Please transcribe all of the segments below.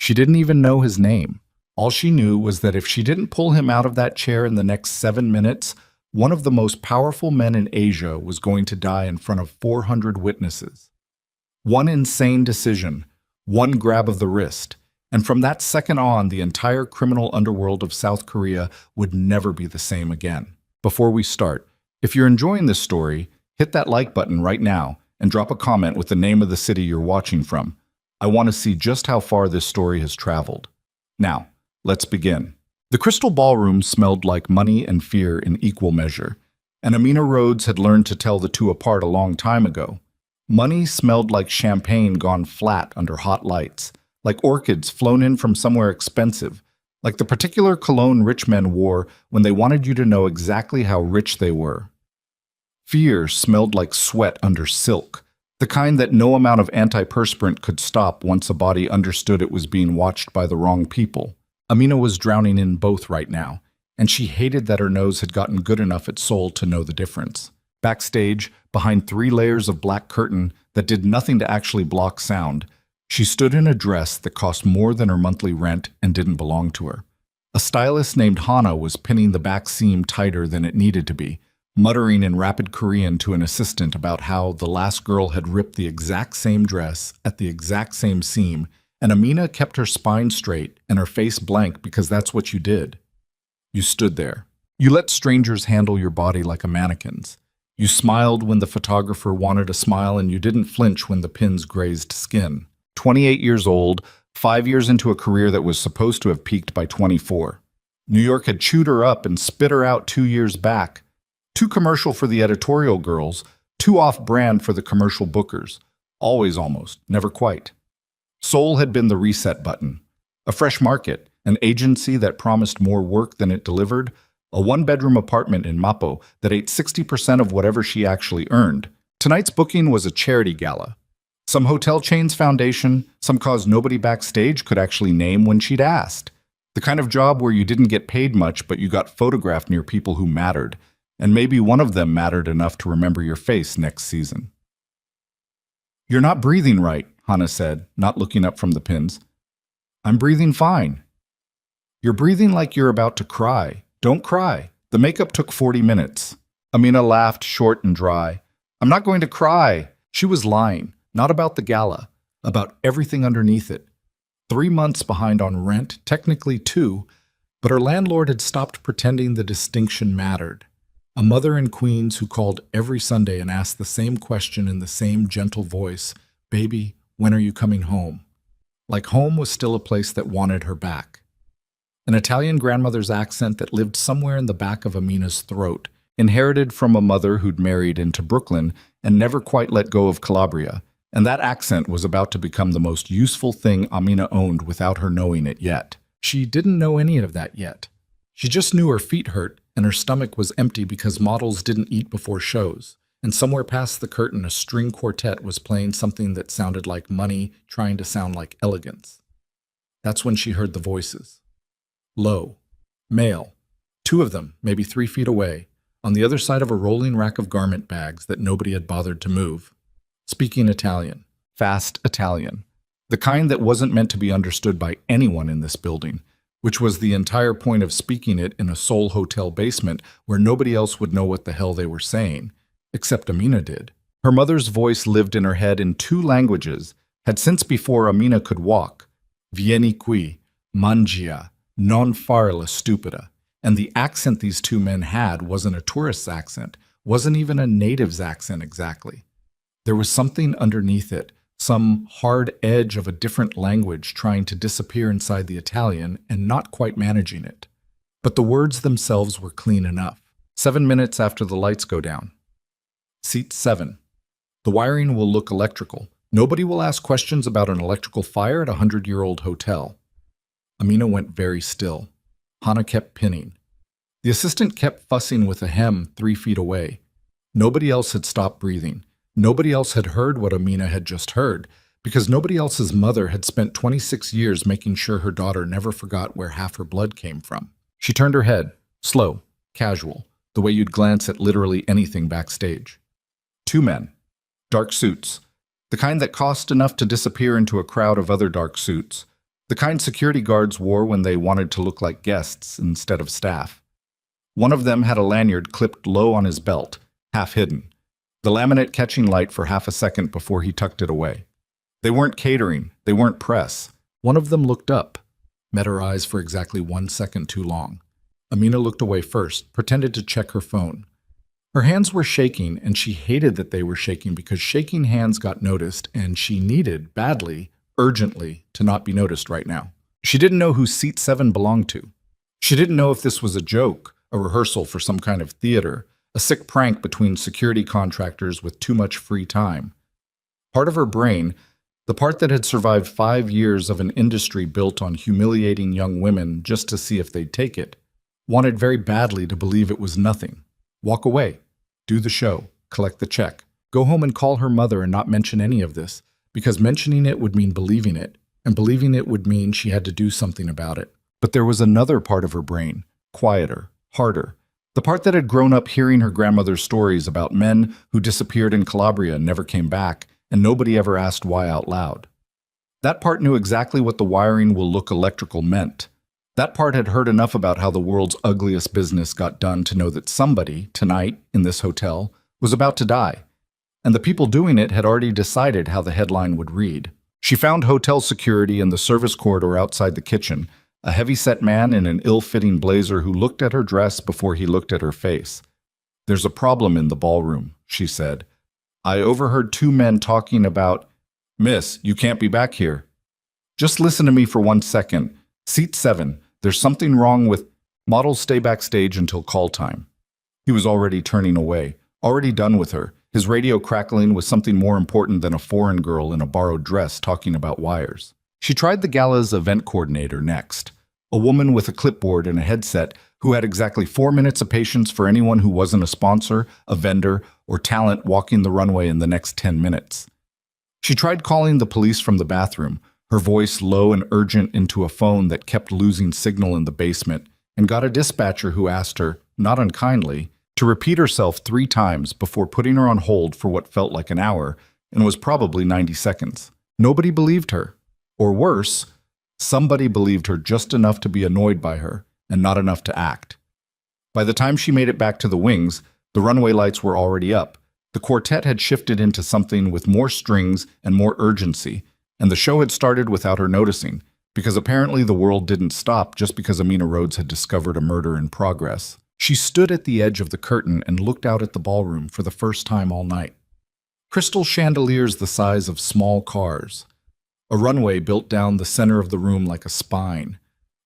She didn't even know his name. All she knew was that if she didn't pull him out of that chair in the next 7 minutes, one of the most powerful men in Asia was going to die in front of 400 witnesses. One insane decision, one grab of the wrist, and from that second on, the entire criminal underworld of South Korea would never be the same again. Before we start, if you're enjoying this story, hit that like button right now and drop a comment with the name of the city you're watching from. I want to see just how far this story has traveled. Now, let's begin. The Crystal Ballroom smelled like money and fear in equal measure, and Amina Rhodes had learned to tell the two apart a long time ago. Money smelled like champagne gone flat under hot lights, like orchids flown in from somewhere expensive, like the particular cologne rich men wore when they wanted you to know exactly how rich they were. Fear smelled like sweat under silk, the kind that no amount of antiperspirant could stop once a body understood it was being watched by the wrong people. Amina was drowning in both right now, and she hated that her nose had gotten good enough at Seoul to know the difference. Backstage, behind 3 layers of black curtain that did nothing to actually block sound, she stood in a dress that cost more than her monthly rent and didn't belong to her. A stylist named Hana was pinning the back seam tighter than it needed to be, muttering in rapid Korean to an assistant about how the last girl had ripped the exact same dress at the exact same seam, and Amina kept her spine straight and her face blank because that's what you did. You stood there. You let strangers handle your body like a mannequin's. You smiled when the photographer wanted a smile, and you didn't flinch when the pins grazed skin. 28 years old, 5 years into a career that was supposed to have peaked by 24. New York had chewed her up and spit her out 2 years back. Too commercial for the editorial girls, too off-brand for the commercial bookers. Always almost, never quite. Seoul had been the reset button. A fresh market, an agency that promised more work than it delivered, a one-bedroom apartment in Mapo that ate 60% of whatever she actually earned. Tonight's booking was a charity gala. Some hotel chain's foundation, some cause nobody backstage could actually name when she'd asked. The kind of job where you didn't get paid much, but you got photographed near people who mattered, and maybe one of them mattered enough to remember your face next season. "You're not breathing right," Hana said, not looking up from the pins. "I'm breathing fine." "You're breathing like you're about to cry. Don't cry. The makeup took 40 minutes. Amina laughed, short and dry. "I'm not going to cry." She was lying, not about the gala, about everything underneath it. 3 months behind on rent, technically 2, but her landlord had stopped pretending the distinction mattered. A mother in Queens who called every Sunday and asked the same question in the same gentle voice, "Baby, when are you coming home?" Like home was still a place that wanted her back. An Italian grandmother's accent that lived somewhere in the back of Amina's throat, inherited from a mother who'd married into Brooklyn and never quite let go of Calabria, and that accent was about to become the most useful thing Amina owned without her knowing it yet. She didn't know any of that yet. She just knew her feet hurt and her stomach was empty because models didn't eat before shows, and somewhere past the curtain a string quartet was playing something that sounded like money trying to sound like elegance. That's when she heard the voices. Low. Male. 2 of them, maybe 3 feet away, on the other side of a rolling rack of garment bags that nobody had bothered to move. Speaking Italian. Fast Italian. The kind that wasn't meant to be understood by anyone in this building, which was the entire point of speaking it in a Seoul hotel basement where nobody else would know what the hell they were saying, except Amina did. Her mother's voice lived in her head in 2 languages, had since before Amina could walk. Vieni qui, mangia. Non fare la stupida, and the accent these 2 men had wasn't a tourist's accent, wasn't even a native's accent exactly. There was something underneath it, some hard edge of a different language trying to disappear inside the Italian and not quite managing it. But the words themselves were clean enough. 7 minutes after the lights go down. Seat 7. The wiring will look electrical. Nobody will ask questions about an electrical fire at a 100-year-old hotel. Amina went very still. Hana kept pinning. The assistant kept fussing with a hem 3 feet away. Nobody else had stopped breathing. Nobody else had heard what Amina had just heard, because nobody else's mother had spent 26 years making sure her daughter never forgot where half her blood came from. She turned her head, slow, casual, the way you'd glance at literally anything backstage. 2 men. Dark suits. The kind that cost enough to disappear into a crowd of other dark suits. The kind security guards wore when they wanted to look like guests instead of staff. One of them had a lanyard clipped low on his belt, half hidden, the laminate catching light for half a second before he tucked it away. They weren't catering, they weren't press. One of them looked up, met her eyes for exactly 1 second too long. Amina looked away first, pretended to check her phone. Her hands were shaking, and she hated that they were shaking because shaking hands got noticed, and she needed, badly, urgently, to not be noticed right now. She didn't know who Seat 7 belonged to. She didn't know if this was a joke, a rehearsal for some kind of theater, a sick prank between security contractors with too much free time. Part of her brain, the part that had survived 5 years of an industry built on humiliating young women just to see if they'd take it, wanted very badly to believe it was nothing. Walk away, do the show, collect the check, go home and call her mother and not mention any of this, because mentioning it would mean believing it, and believing it would mean she had to do something about it. But there was another part of her brain, quieter, harder, the part that had grown up hearing her grandmother's stories about men who disappeared in Calabria and never came back, and nobody ever asked why out loud. That part knew exactly what the wiring will look electrical meant. That part had heard enough about how the world's ugliest business got done to know that somebody, tonight, in this hotel, was about to die. And the people doing it had already decided how the headline would read. She found hotel security in the service corridor outside the kitchen, a heavy-set man in an ill-fitting blazer who looked at her dress before he looked at her face. "There's a problem in the ballroom," she said. "I overheard 2 men talking about, 'Miss, you can't be back here.' Just listen to me for 1 second. Seat 7, there's something wrong with models stay backstage until call time." He was already turning away, already done with her, his radio crackling with something more important than a foreign girl in a borrowed dress talking about wires. She tried the Gala's event coordinator next, a woman with a clipboard and a headset who had exactly 4 minutes of patience for anyone who wasn't a sponsor, a vendor, or talent walking the runway in the next 10 minutes. She tried calling the police from the bathroom, her voice low and urgent into a phone that kept losing signal in the basement, and got a dispatcher who asked her, not unkindly, to repeat herself 3 times before putting her on hold for what felt like an hour and was probably 90 seconds. Nobody believed her. Or worse, somebody believed her just enough to be annoyed by her and not enough to act. By the time she made it back to the wings, the runway lights were already up. The quartet had shifted into something with more strings and more urgency, and the show had started without her noticing, because apparently the world didn't stop just because Amina Rhodes had discovered a murder in progress. She stood at the edge of the curtain and looked out at the ballroom for the first time all night. Crystal chandeliers the size of small cars. A runway built down the center of the room like a spine.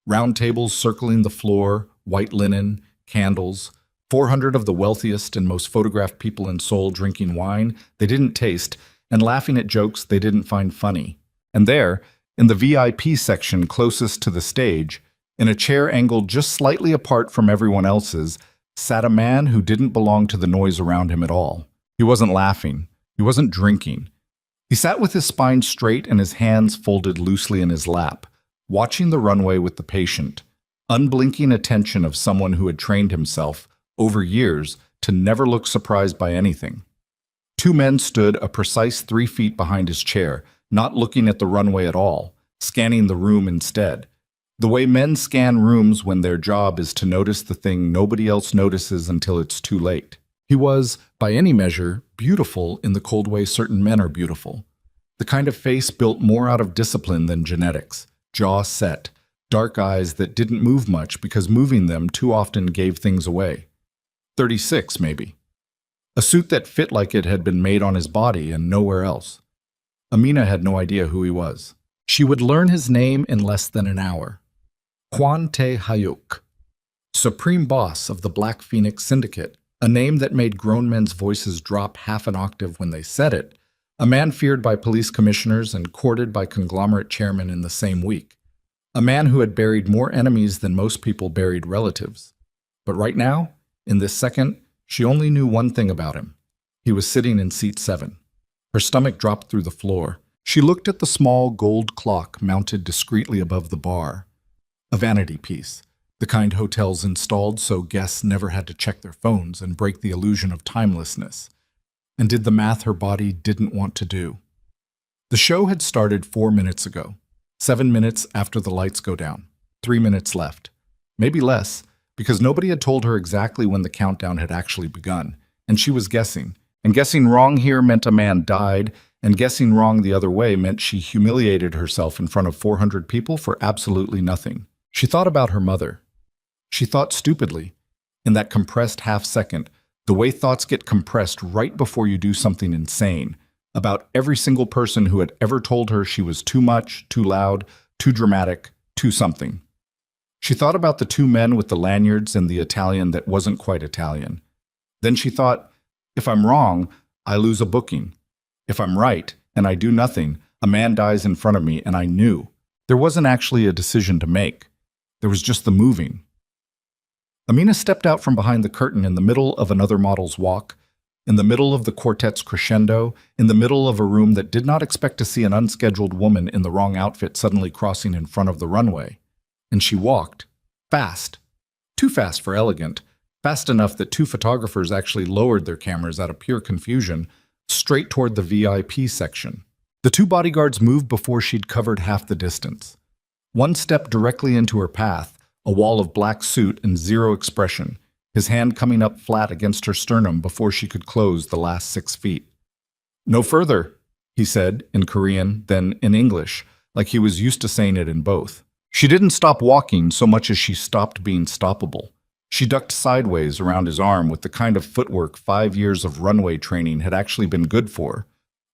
Round tables circling the floor, white linen, candles, 400 of the wealthiest and most photographed people in Seoul drinking wine they didn't taste and laughing at jokes they didn't find funny. And there, in the VIP section closest to the stage, in a chair angled just slightly apart from everyone else's, sat a man who didn't belong to the noise around him at all. He wasn't laughing. He wasn't drinking. He sat with his spine straight and his hands folded loosely in his lap, watching the runway with the patient, unblinking attention of someone who had trained himself, over years, to never look surprised by anything. 2 men stood a precise 3 feet behind his chair, not looking at the runway at all, scanning the room instead. The way men scan rooms when their job is to notice the thing nobody else notices until it's too late. He was, by any measure, beautiful in the cold way certain men are beautiful. The kind of face built more out of discipline than genetics, jaw set, dark eyes that didn't move much because moving them too often gave things away. 36, maybe. A suit that fit like it had been made on his body and nowhere else. Amina had no idea who he was. She would learn his name in less than an hour. Kwon Tae-hyuk, supreme boss of the Black Phoenix Syndicate, a name that made grown men's voices drop half an octave when they said it, a man feared by police commissioners and courted by conglomerate chairmen in the same week, a man who had buried more enemies than most people buried relatives. But right now, in this second, she only knew one thing about him. He was sitting in seat 7. Her stomach dropped through the floor. She looked at the small gold clock mounted discreetly above the bar. A vanity piece, the kind hotels installed so guests never had to check their phones and break the illusion of timelessness, and did the math her body didn't want to do. The show had started 4 minutes ago. 7 minutes after the lights go down. 3 minutes left. Maybe less, because nobody had told her exactly when the countdown had actually begun, and she was guessing. And guessing wrong here meant a man died, and guessing wrong the other way meant she humiliated herself in front of 400 people for absolutely nothing. She thought about her mother. She thought stupidly. In that compressed half-second, the way thoughts get compressed right before you do something insane, about every single person who had ever told her she was too much, too loud, too dramatic, too something. She thought about the two men with the lanyards and the Italian that wasn't quite Italian. Then she thought, if I'm wrong, I lose a booking. If I'm right, and I do nothing, a man dies in front of me, and I knew. There wasn't actually a decision to make. There was just the moving. Amina stepped out from behind the curtain in the middle of another model's walk, in the middle of the quartet's crescendo, in the middle of a room that did not expect to see an unscheduled woman in the wrong outfit suddenly crossing in front of the runway. And she walked. Fast. Too fast for elegant. Fast enough that two photographers actually lowered their cameras out of pure confusion, straight toward the VIP section. The two bodyguards moved before she'd covered half the distance. One stepped directly into her path, a wall of black suit and zero expression, his hand coming up flat against her sternum before she could close the last 6 feet. "No further," he said, in Korean, then in English, like he was used to saying it in both. She didn't stop walking so much as she stopped being stoppable. She ducked sideways around his arm with the kind of footwork 5 years of runway training had actually been good for,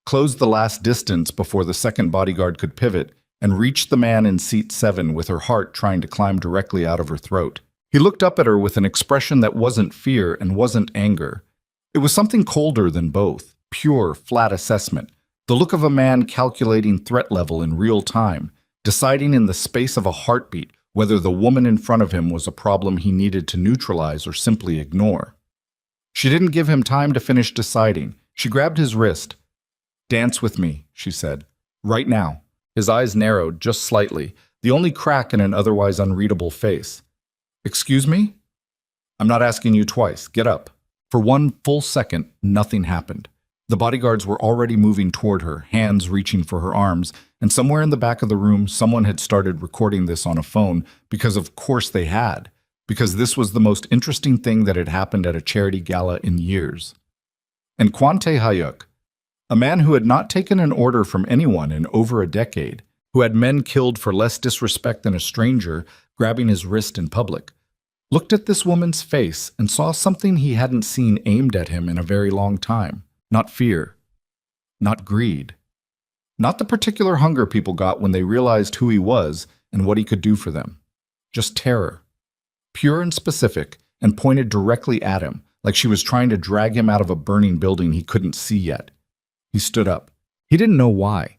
closed the last distance before the second bodyguard could pivot, and reached the man in seat 7 with her heart trying to climb directly out of her throat. He looked up at her with an expression that wasn't fear and wasn't anger. It was something colder than both, pure, flat assessment, the look of a man calculating threat level in real time, deciding in the space of a heartbeat whether the woman in front of him was a problem he needed to neutralize or simply ignore. She didn't give him time to finish deciding. She grabbed his wrist. "Dance with me," she said. "Right now." His eyes narrowed just slightly, the only crack in an otherwise unreadable face. "Excuse me?" "I'm not asking you twice. Get up." For 1 full second, nothing happened. The bodyguards were already moving toward her, hands reaching for her arms, and somewhere in the back of the room, someone had started recording this on a phone, because of course they had, because this was the most interesting thing that had happened at a charity gala in years. And Kwante Hayuk, a man who had not taken an order from anyone in over a decade, who had men killed for less disrespect than a stranger grabbing his wrist in public, looked at this woman's face and saw something he hadn't seen aimed at him in a very long time. Not fear. Not greed. Not the particular hunger people got when they realized who he was and what he could do for them. Just terror. Pure and specific, and pointed directly at him, like she was trying to drag him out of a burning building he couldn't see yet. He stood up. He didn't know why.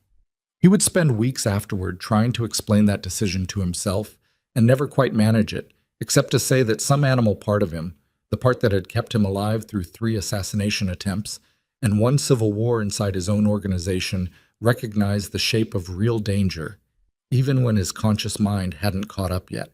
He would spend weeks afterward trying to explain that decision to himself and never quite manage it, except to say that some animal part of him, the part that had kept him alive through 3 assassination attempts and 1 civil war inside his own organization, recognized the shape of real danger, even when his conscious mind hadn't caught up yet.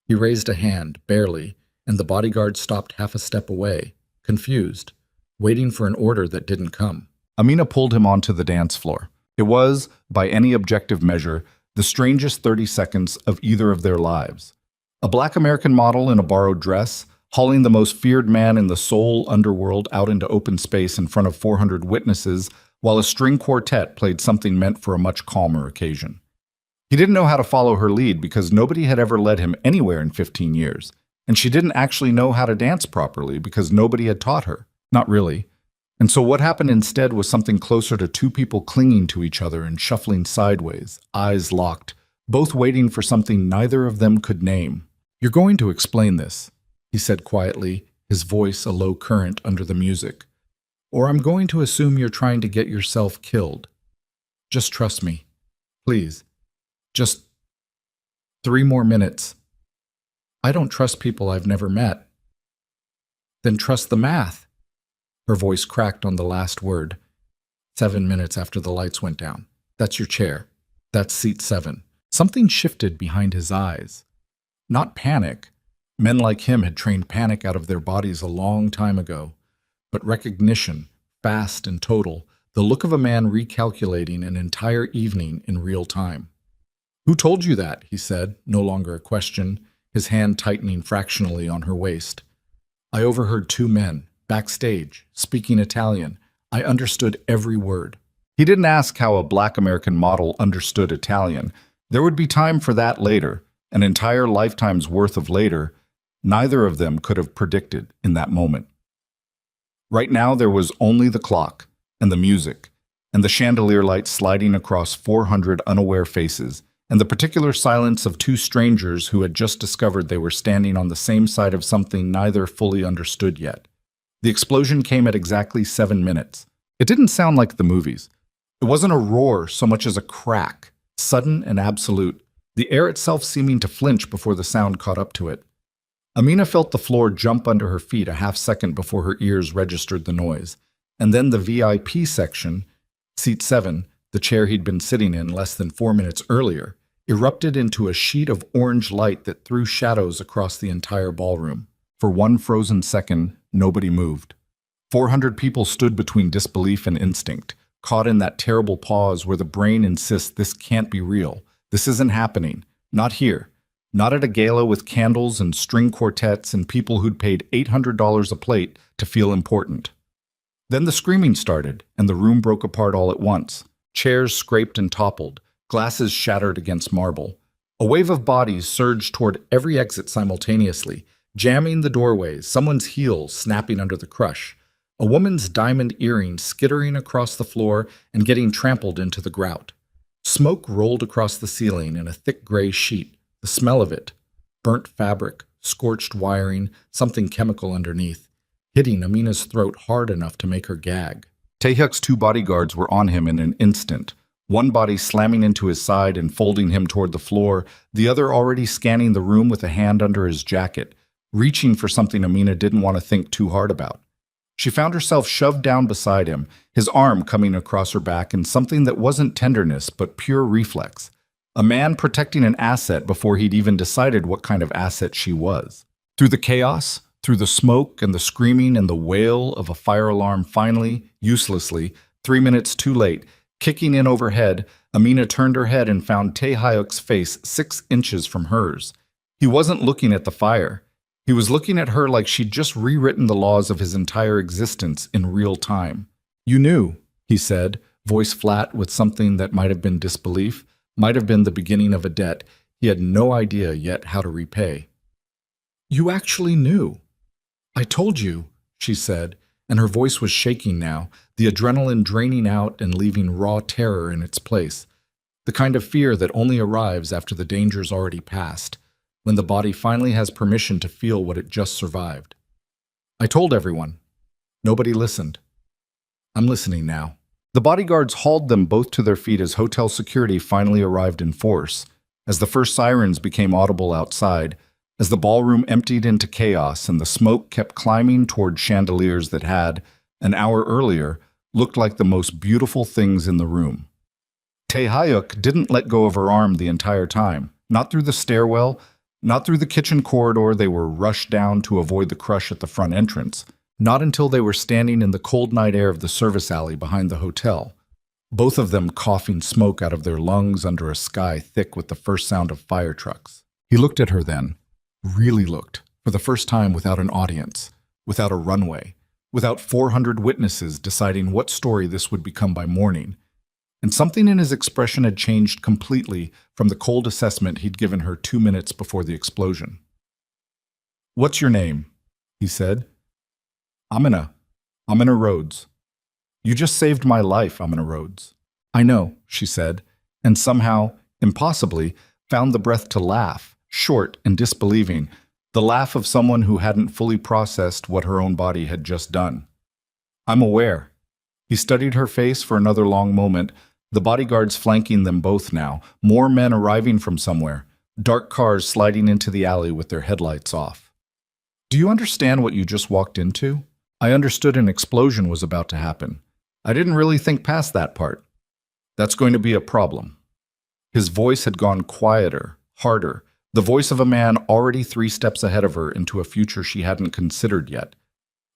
He raised a hand, barely, and the bodyguard stopped half a step away, confused, waiting for an order that didn't come. Amina pulled him onto the dance floor. It was, by any objective measure, the strangest 30 seconds of either of their lives. A black American model in a borrowed dress, hauling the most feared man in the soul underworld out into open space in front of 400 witnesses, while a string quartet played something meant for a much calmer occasion. He didn't know how to follow her lead because nobody had ever led him anywhere in 15 years, and she didn't actually know how to dance properly because nobody had taught her. Not really. And so what happened instead was something closer to 2 people clinging to each other and shuffling sideways, eyes locked, both waiting for something neither of them could name. "You're going to explain this," he said quietly, his voice a low current under the music. "Or I'm going to assume you're trying to get yourself killed. Just trust me. Please. Just 3 more minutes." "I don't trust people I've never met." "Then trust the math." Her voice cracked on the last word. 7 minutes after the lights went down. "That's your chair. That's seat 7. Something shifted behind his eyes. Not panic. Men like him had trained panic out of their bodies a long time ago. But recognition, fast and total, the look of a man recalculating an entire evening in real time. Who told you that? He said, no longer a question, his hand tightening fractionally on her waist. I overheard two men, backstage, speaking Italian. I understood every word. He didn't ask how a black American model understood Italian. There would be time for that later, an entire lifetime's worth of later. Neither of them could have predicted in that moment. Right now there was only the clock, and the music, and the chandelier light sliding across 400 unaware faces, and the particular silence of two strangers who had just discovered they were standing on the same side of something neither fully understood yet. The explosion came at exactly 7 minutes. It didn't sound like the movies. It wasn't a roar so much as a crack, sudden and absolute, the air itself seeming to flinch before the sound caught up to it. Amina felt the floor jump under her feet a half-second before her ears registered the noise, and then the VIP section, seat 7, the chair he'd been sitting in less than 4 minutes earlier, erupted into a sheet of orange light that threw shadows across the entire ballroom. For one frozen second, nobody moved. 400 people stood between disbelief and instinct, caught in that terrible pause where the brain insists this can't be real, this isn't happening, not here. Not at a gala with candles and string quartets and people who'd paid $800 a plate to feel important. Then the screaming started, and the room broke apart all at once. Chairs scraped and toppled, glasses shattered against marble. A wave of bodies surged toward every exit simultaneously, jamming the doorways, someone's heels snapping under the crush, a woman's diamond earring skittering across the floor and getting trampled into the grout. Smoke rolled across the ceiling in a thick gray sheet. The smell of it, burnt fabric, scorched wiring, something chemical underneath, hitting Amina's throat hard enough to make her gag. Taehyuk's two bodyguards were on him in an instant, one body slamming into his side and folding him toward the floor, the other already scanning the room with a hand under his jacket, reaching for something Amina didn't want to think too hard about. She found herself shoved down beside him, his arm coming across her back in something that wasn't tenderness but pure reflex. A man protecting an asset before he'd even decided what kind of asset she was. Through the chaos, through the smoke and the screaming and the wail of a fire alarm finally, uselessly, 3 minutes too late, kicking in overhead, Amina turned her head and found Taehyuk's face 6 inches from hers. He wasn't looking at the fire. He was looking at her like she'd just rewritten the laws of his entire existence in real time. You knew, he said, voice flat with something that might have been disbelief, might have been the beginning of a debt he had no idea yet how to repay. You actually knew. I told you, she said, and her voice was shaking now, the adrenaline draining out and leaving raw terror in its place, the kind of fear that only arrives after the danger's already passed, when the body finally has permission to feel what it just survived. I told everyone. Nobody listened. I'm listening now. The bodyguards hauled them both to their feet as hotel security finally arrived in force, as the first sirens became audible outside, as the ballroom emptied into chaos and the smoke kept climbing toward chandeliers that had, an hour earlier, looked like the most beautiful things in the room. Taehyuk didn't let go of her arm the entire time, not through the stairwell, not through the kitchen corridor they were rushed down to avoid the crush at the front entrance, not until they were standing in the cold night air of the service alley behind the hotel, both of them coughing smoke out of their lungs under a sky thick with the first sound of fire trucks. He looked at her then, really looked, for the first time without an audience, without a runway, without 400 witnesses deciding what story this would become by morning. And something in his expression had changed completely from the cold assessment he'd given her 2 minutes before the explosion. What's your name? He said. Amina Rhodes. You just saved my life, Amina Rhodes. I know, she said, and somehow, impossibly, found the breath to laugh, short and disbelieving, the laugh of someone who hadn't fully processed what her own body had just done. I'm aware. He studied her face for another long moment, the bodyguards flanking them both now, more men arriving from somewhere, dark cars sliding into the alley with their headlights off. Do you understand what you just walked into? I understood an explosion was about to happen. I didn't really think past that part. That's going to be a problem. His voice had gone quieter, harder, the voice of a man already 3 steps ahead of her into a future she hadn't considered yet.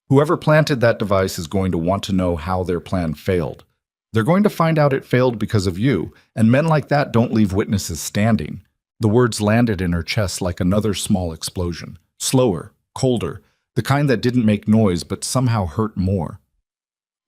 Whoever planted that device is going to want to know how their plan failed. They're going to find out it failed because of you, and men like that don't leave witnesses standing. The words landed in her chest like another small explosion. Slower, colder, the kind that didn't make noise but somehow hurt more.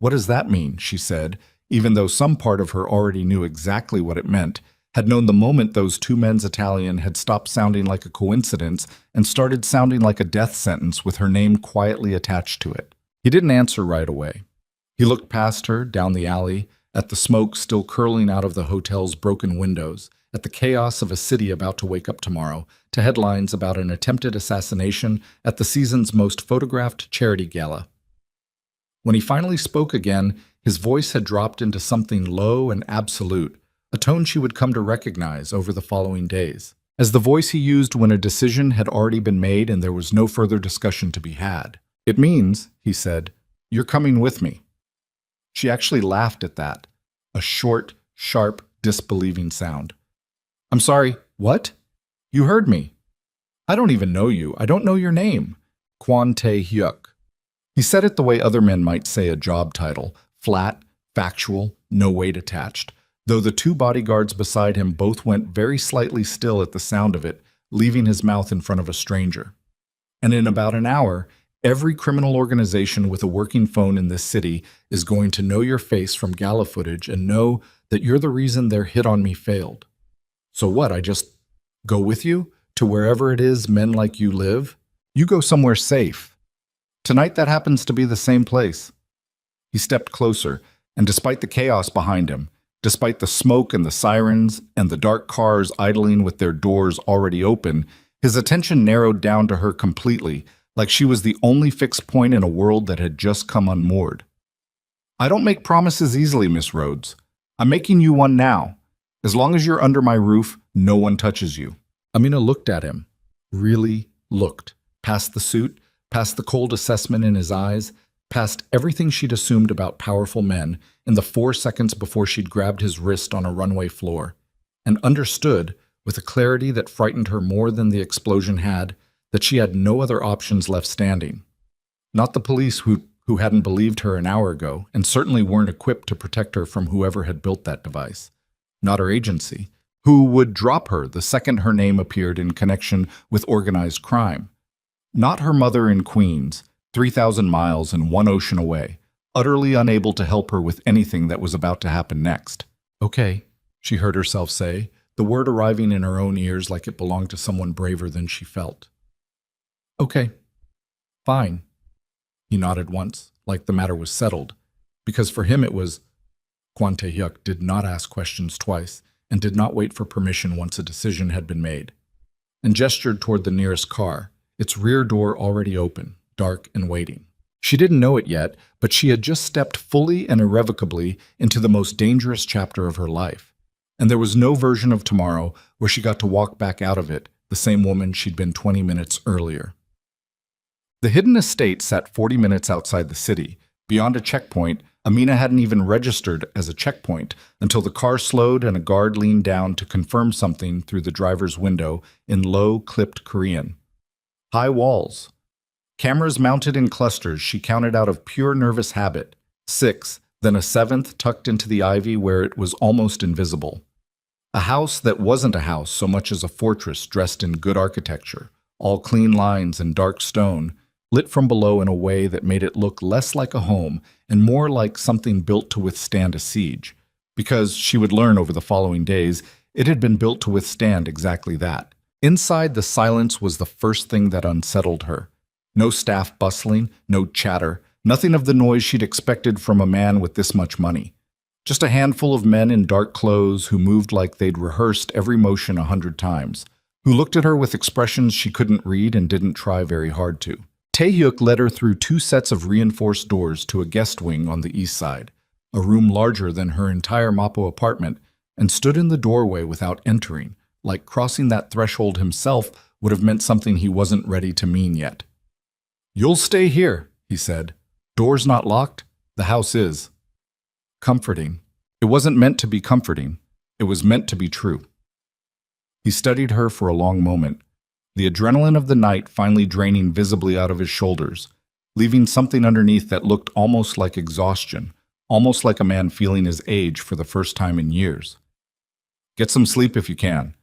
What does that mean? She said, even though some part of her already knew exactly what it meant, had known the moment those two men's Italian had stopped sounding like a coincidence and started sounding like a death sentence with her name quietly attached to it. He didn't answer right away. He looked past her, down the alley, at the smoke still curling out of the hotel's broken windows, at the chaos of a city about to wake up tomorrow, to headlines about an attempted assassination at the season's most photographed charity gala. When he finally spoke again, his voice had dropped into something low and absolute, a tone she would come to recognize over the following days, as the voice he used when a decision had already been made and there was no further discussion to be had. "It means," he said, "you're coming with me." She actually laughed at that, a short, sharp, disbelieving sound. "I'm sorry, what? You heard me. I don't even know you. I don't know your name." Kwon Tae-hyuk. He said it the way other men might say a job title, flat, factual, no weight attached, though the two bodyguards beside him both went very slightly still at the sound of it, leaving his mouth in front of a stranger. And in about an hour, every criminal organization with a working phone in this city is going to know your face from Gala footage and know that you're the reason their hit on me failed. So what, I just go with you to wherever it is men like you live? You go somewhere safe. Tonight that happens to be the same place. He stepped closer, and despite the chaos behind him, despite the smoke and the sirens and the dark cars idling with their doors already open, his attention narrowed down to her completely, like she was the only fixed point in a world that had just come unmoored. "I don't make promises easily, Miss Rhodes. I'm making you one now. As long as you're under my roof, no one touches you." Amina looked at him, really looked, past the suit, past the cold assessment in his eyes, past everything she'd assumed about powerful men in the 4 seconds before she'd grabbed his wrist on a runway floor, and understood, with a clarity that frightened her more than the explosion had, that she had no other options left standing. Not the police who hadn't believed her an hour ago and certainly weren't equipped to protect her from whoever had built that device. Not her agency, who would drop her the second her name appeared in connection with organized crime. Not her mother in Queens, 3,000 miles and one ocean away, utterly unable to help her with anything that was about to happen next. "Okay," she heard herself say, the word arriving in her own ears like it belonged to someone braver than she felt. "Okay, fine." He nodded once, like the matter was settled, because for him it was. Kwon Tae-hyuk did not ask questions twice and did not wait for permission once a decision had been made, and gestured toward the nearest car, its rear door already open, dark and waiting. She didn't know it yet, but she had just stepped fully and irrevocably into the most dangerous chapter of her life, and there was no version of tomorrow where she got to walk back out of it the same woman she'd been 20 minutes earlier. The hidden estate sat 40 minutes outside the city, beyond a checkpoint. Amina hadn't even registered as a checkpoint until the car slowed and a guard leaned down to confirm something through the driver's window in low, clipped Korean. High walls. Cameras mounted in clusters she counted out of pure nervous habit, 6, then a 7th tucked into the ivy where it was almost invisible. A house that wasn't a house so much as a fortress dressed in good architecture, all clean lines and dark stone, lit from below in a way that made it look less like a home and more like something built to withstand a siege, because she would learn over the following days it had been built to withstand exactly that. Inside, the silence was the first thing that unsettled her. No staff bustling, no chatter, nothing of the noise she'd expected from a man with this much money. Just a handful of men in dark clothes who moved like they'd rehearsed every motion 100 times, who looked at her with expressions she couldn't read and didn't try very hard to. Tae-hyuk led her through 2 sets of reinforced doors to a guest wing on the east side, a room larger than her entire Mapo apartment, and stood in the doorway without entering, like crossing that threshold himself would have meant something he wasn't ready to mean yet. "You'll stay here," he said. "Door's not locked. The house is." Comforting. It wasn't meant to be comforting. It was meant to be true. He studied her for a long moment, the adrenaline of the night finally draining visibly out of his shoulders, leaving something underneath that looked almost like exhaustion, almost like a man feeling his age for the first time in years. Get some sleep if you can.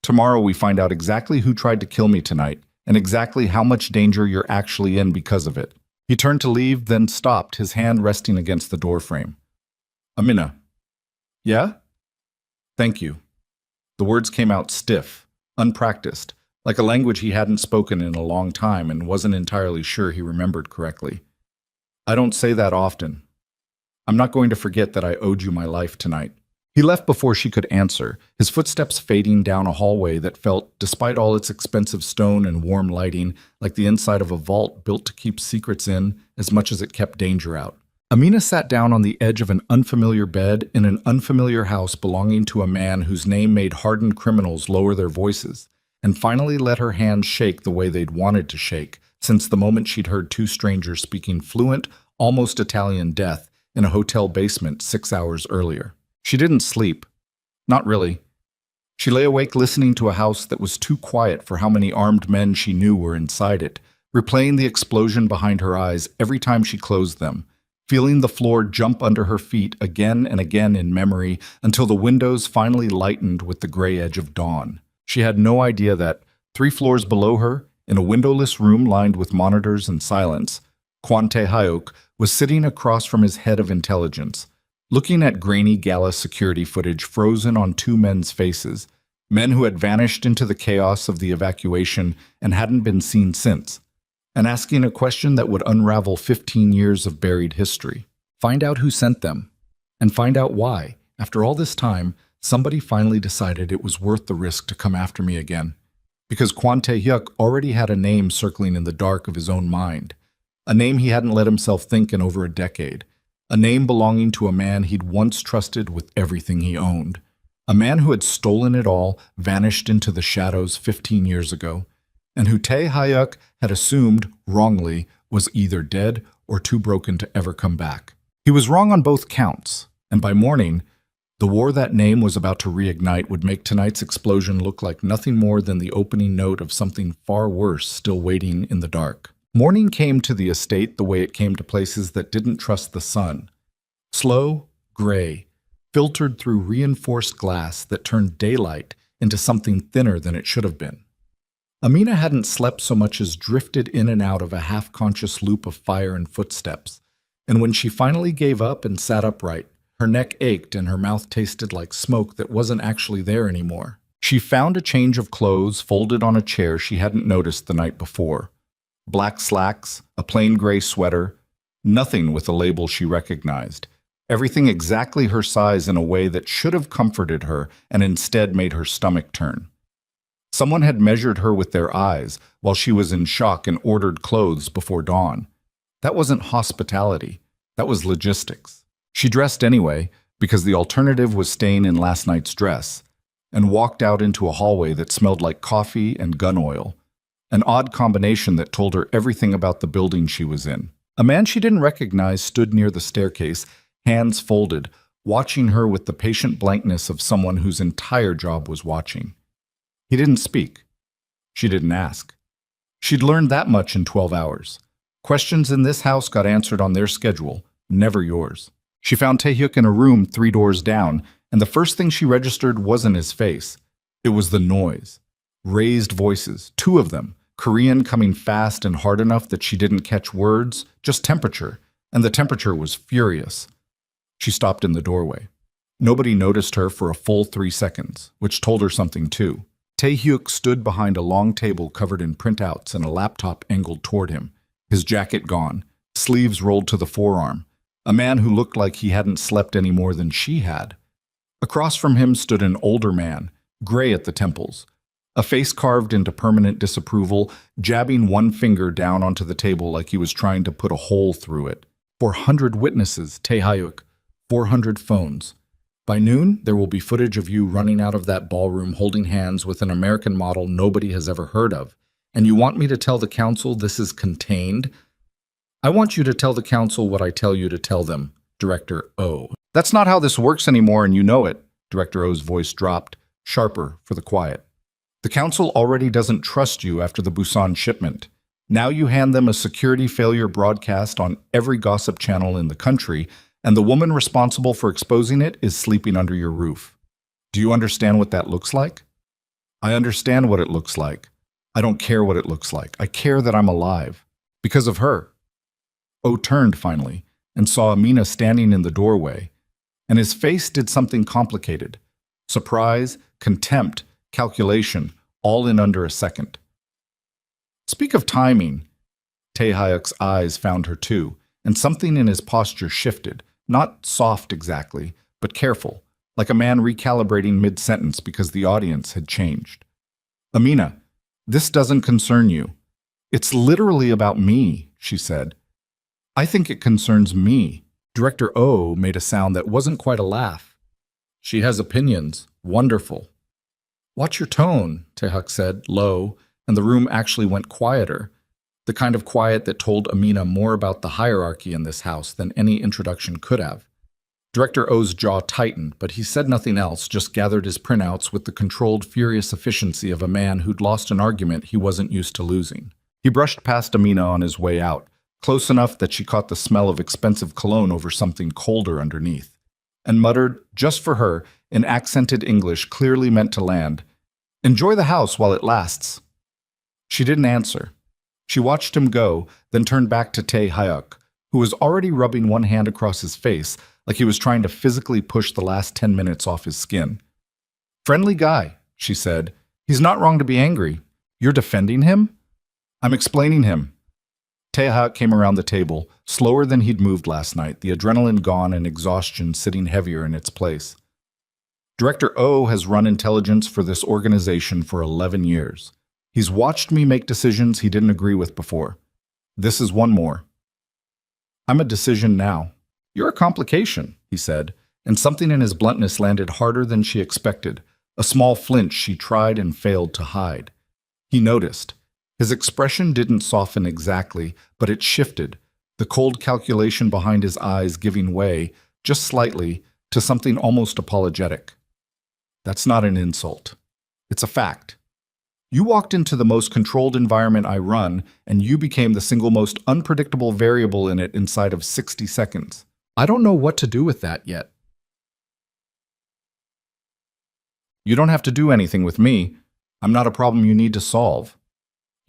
Tomorrow we find out exactly who tried to kill me tonight and exactly how much danger you're actually in because of it. He turned to leave, then stopped, his hand resting against the doorframe. Amina. Yeah? Thank you. The words came out stiff, unpracticed, like a language he hadn't spoken in a long time and wasn't entirely sure he remembered correctly. I don't say that often. I'm not going to forget that I owed you my life tonight. He left before she could answer, his footsteps fading down a hallway that felt, despite all its expensive stone and warm lighting, like the inside of a vault built to keep secrets in as much as it kept danger out. Amina sat down on the edge of an unfamiliar bed in an unfamiliar house belonging to a man whose name made hardened criminals lower their voices, and finally let her hands shake the way they'd wanted to shake since the moment she'd heard two strangers speaking fluent, almost Italian death in a hotel basement 6 hours earlier. She didn't sleep. Not really. She lay awake listening to a house that was too quiet for how many armed men she knew were inside it, replaying the explosion behind her eyes every time she closed them, feeling the floor jump under her feet again and again in memory until the windows finally lightened with the gray edge of dawn. She had no idea that, 3 floors below her, in a windowless room lined with monitors and silence, Quante Hayuk was sitting across from his head of intelligence, looking at grainy Gala security footage frozen on 2 men's faces, men who had vanished into the chaos of the evacuation and hadn't been seen since, and asking a question that would unravel 15 years of buried history. Find out who sent them, and find out why, after all this time, somebody finally decided it was worth the risk to come after me again. Because Quante Hyuk already had a name circling in the dark of his own mind, a name he hadn't let himself think in over a decade, a name belonging to a man he'd once trusted with everything he owned, a man who had stolen it all, vanished into the shadows 15 years ago, and who Tae Hayuk had assumed, wrongly, was either dead or too broken to ever come back. He was wrong on both counts, and by morning, the war that name was about to reignite would make tonight's explosion look like nothing more than the opening note of something far worse still waiting in the dark. Morning came to the estate the way it came to places that didn't trust the sun. Slow, gray, filtered through reinforced glass that turned daylight into something thinner than it should have been. Amina hadn't slept so much as drifted in and out of a half-conscious loop of fire and footsteps, and when she finally gave up and sat upright, her neck ached and her mouth tasted like smoke that wasn't actually there anymore. She found a change of clothes folded on a chair she hadn't noticed the night before. Black slacks, a plain gray sweater, nothing with a label she recognized. Everything exactly her size in a way that should have comforted her and instead made her stomach turn. Someone had measured her with their eyes while she was in shock and ordered clothes before dawn. That wasn't hospitality. That was logistics. She dressed anyway, because the alternative was staying in last night's dress, and walked out into a hallway that smelled like coffee and gun oil. An odd combination that told her everything about the building she was in. A man she didn't recognize stood near the staircase, hands folded, watching her with the patient blankness of someone whose entire job was watching. He didn't speak. She didn't ask. She'd learned that much in 12 hours. Questions in this house got answered on their schedule, never yours. She found Taehyuk in a room 3 doors down, and the first thing she registered wasn't his face. It was the noise. Raised voices, 2 of them, Korean coming fast and hard enough that she didn't catch words, just temperature, and the temperature was furious. She stopped in the doorway. Nobody noticed her for a full 3 seconds, which told her something too. Taehyuk stood behind a long table covered in printouts and a laptop angled toward him, his jacket gone, sleeves rolled to the forearm, a man who looked like he hadn't slept any more than she had. Across from him stood an older man, gray at the temples, a face carved into permanent disapproval, jabbing one finger down onto the table like he was trying to put a hole through it. 400 witnesses, Taehyuk, 400 phones. By noon, there will be footage of you running out of that ballroom holding hands with an American model nobody has ever heard of. And you want me to tell the council this is contained? I want you to tell the council what I tell you to tell them, Director O. That's not how this works anymore, and you know it. Director O's voice dropped, sharper for the quiet. The council already doesn't trust you after the Busan shipment. Now you hand them a security failure broadcast on every gossip channel in the country, and the woman responsible for exposing it is sleeping under your roof. Do you understand what that looks like? I understand what it looks like. I don't care what it looks like. I care that I'm alive. Because of her. O turned finally and saw Amina standing in the doorway, and his face did something complicated. Surprise, contempt, calculation, all in under a second. Speak of timing. Taehyuk's eyes found her too, and something in his posture shifted, not soft exactly, but careful, like a man recalibrating mid-sentence because the audience had changed. Amina, this doesn't concern you. It's literally about me, she said. I think it concerns me. Director O made a sound that wasn't quite a laugh. She has opinions. Wonderful. Watch your tone, Taehyuk said, low, and the room actually went quieter, the kind of quiet that told Amina more about the hierarchy in this house than any introduction could have. Director O's jaw tightened, but he said nothing else, just gathered his printouts with the controlled, furious efficiency of a man who'd lost an argument he wasn't used to losing. He brushed past Amina on his way out, close enough that she caught the smell of expensive cologne over something colder underneath, and muttered, just for her, in accented English clearly meant to land, "Enjoy the house while it lasts." She didn't answer. She watched him go, then turned back to Taehyuk, who was already rubbing one hand across his face like he was trying to physically push the last 10 minutes off his skin. "Friendly guy," she said. "He's not wrong to be angry. You're defending him?" "I'm explaining him." Taehyuk came around the table, slower than he'd moved last night, the adrenaline gone and exhaustion sitting heavier in its place. Director O has run intelligence for this organization for 11 years. He's watched me make decisions he didn't agree with before. This is one more. I'm a decision now. You're a complication, he said, and something in his bluntness landed harder than she expected, a small flinch she tried and failed to hide. He noticed. His expression didn't soften exactly, but it shifted, the cold calculation behind his eyes giving way, just slightly, to something almost apologetic. That's not an insult. It's a fact. You walked into the most controlled environment I run, and you became the single most unpredictable variable in it inside of 60 seconds. I don't know what to do with that yet. You don't have to do anything with me. I'm not a problem you need to solve.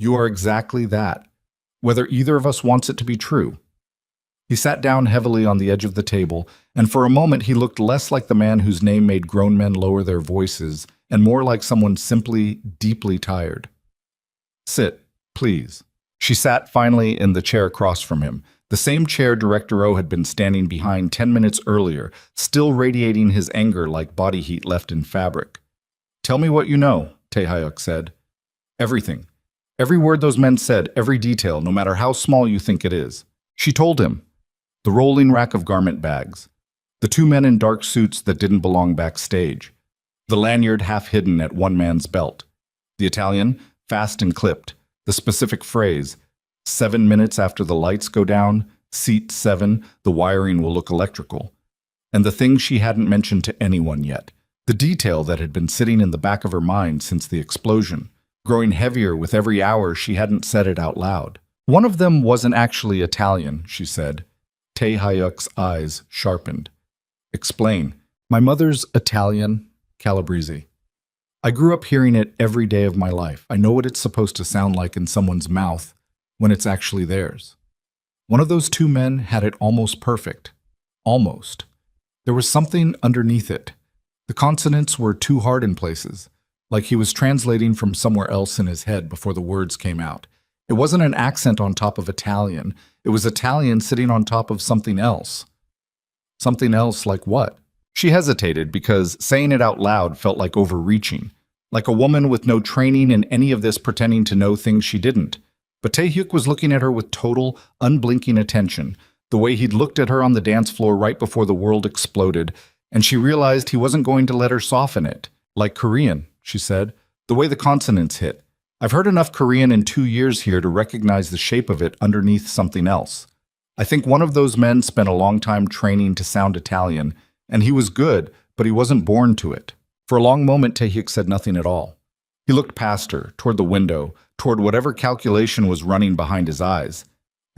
You are exactly that, whether either of us wants it to be true. He sat down heavily on the edge of the table, and for a moment he looked less like the man whose name made grown men lower their voices, and more like someone simply deeply tired. Sit, please. She sat finally in the chair across from him, the same chair Director O had been standing behind 10 minutes earlier, still radiating his anger like body heat left in fabric. Tell me what you know, Taehyuk said. Everything. Every word those men said, every detail, no matter how small you think it is. She told him. The rolling rack of garment bags. The two men in dark suits that didn't belong backstage. The lanyard half hidden at one man's belt. The Italian, fast and clipped. The specific phrase, 7 minutes after the lights go down, seat 7, the wiring will look electrical. And the thing she hadn't mentioned to anyone yet. The detail that had been sitting in the back of her mind since the explosion, growing heavier with every hour she hadn't said it out loud. One of them wasn't actually Italian, she said. Taehyuk's eyes sharpened. Explain. My mother's Italian, Calabrese. I grew up hearing it every day of my life. I know what it's supposed to sound like in someone's mouth when it's actually theirs. One of those two men had it almost perfect. Almost. There was something underneath it. The consonants were too hard in places, like he was translating from somewhere else in his head before the words came out. It wasn't an accent on top of Italian. It was Italian sitting on top of something else. Something else like what? She hesitated because saying it out loud felt like overreaching, like a woman with no training in any of this pretending to know things she didn't. But Taehyuk was looking at her with total, unblinking attention, the way he'd looked at her on the dance floor right before the world exploded, and she realized he wasn't going to let her soften it. Like Korean, she said, the way the consonants hit. I've heard enough Korean in 2 years here to recognize the shape of it underneath something else. I think one of those men spent a long time training to sound Italian, and he was good, but he wasn't born to it. For a long moment, Taehyuk said nothing at all. He looked past her, toward the window, toward whatever calculation was running behind his eyes.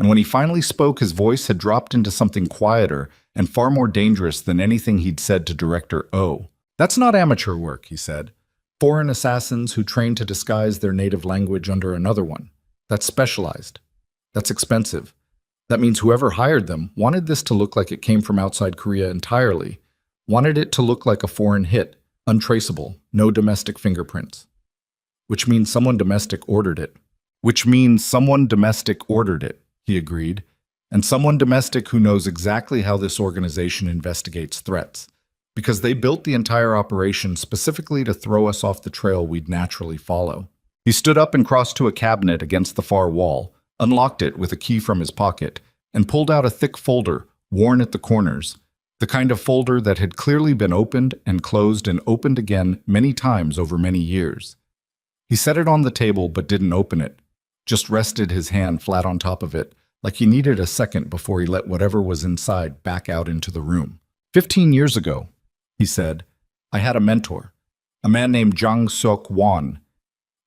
And when he finally spoke, his voice had dropped into something quieter and far more dangerous than anything he'd said to Director O. "That's not amateur work," he said. "Foreign assassins who train to disguise their native language under another one. That's specialized. That's expensive. That means whoever hired them wanted this to look like it came from outside Korea entirely, wanted it to look like a foreign hit, untraceable, no domestic fingerprints. Which means someone domestic ordered it. Which means someone domestic ordered it," he agreed, "and someone domestic who knows exactly how this organization investigates threats, because they built the entire operation specifically to throw us off the trail we'd naturally follow." He stood up and crossed to a cabinet against the far wall, unlocked it with a key from his pocket, and pulled out a thick folder, worn at the corners, the kind of folder that had clearly been opened and closed and opened again many times over many years. He set it on the table but didn't open it, just rested his hand flat on top of it, like he needed a second before he let whatever was inside back out into the room. 15 years ago, he said, I had a mentor, a man named Jang Seok Won.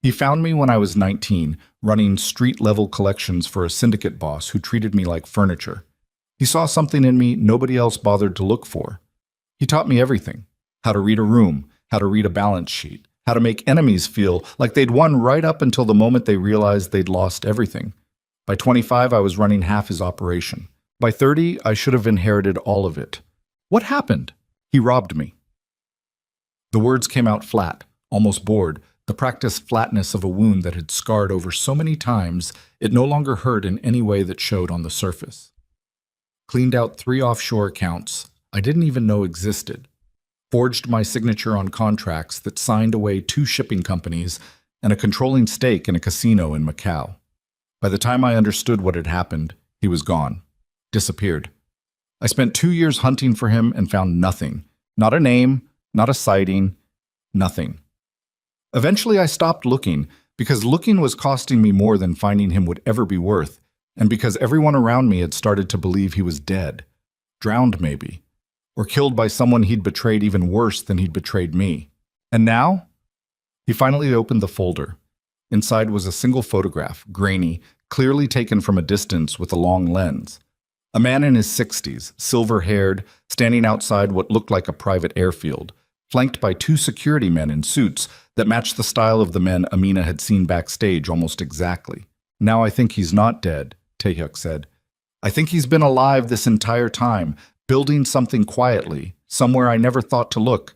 He found me when I was 19, running street-level collections for a syndicate boss who treated me like furniture. He saw something in me nobody else bothered to look for. He taught me everything: how to read a room, how to read a balance sheet, how to make enemies feel like they'd won right up until the moment they realized they'd lost everything. By 25, I was running half his operation. By 30, I should have inherited all of it. What happened? He robbed me. The words came out flat, almost bored, the practiced flatness of a wound that had scarred over so many times it no longer hurt in any way that showed on the surface. Cleaned out 3 offshore accounts I didn't even know existed. Forged my signature on contracts that signed away 2 shipping companies and a controlling stake in a casino in Macau. By the time I understood what had happened, he was gone. Disappeared. I spent 2 years hunting for him and found nothing. Not a name, not a sighting, nothing. Eventually I stopped looking, because looking was costing me more than finding him would ever be worth, and because everyone around me had started to believe he was dead. Drowned, maybe. Or killed by someone he'd betrayed even worse than he'd betrayed me. And now? He finally opened the folder. Inside was a single photograph, grainy, clearly taken from a distance with a long lens. A man in his 60s, silver-haired, standing outside what looked like a private airfield, flanked by 2 security men in suits that matched the style of the men Amina had seen backstage almost exactly. Now I think he's not dead, Taehyuk said. I think he's been alive this entire time, building something quietly, somewhere I never thought to look.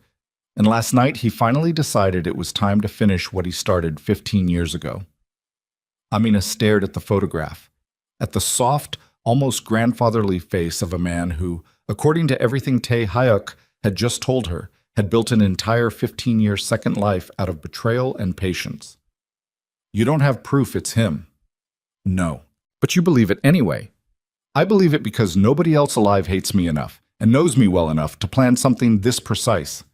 And last night he finally decided it was time to finish what he started 15 years ago. Amina stared at the photograph, at the soft, almost grandfatherly face of a man who, according to everything Taehyuk had just told her, had built an entire 15-year second life out of betrayal and patience. You don't have proof it's him. No. But you believe it anyway. I believe it because nobody else alive hates me enough and knows me well enough to plan something this precise.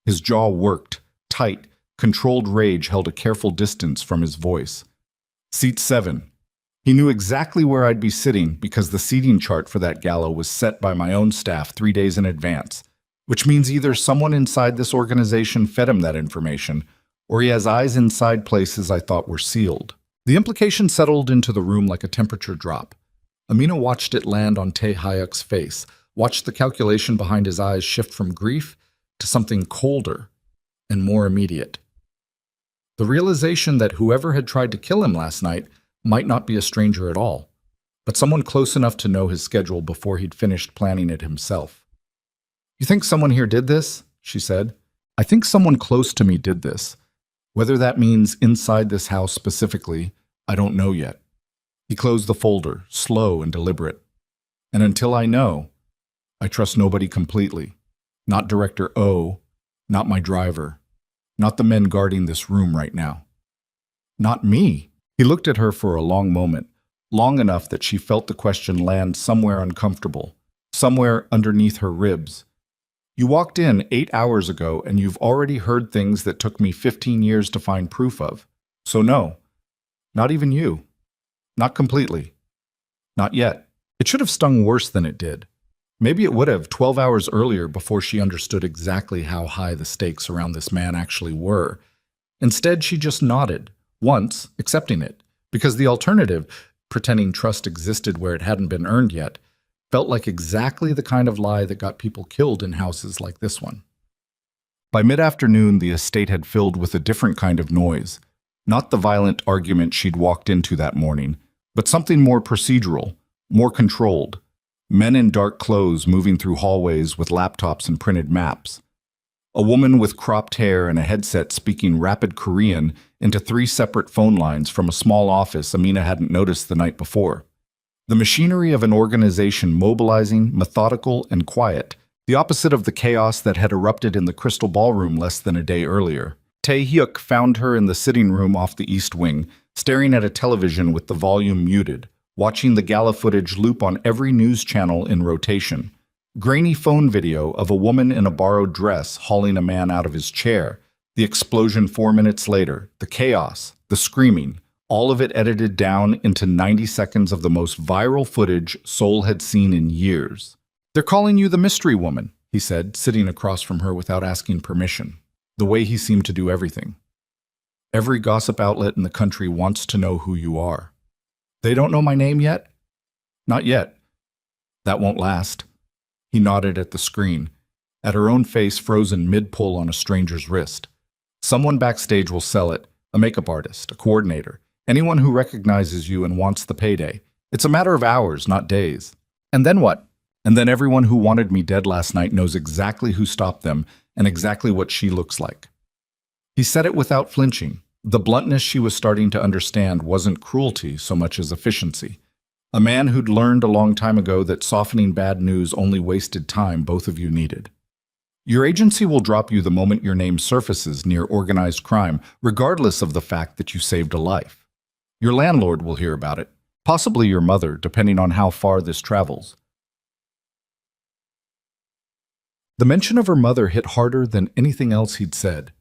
His jaw worked, tight, controlled rage held a careful distance from his voice. Seat 7. He knew exactly where I'd be sitting because the seating chart for that gala was set by my own staff 3 days in advance, which means either someone inside this organization fed him that information, or he has eyes inside places I thought were sealed. The implication settled into the room like a temperature drop. Amina watched it land on Taehyuk's face, watched the calculation behind his eyes shift from grief to something colder and more immediate. The realization that whoever had tried to kill him last night might not be a stranger at all, but someone close enough to know his schedule before he'd finished planning it himself. You think someone here did this? She said. I think someone close to me did this. Whether that means inside this house specifically, I don't know yet. He closed the folder, slow and deliberate. And until I know, I trust nobody completely. Not Director O, not my driver, not the men guarding this room right now. Not me. He looked at her for a long moment, long enough that she felt the question land somewhere uncomfortable, somewhere underneath her ribs. You walked in 8 hours ago and you've already heard things that took me 15 years to find proof of. So no, not even you. Not completely. Not yet. It should have stung worse than it did. Maybe it would have 12 hours earlier before she understood exactly how high the stakes around this man actually were. Instead, she just nodded, once, accepting it, because the alternative, pretending trust existed where it hadn't been earned yet, felt like exactly the kind of lie that got people killed in houses like this one. By mid-afternoon, the estate had filled with a different kind of noise, not the violent argument she'd walked into that morning, but something more procedural, more controlled. Men in dark clothes moving through hallways with laptops and printed maps. A woman with cropped hair and a headset speaking rapid Korean into 3 separate phone lines from a small office Amina hadn't noticed the night before. The machinery of an organization mobilizing, methodical, and quiet, the opposite of the chaos that had erupted in the Crystal Ballroom less than a day earlier. Tae-hyuk found her in the sitting room off the east wing, staring at a television with the volume muted, watching the Gala footage loop on every news channel in rotation. Grainy phone video of a woman in a borrowed dress hauling a man out of his chair, the explosion 4 minutes later, the chaos, the screaming, all of it edited down into 90 seconds of the most viral footage Seoul had seen in years. "They're calling you the mystery woman," he said, sitting across from her without asking permission, the way he seemed to do everything. "Every gossip outlet in the country wants to know who you are. They don't know my name yet?" "Not yet. That won't last." He nodded at the screen, at her own face frozen mid-pull on a stranger's wrist. "Someone backstage will sell it, a makeup artist, a coordinator, anyone who recognizes you and wants the payday. It's a matter of hours, not days. And then what? And then everyone who wanted me dead last night knows exactly who stopped them and exactly what she looks like." He said it without flinching. The bluntness she was starting to understand wasn't cruelty so much as efficiency. A man who'd learned a long time ago that softening bad news only wasted time both of you needed. "Your agency will drop you the moment your name surfaces near organized crime, regardless of the fact that you saved a life. Your landlord will hear about it, possibly your mother, depending on how far this travels." The mention of her mother hit harder than anything else he'd said.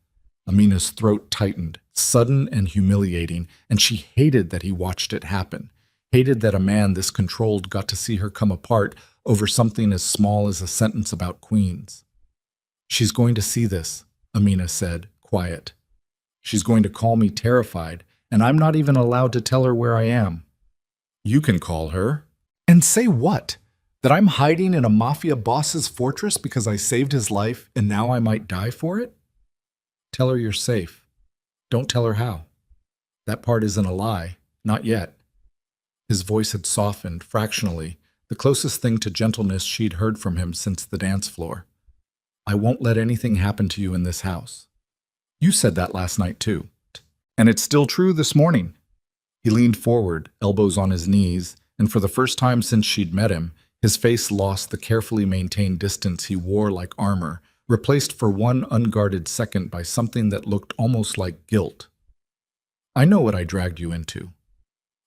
Amina's throat tightened, sudden and humiliating, and she hated that he watched it happen. Hated that a man this controlled got to see her come apart over something as small as a sentence about queens. "She's going to see this," Amina said, quiet. "She's going to call me terrified, and I'm not even allowed to tell her where I am." "You can call her." "And say what? That I'm hiding in a Mafia boss's fortress because I saved his life and now I might die for it?" "Tell her you're safe. Don't tell her how. That part isn't a lie. Not yet." His voice had softened, fractionally, the closest thing to gentleness she'd heard from him since the dance floor. "I won't let anything happen to you in this house. You said that last night, too. And it's still true this morning." He leaned forward, elbows on his knees, and for the first time since she'd met him, his face lost the carefully maintained distance he wore like armor, replaced for one unguarded second by something that looked almost like guilt. "I know what I dragged you into.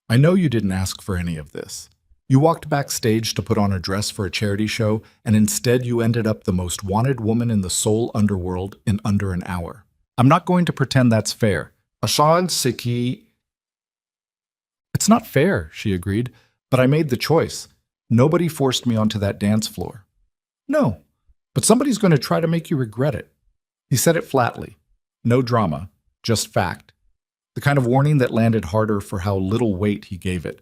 I know you didn't ask for any of this. You walked backstage to put on a dress for a charity show, and instead you ended up the most wanted woman in the Seoul underworld in under an hour. I'm not going to pretend that's fair. Ashan Siki..." "It's not fair," she agreed, "but I made the choice. Nobody forced me onto that dance floor." "No, but somebody's going to try to make you regret it." He said it flatly. No drama, just fact. The kind of warning that landed harder for how little weight he gave it.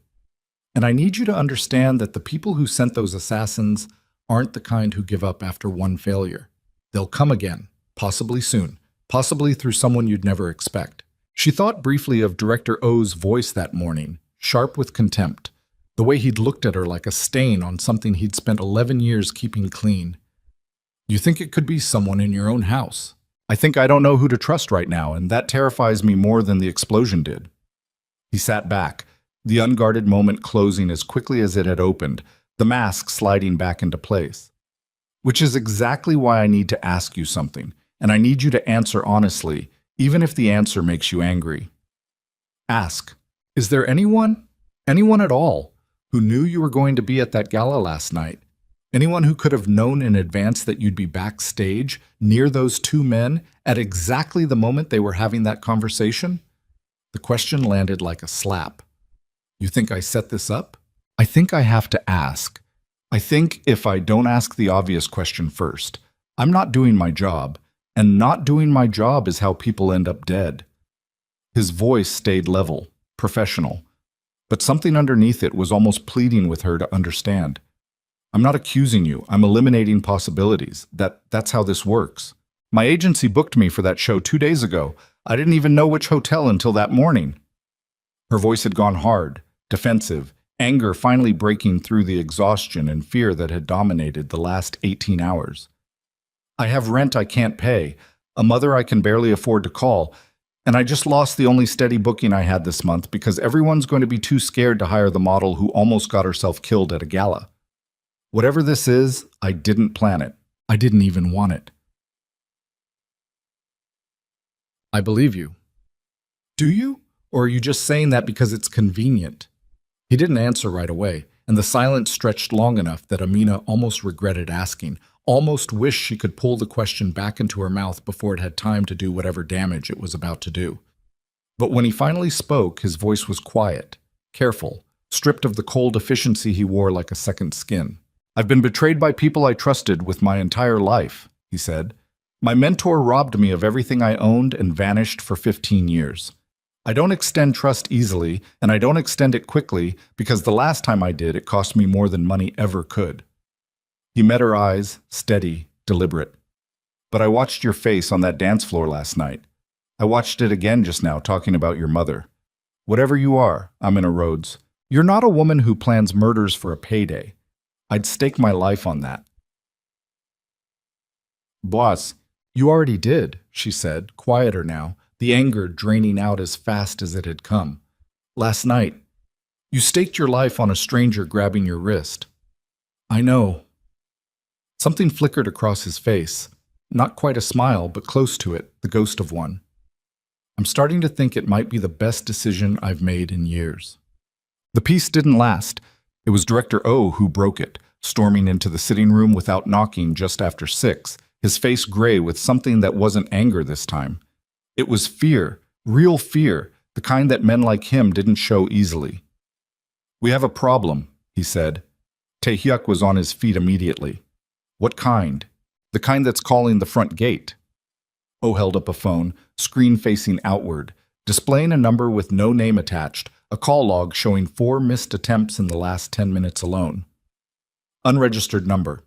"And I need you to understand that the people who sent those assassins aren't the kind who give up after one failure. They'll come again, possibly soon, possibly through someone you'd never expect." She thought briefly of Director O's voice that morning, sharp with contempt, the way he'd looked at her like a stain on something he'd spent 11 years keeping clean. "You think it could be someone in your own house? I think I don't know who to trust right now, and that terrifies me more than the explosion did." He sat back, the unguarded moment closing as quickly as it had opened, the mask sliding back into place. "Which is exactly why I need to ask you something, and I need you to answer honestly, even if the answer makes you angry. Ask, is there anyone at all, who knew you were going to be at that gala last night? Anyone who could have known in advance that you'd be backstage, near those 2 men, at exactly the moment they were having that conversation?" The question landed like a slap. "You think I set this up? I think I have to ask. I think if I don't ask the obvious question first, I'm not doing my job, and not doing my job is how people end up dead." His voice stayed level, professional, but something underneath it was almost pleading with her to understand. I'm not accusing you. I'm eliminating possibilities. That's how this works. My agency booked me for that show 2 days ago. I didn't even know which hotel until that morning. Her voice had gone hard, defensive, anger finally breaking through the exhaustion and fear that had dominated the last 18 hours. I have rent I can't pay, a mother I can barely afford to call, and I just lost the only steady booking I had this month because everyone's going to be too scared to hire the model who almost got herself killed at a gala. Whatever this is, I didn't plan it. I didn't even want it. I believe you. Do you? Or are you just saying that because it's convenient? He didn't answer right away, and the silence stretched long enough that Amina almost regretted asking, almost wished she could pull the question back into her mouth before it had time to do whatever damage it was about to do. But when he finally spoke, his voice was quiet, careful, stripped of the cold efficiency he wore like a second skin. I've been betrayed by people I trusted with my entire life, he said. My mentor robbed me of everything I owned and vanished for 15 years. I don't extend trust easily, and I don't extend it quickly because the last time I did, it cost me more than money ever could. He met her eyes, steady, deliberate. But I watched your face on that dance floor last night. I watched it again just now talking about your mother. Whatever you are, Amina Rhodes, you're not a woman who plans murders for a payday. I'd stake my life on that. Boss, you already did, she said, quieter now, the anger draining out as fast as it had come. Last night, you staked your life on a stranger grabbing your wrist. I know. Something flickered across his face. Not quite a smile, but close to it, the ghost of one. I'm starting to think it might be the best decision I've made in years. The piece didn't last. It was Director O who broke it, storming into the sitting room without knocking just after 6, his face gray with something that wasn't anger this time. It was fear, real fear, the kind that men like him didn't show easily. We have a problem, he said. Taehyuk was on his feet immediately. What kind? The kind that's calling the front gate. O held up a phone, screen facing outward, displaying a number with no name attached, a call log showing 4 missed attempts in the last 10 minutes alone. Unregistered number.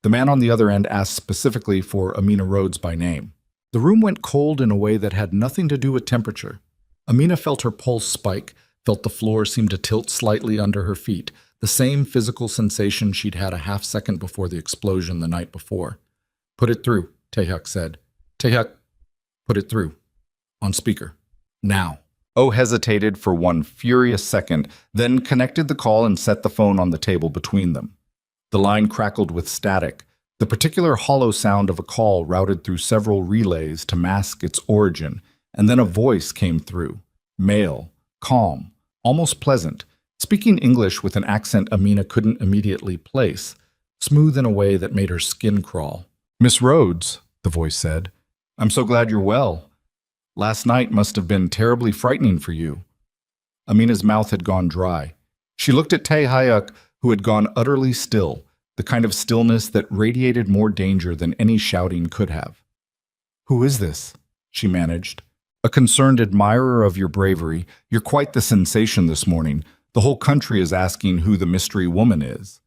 The man on the other end asked specifically for Amina Rhodes by name. The room went cold in a way that had nothing to do with temperature. Amina felt her pulse spike, felt the floor seem to tilt slightly under her feet, the same physical sensation she'd had a half second before the explosion the night before. Put it through, Taehyuk said. Taehyuk, put it through. On speaker. Now. O hesitated for one furious second, then connected the call and set the phone on the table between them. The line crackled with static, the particular hollow sound of a call routed through several relays to mask its origin, and then a voice came through. Male, calm, almost pleasant, speaking English with an accent Amina couldn't immediately place, smooth in a way that made her skin crawl. Miss Rhodes, the voice said, I'm so glad you're well. Last night must have been terribly frightening for you. Amina's mouth had gone dry. She looked at Taehyuk, who had gone utterly still, the kind of stillness that radiated more danger than any shouting could have. Who is this? She managed. A concerned admirer of your bravery. You're quite the sensation this morning. The whole country is asking who the mystery woman is.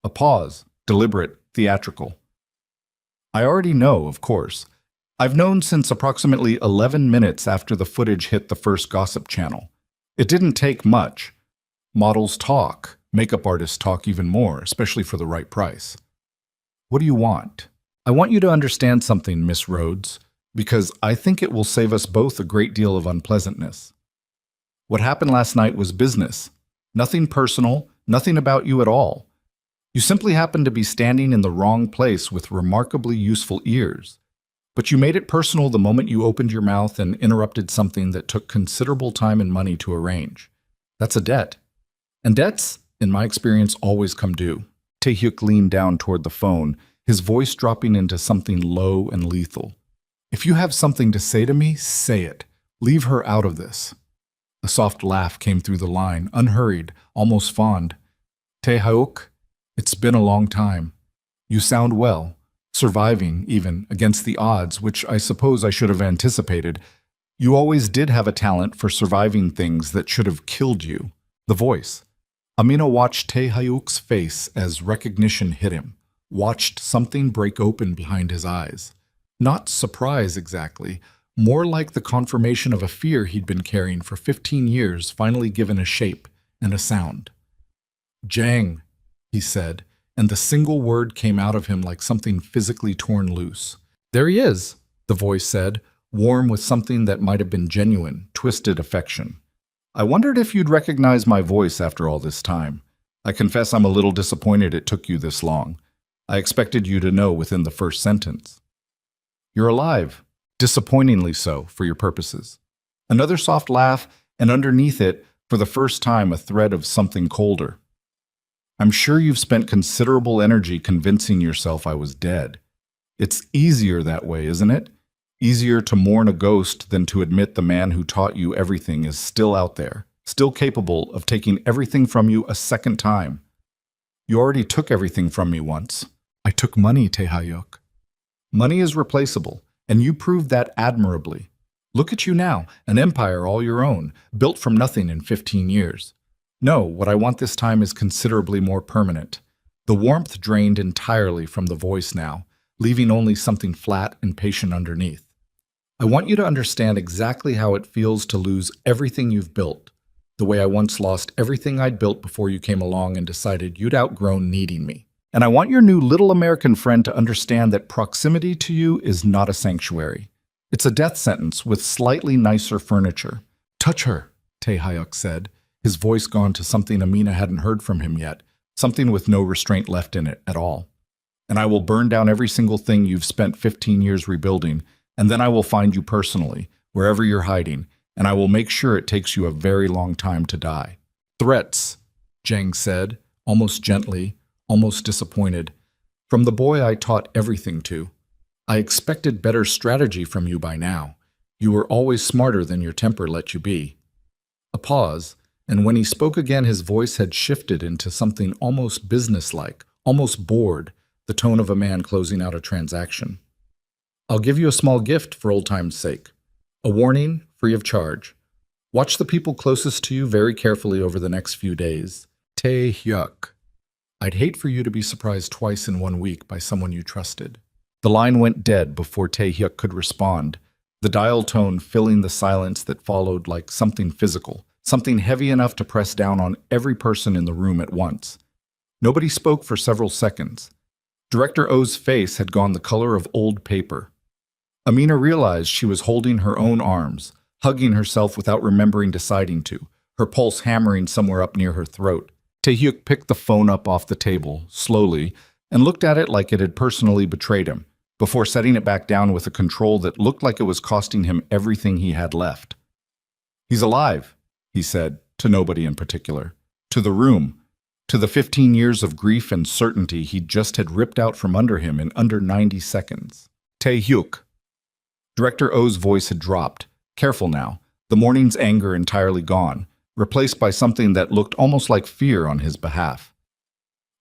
A pause, deliberate, theatrical. I already know, of course. I've known since approximately 11 minutes after the footage hit the first gossip channel. It didn't take much. Models talk. Makeup artists talk even more, especially for the right price. What do you want? I want you to understand something, Miss Rhodes, because I think it will save us both a great deal of unpleasantness. What happened last night was business. Nothing personal, nothing about you at all. You simply happened to be standing in the wrong place with remarkably useful ears. But you made it personal the moment you opened your mouth and interrupted something that took considerable time and money to arrange. That's a debt. And debts, in my experience, always come due. Taehyuk leaned down toward the phone, his voice dropping into something low and lethal. If you have something to say to me, say it. Leave her out of this. A soft laugh came through the line, unhurried, almost fond. Taehyuk, it's been a long time. You sound well, surviving even, against the odds, which I suppose I should have anticipated. You always did have a talent for surviving things that should have killed you. The voice. Amina watched Tae-hyuk's face as recognition hit him, watched something break open behind his eyes. Not surprise exactly, more like the confirmation of a fear he'd been carrying for 15 years finally given a shape and a sound. Jang, he said, and the single word came out of him like something physically torn loose. There he is, the voice said, warm with something that might have been genuine, twisted affection. I wondered if you'd recognize my voice after all this time. I confess I'm a little disappointed it took you this long. I expected you to know within the first sentence. You're alive. Disappointingly so, for your purposes. Another soft laugh, and underneath it, for the first time, a thread of something colder. I'm sure you've spent considerable energy convincing yourself I was dead. It's easier that way, isn't it? Easier to mourn a ghost than to admit the man who taught you everything is still out there, still capable of taking everything from you a second time. You already took everything from me once. I took money, Tae-hyuk. Money is replaceable, and you proved that admirably. Look at you now, an empire all your own, built from nothing in 15 years. No, what I want this time is considerably more permanent. The warmth drained entirely from the voice now, leaving only something flat and patient underneath. I want you to understand exactly how it feels to lose everything you've built, the way I once lost everything I'd built before you came along and decided you'd outgrown needing me. And I want your new little American friend to understand that proximity to you is not a sanctuary. It's a death sentence with slightly nicer furniture. Touch her, Tae-hyuk said, his voice gone to something Amina hadn't heard from him yet, something with no restraint left in it at all. And I will burn down every single thing you've spent 15 years rebuilding, and then I will find you personally, wherever you're hiding, and I will make sure it takes you a very long time to die. Threats, Jang said, almost gently, almost disappointed. From the boy I taught everything to. I expected better strategy from you by now. You were always smarter than your temper let you be. A pause, and when he spoke again his voice had shifted into something almost businesslike, almost bored, the tone of a man closing out a transaction. I'll give you a small gift for old time's sake. A warning, free of charge. Watch the people closest to you very carefully over the next few days. Tae-hyuk. I'd hate for you to be surprised twice in 1 week by someone you trusted. The line went dead before Tae-hyuk could respond, the dial tone filling the silence that followed like something physical, something heavy enough to press down on every person in the room at once. Nobody spoke for several seconds. Director O's face had gone the color of old paper. Amina realized she was holding her own arms, hugging herself without remembering deciding to, her pulse hammering somewhere up near her throat. Tae-hyuk picked the phone up off the table, slowly, and looked at it like it had personally betrayed him, before setting it back down with a control that looked like it was costing him everything he had left. He's alive, he said, to nobody in particular. To the room, to the 15 years of grief and certainty he just had ripped out from under him in under 90 seconds. Tae-hyuk. Director O's voice had dropped. Careful now, the morning's anger entirely gone, replaced by something that looked almost like fear on his behalf.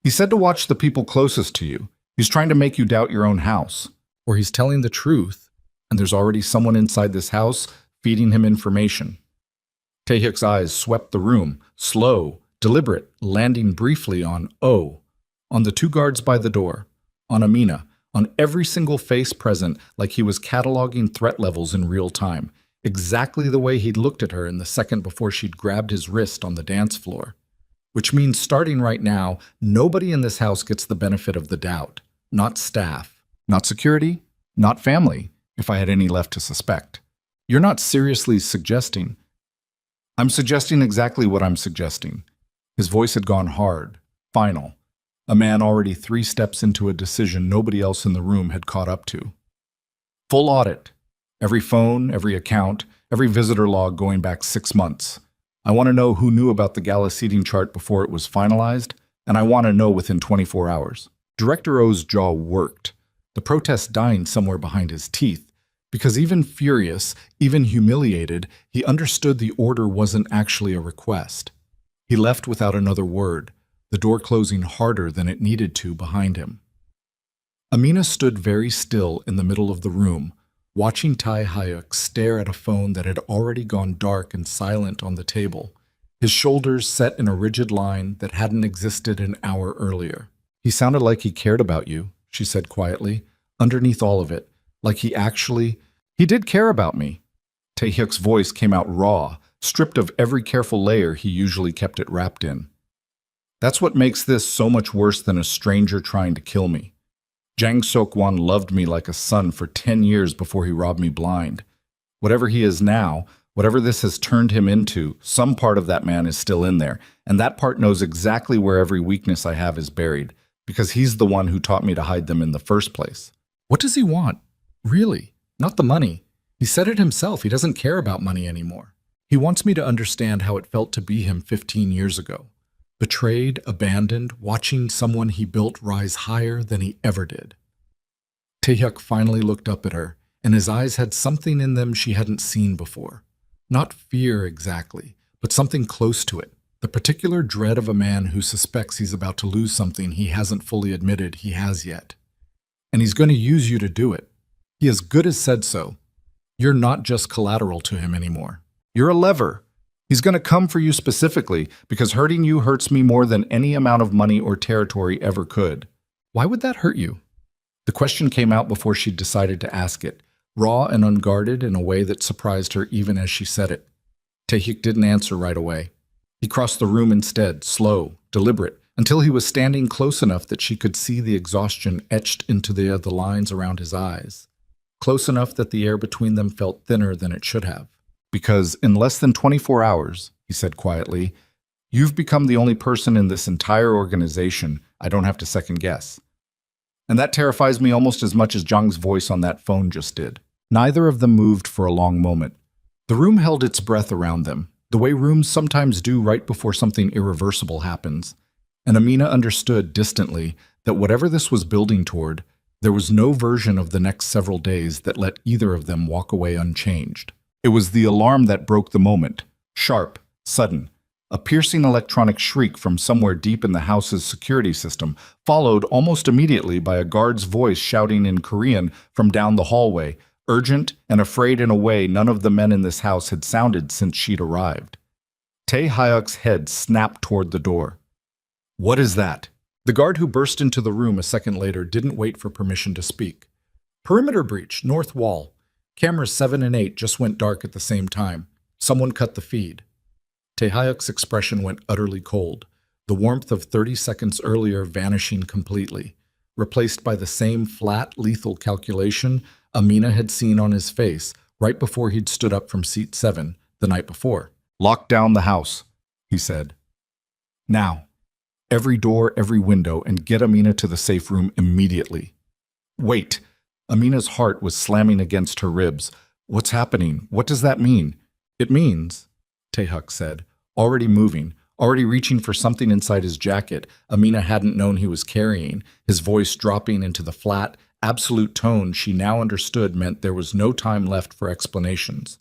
He said to watch the people closest to you. He's trying to make you doubt your own house. Or he's telling the truth, and there's already someone inside this house feeding him information. Tae-hyuk's eyes swept the room, slow, deliberate, landing briefly on O, on the 2 guards by the door, on Amina, on every single face present like he was cataloging threat levels in real time, exactly the way he'd looked at her in the second before she'd grabbed his wrist on the dance floor. Which means starting right now, nobody in this house gets the benefit of the doubt. Not staff, not security, not family, if I had any left to suspect. You're not seriously suggesting. I'm suggesting exactly what I'm suggesting. His voice had gone hard, final. A man already 3 steps into a decision nobody else in the room had caught up to. Full audit. Every phone, every account, every visitor log going back 6 months. I want to know who knew about the Gala seating chart before it was finalized, and I want to know within 24 hours. Director O's jaw worked, the protest dying somewhere behind his teeth, because even furious, even humiliated, he understood the order wasn't actually a request. He left without another word, the door closing harder than it needed to behind him. Amina stood very still in the middle of the room, watching Tae-hyuk stare at a phone that had already gone dark and silent on the table, His shoulders set in a rigid line that hadn't existed an hour earlier. "He sounded like he cared about you," she said quietly, underneath all of it, like he did care about me. Tae-hyuk's voice came out raw, stripped of every careful layer he usually kept it wrapped in. "That's what makes this so much worse than a stranger trying to kill me. Jang Sok-won loved me like a son for 10 years before he robbed me blind. Whatever he is now, whatever this has turned him into, some part of that man is still in there, and that part knows exactly where every weakness I have is buried, because he's the one who taught me to hide them in the first place." What does he want? Really? Not the money. He said it himself, he doesn't care about money anymore. He wants me to understand how it felt to be him 15 years ago. Betrayed, abandoned, watching someone he built rise higher than he ever did. Tae-hyuk finally looked up at her, and his eyes had something in them she hadn't seen before. Not fear exactly, but something close to it. The particular dread of a man who suspects he's about to lose something he hasn't fully admitted he has yet. And he's going to use you to do it. He as good as said so. You're not just collateral to him anymore. You're a lever. He's going to come for you specifically because hurting you hurts me more than any amount of money or territory ever could. Why would that hurt you? The question came out before she'd decided to ask it, raw and unguarded in a way that surprised her even as she said it. Tae-hyuk didn't answer right away. He crossed the room instead, slow, deliberate, until he was standing close enough that she could see the exhaustion etched into the lines around his eyes. Close enough that the air between them felt thinner than it should have. "Because in less than 24 hours, he said quietly, you've become the only person in this entire organization I don't have to second guess. And that terrifies me almost as much as Jang's voice on that phone just did." Neither of them moved for a long moment. The room held its breath around them, the way rooms sometimes do right before something irreversible happens. And Amina understood distantly that whatever this was building toward, there was no version of the next several days that let either of them walk away unchanged. It was the alarm that broke the moment, sharp, sudden, a piercing electronic shriek from somewhere deep in the house's security system, followed almost immediately by a guard's voice shouting in Korean from down the hallway, urgent and afraid in a way none of the men in this house had sounded since she'd arrived. Tae-hyuk's head snapped toward the door. "What is that?" The guard who burst into the room a second later didn't wait for permission to speak. "Perimeter breach, north wall. Cameras 7 and 8 just went dark at the same time. Someone cut the feed." Tae-hyuk's expression went utterly cold, the warmth of 30 seconds earlier vanishing completely, replaced by the same flat, lethal calculation Amina had seen on his face right before he'd stood up from seat 7 the night before. "Lock down the house," he said. "Now. Every door, every window, and get Amina to the safe room immediately." "Wait." Amina's heart was slamming against her ribs. "What's happening? What does that mean?" "It means," Tae-hyuk said, already moving, already reaching for something inside his jacket Amina hadn't known he was carrying, his voice dropping into the flat, absolute tone she now understood meant there was no time left for explanations.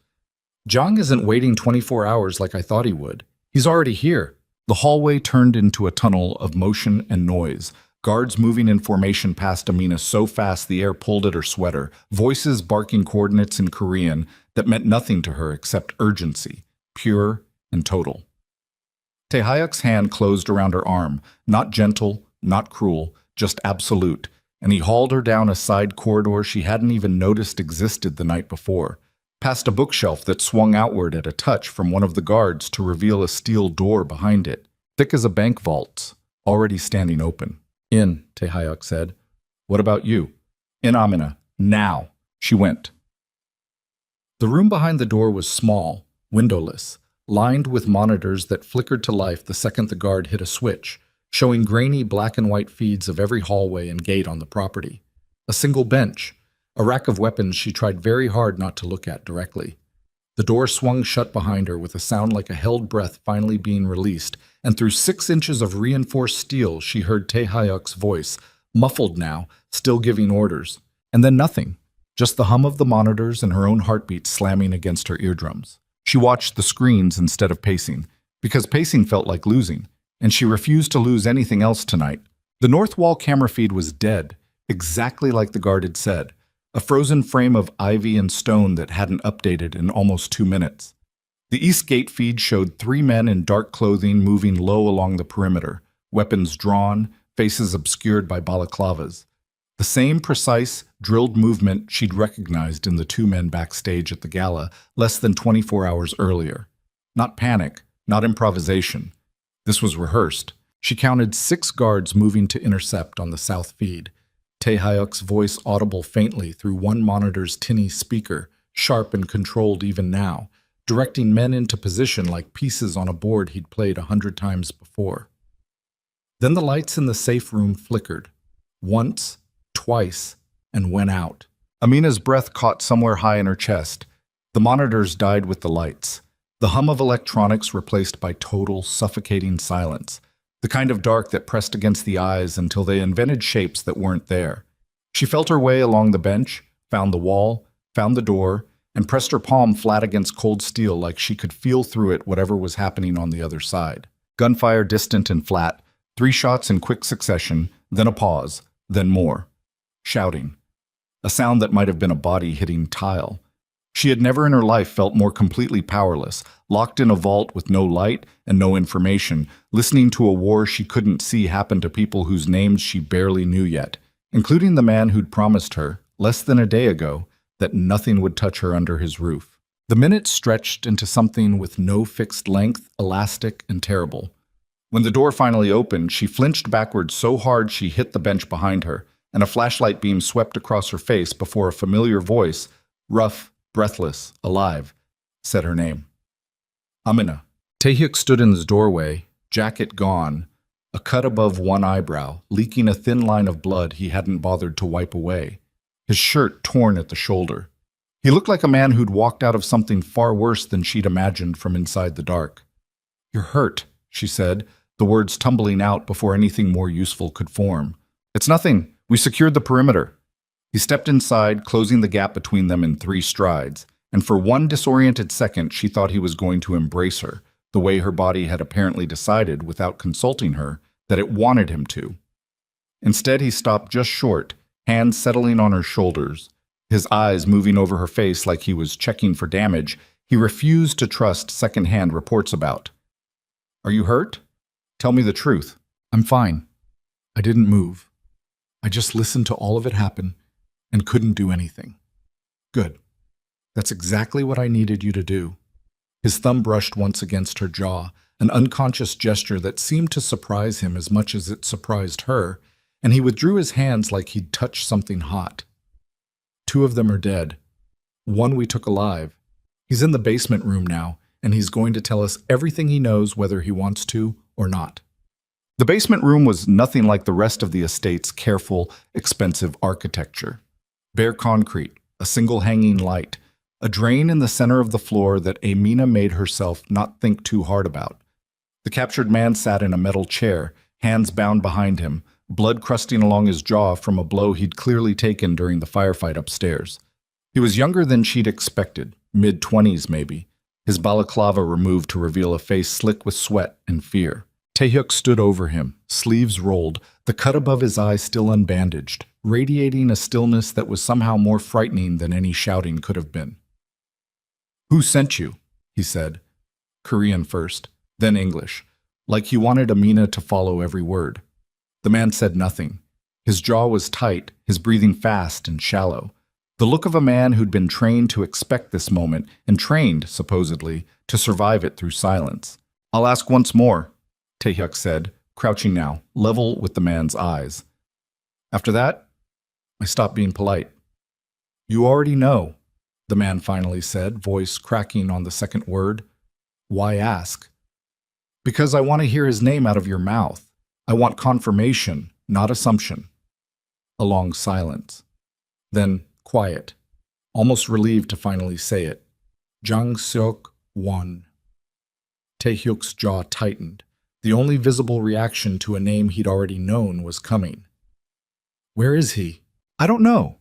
"Jang isn't waiting 24 hours like I thought he would. He's already here." The hallway turned into a tunnel of motion and noise, guards moving in formation past Amina so fast the air pulled at her sweater, voices barking coordinates in Korean that meant nothing to her except urgency, pure and total. Tae-hyuk's hand closed around her arm, not gentle, not cruel, just absolute, and he hauled her down a side corridor she hadn't even noticed existed the night before, past a bookshelf that swung outward at a touch from one of the guards to reveal a steel door behind it, thick as a bank vault's, already standing open. "In," Tae-hyuk said. "What about you?" "In, Amina. Now." She went. The room behind the door was small, windowless, lined with monitors that flickered to life the second the guard hit a switch, showing grainy black and white feeds of every hallway and gate on the property. A single bench, a rack of weapons she tried very hard not to look at directly. The door swung shut behind her with a sound like a held breath finally being released, and through 6 inches of reinforced steel she heard Tae-hyuk's voice, muffled now, still giving orders. And then nothing, just the hum of the monitors and her own heartbeat slamming against her eardrums. She watched the screens instead of pacing, because pacing felt like losing, and she refused to lose anything else tonight. The north wall camera feed was dead, exactly like the guard had said. A frozen frame of ivy and stone that hadn't updated in almost 2 minutes. The east gate feed showed three men in dark clothing moving low along the perimeter, weapons drawn, faces obscured by balaclavas. The same precise, drilled movement she'd recognized in the two men backstage at the gala less than 24 hours earlier. Not panic, not improvisation. This was rehearsed. She counted 6 guards moving to intercept on the south feed. Taehyuk's voice audible faintly through one monitor's tinny speaker, sharp and controlled even now, directing men into position like pieces on a board he'd played 100 times before. Then the lights in the safe room flickered. Once, twice, and went out. Amina's breath caught somewhere high in her chest. The monitors died with the lights. The hum of electronics replaced by total, suffocating silence. The kind of dark that pressed against the eyes until they invented shapes that weren't there. She felt her way along the bench, found the wall, found the door, and pressed her palm flat against cold steel like she could feel through it whatever was happening on the other side. Gunfire distant and flat, 3 shots in quick succession, then a pause, then more. Shouting. A sound that might have been a body hitting tile. She had never in her life felt more completely powerless, locked in a vault with no light and no information, listening to a war she couldn't see happen to people whose names she barely knew yet, including the man who'd promised her, less than a day ago, that nothing would touch her under his roof. The minutes stretched into something with no fixed length, elastic and terrible. When the door finally opened, she flinched backwards so hard she hit the bench behind her, and a flashlight beam swept across her face before a familiar voice, rough, breathless, alive, said her name. Amina. Taehyuk stood in his doorway, jacket gone, a cut above one eyebrow, leaking a thin line of blood he hadn't bothered to wipe away, his shirt torn at the shoulder. He looked like a man who'd walked out of something far worse than she'd imagined from inside the dark. "You're hurt," she said, the words tumbling out before anything more useful could form. "It's nothing. We secured the perimeter." He stepped inside, closing the gap between them in 3 strides, and for one disoriented second she thought he was going to embrace her, the way her body had apparently decided, without consulting her, that it wanted him to. Instead, he stopped just short, hands settling on her shoulders, his eyes moving over her face like he was checking for damage he refused to trust second-hand reports about. "Are you hurt? Tell me the truth." "I'm fine. I didn't move. I just listened to all of it happen and couldn't do anything." "Good. That's exactly what I needed you to do." His thumb brushed once against her jaw, an unconscious gesture that seemed to surprise him as much as it surprised her, and he withdrew his hands like he'd touched something hot. "2 of them are dead. 1 we took alive. He's in the basement room now, and he's going to tell us everything he knows whether he wants to or not." The basement room was nothing like the rest of the estate's careful, expensive architecture. Bare concrete, a single hanging light, a drain in the center of the floor that Amina made herself not think too hard about. The captured man sat in a metal chair, hands bound behind him, blood crusting along his jaw from a blow he'd clearly taken during the firefight upstairs. He was younger than she'd expected, mid-20s maybe, his balaclava removed to reveal a face slick with sweat and fear. Taehyuk stood over him, sleeves rolled, the cut above his eye still unbandaged, radiating a stillness that was somehow more frightening than any shouting could have been. "Who sent you?" he said. Korean first, then English, like he wanted Amina to follow every word. The man said nothing. His jaw was tight, his breathing fast and shallow. The look of a man who'd been trained to expect this moment and trained, supposedly, to survive it through silence. "I'll ask once more," Taehyuk said, crouching now, level with the man's eyes. "After that, I stopped being polite." "You already know," the man finally said, voice cracking on the second word. "Why ask?" "Because I want to hear his name out of your mouth. I want confirmation, not assumption." A long silence. Then quiet, almost relieved to finally say it. "Jang Seok-won." Taehyuk's jaw tightened. The only visible reaction to a name he'd already known was coming. "Where is he?" "I don't know.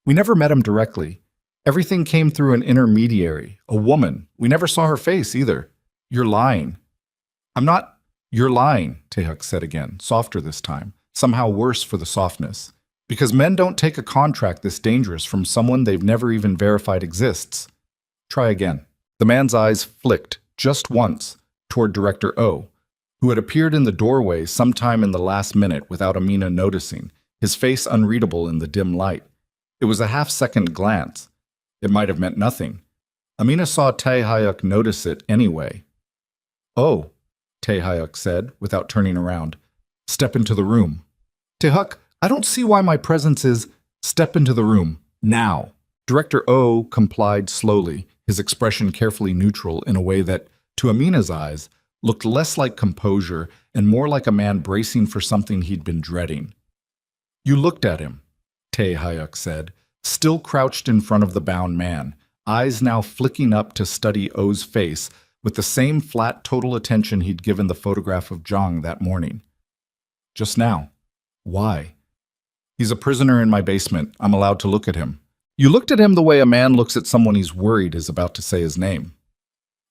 We never met him directly. Everything came through an intermediary, a woman. We never saw her face either." "You're lying." "I'm not." "You're lying," Taehyuk said again, softer this time, somehow worse for the softness. "Because men don't take a contract this dangerous from someone they've never even verified exists." "Try again." The man's eyes flicked, just once, toward Director O, who had appeared in the doorway sometime in the last minute without Amina noticing, his face unreadable in the dim light. It was a half-second glance. It might have meant nothing. Amina saw Tae-hyuk notice it anyway. "Oh," Tae-hyuk said, without turning around. "Step into the room." "Tae-hyuk, I don't see why my presence is—" "Step into the room, now." Director O complied slowly, his expression carefully neutral in a way that, to Amina's eyes, looked less like composure and more like a man bracing for something he'd been dreading. "You looked at him," Tae-hyuk said, still crouched in front of the bound man, eyes now flicking up to study O's face with the same flat total attention he'd given the photograph of Jong that morning. "Just now. Why?" "He's a prisoner in my basement. I'm allowed to look at him." "You looked at him the way a man looks at someone he's worried is about to say his name."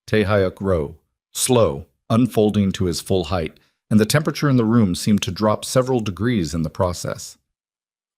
Tae-hyuk rose, slow, unfolding to his full height, and the temperature in the room seemed to drop several degrees in the process.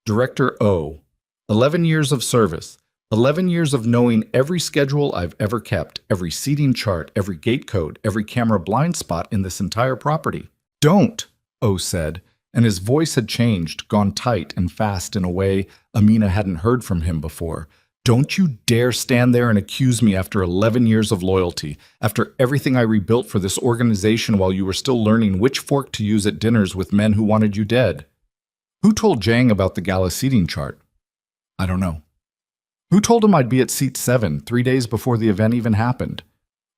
"Director O, 11 years of service, 11 years of knowing every schedule I've ever kept, every seating chart, every gate code, every camera blind spot in this entire property." "Don't," O said, and his voice had changed, gone tight and fast in a way Amina hadn't heard from him before. "Don't you dare stand there and accuse me after 11 years of loyalty, after everything I rebuilt for this organization while you were still learning which fork to use at dinners with men who wanted you dead. Who told Jang about the Gala seating chart?" "I don't know." "Who told him I'd be at seat 7 3 days before the event even happened?"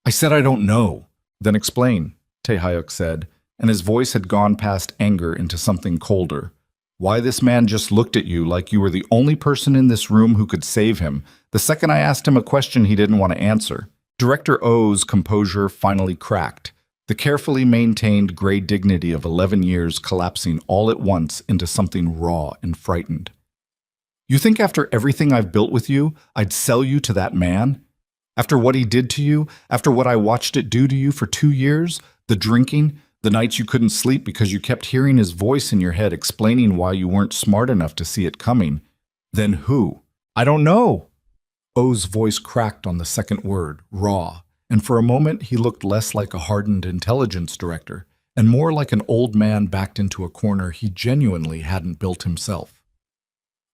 "I said I don't know." "Then explain," Tae-hyuk said, and his voice had gone past anger into something colder. "Why this man just looked at you like you were the only person in this room who could save him, the second I asked him a question he didn't want to answer." Director O's composure finally cracked, the carefully maintained gray dignity of 11 years collapsing all at once into something raw and frightened. "You think after everything I've built with you, I'd sell you to that man? After what he did to you, after what I watched it do to you for 2 years, the drinking, the nights you couldn't sleep because you kept hearing his voice in your head explaining why you weren't smart enough to see it coming. Then who?" "I don't know." O's voice cracked on the second word, raw, and for a moment he looked less like a hardened intelligence director and more like an old man backed into a corner he genuinely hadn't built himself.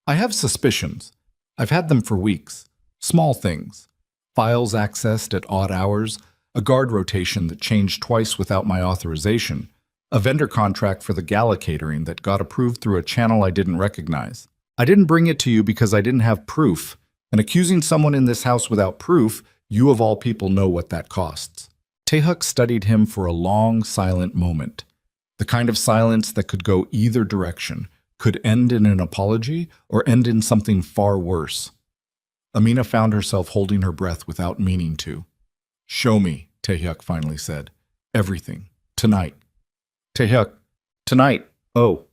"I have suspicions. I've had them for weeks. Small things. Files accessed at odd hours, a guard rotation that changed twice without my authorization, a vendor contract for the Gala catering that got approved through a channel I didn't recognize. I didn't bring it to you because I didn't have proof, and accusing someone in this house without proof, you of all people know what that costs." Tae-hyuk studied him for a long, silent moment. The kind of silence that could go either direction, could end in an apology or end in something far worse. Amina found herself holding her breath without meaning to. "Show me," Tae-hyuk finally said. "Everything. Tonight." "Tae-hyuk, tonight. Oh."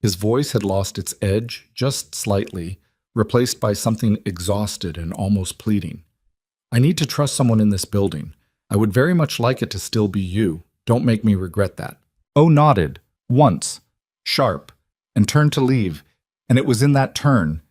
His voice had lost its edge just slightly, replaced by something exhausted and almost pleading. "I need to trust someone in this building. I would very much like it to still be you. Don't make me regret that." Oh nodded, once, sharp, and turned to leave, and it was in that turn,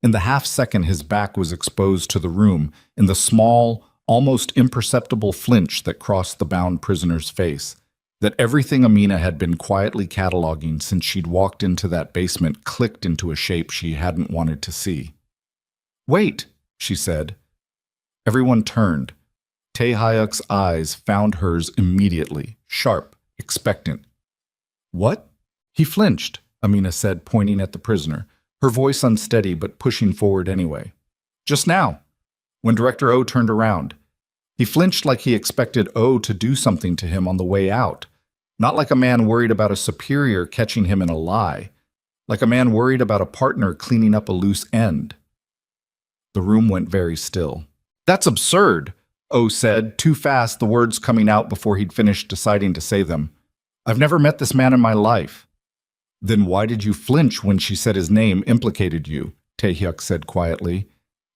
in the half-second his back was exposed to the room, in the small, almost imperceptible flinch that crossed the bound prisoner's face, that everything Amina had been quietly cataloging since she'd walked into that basement clicked into a shape she hadn't wanted to see. "Wait," she said. Everyone turned. Tae-hyuk's eyes found hers immediately, sharp, expectant. "What?" "He flinched," Amina said, pointing at the prisoner, her voice unsteady but pushing forward anyway. "Just now, when Director O turned around. He flinched like he expected O to do something to him on the way out, not like a man worried about a superior catching him in a lie, like a man worried about a partner cleaning up a loose end." The room went very still. "That's absurd," O said, too fast, the words coming out before he'd finished deciding to say them. "I've never met this man in my life." "Then why did you flinch when she said his name implicated you?" Tae-hyuk said quietly,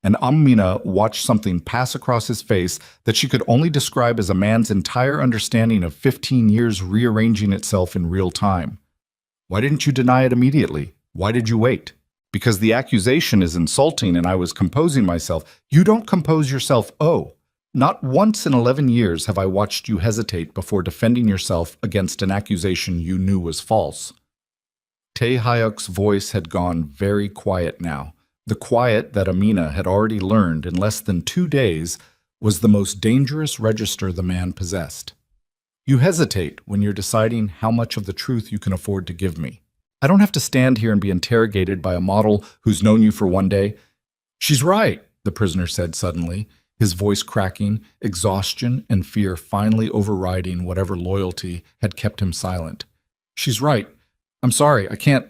and Amina watched something pass across his face that she could only describe as a man's entire understanding of 15 years rearranging itself in real time. "Why didn't you deny it immediately? Why did you wait?" "Because the accusation is insulting and I was composing myself." "You don't compose yourself, oh." Not once in 11 years have I watched you hesitate before defending yourself against an accusation you knew was false. Tae Hyuk's voice had gone very quiet now. The quiet that Amina had already learned in less than 2 days was the most dangerous register the man possessed. You hesitate when you're deciding how much of the truth you can afford to give me. I don't have to stand here and be interrogated by a model who's known you for 1 day. She's right, the prisoner said suddenly, his voice cracking, exhaustion and fear finally overriding whatever loyalty had kept him silent. She's right. I'm sorry, I can't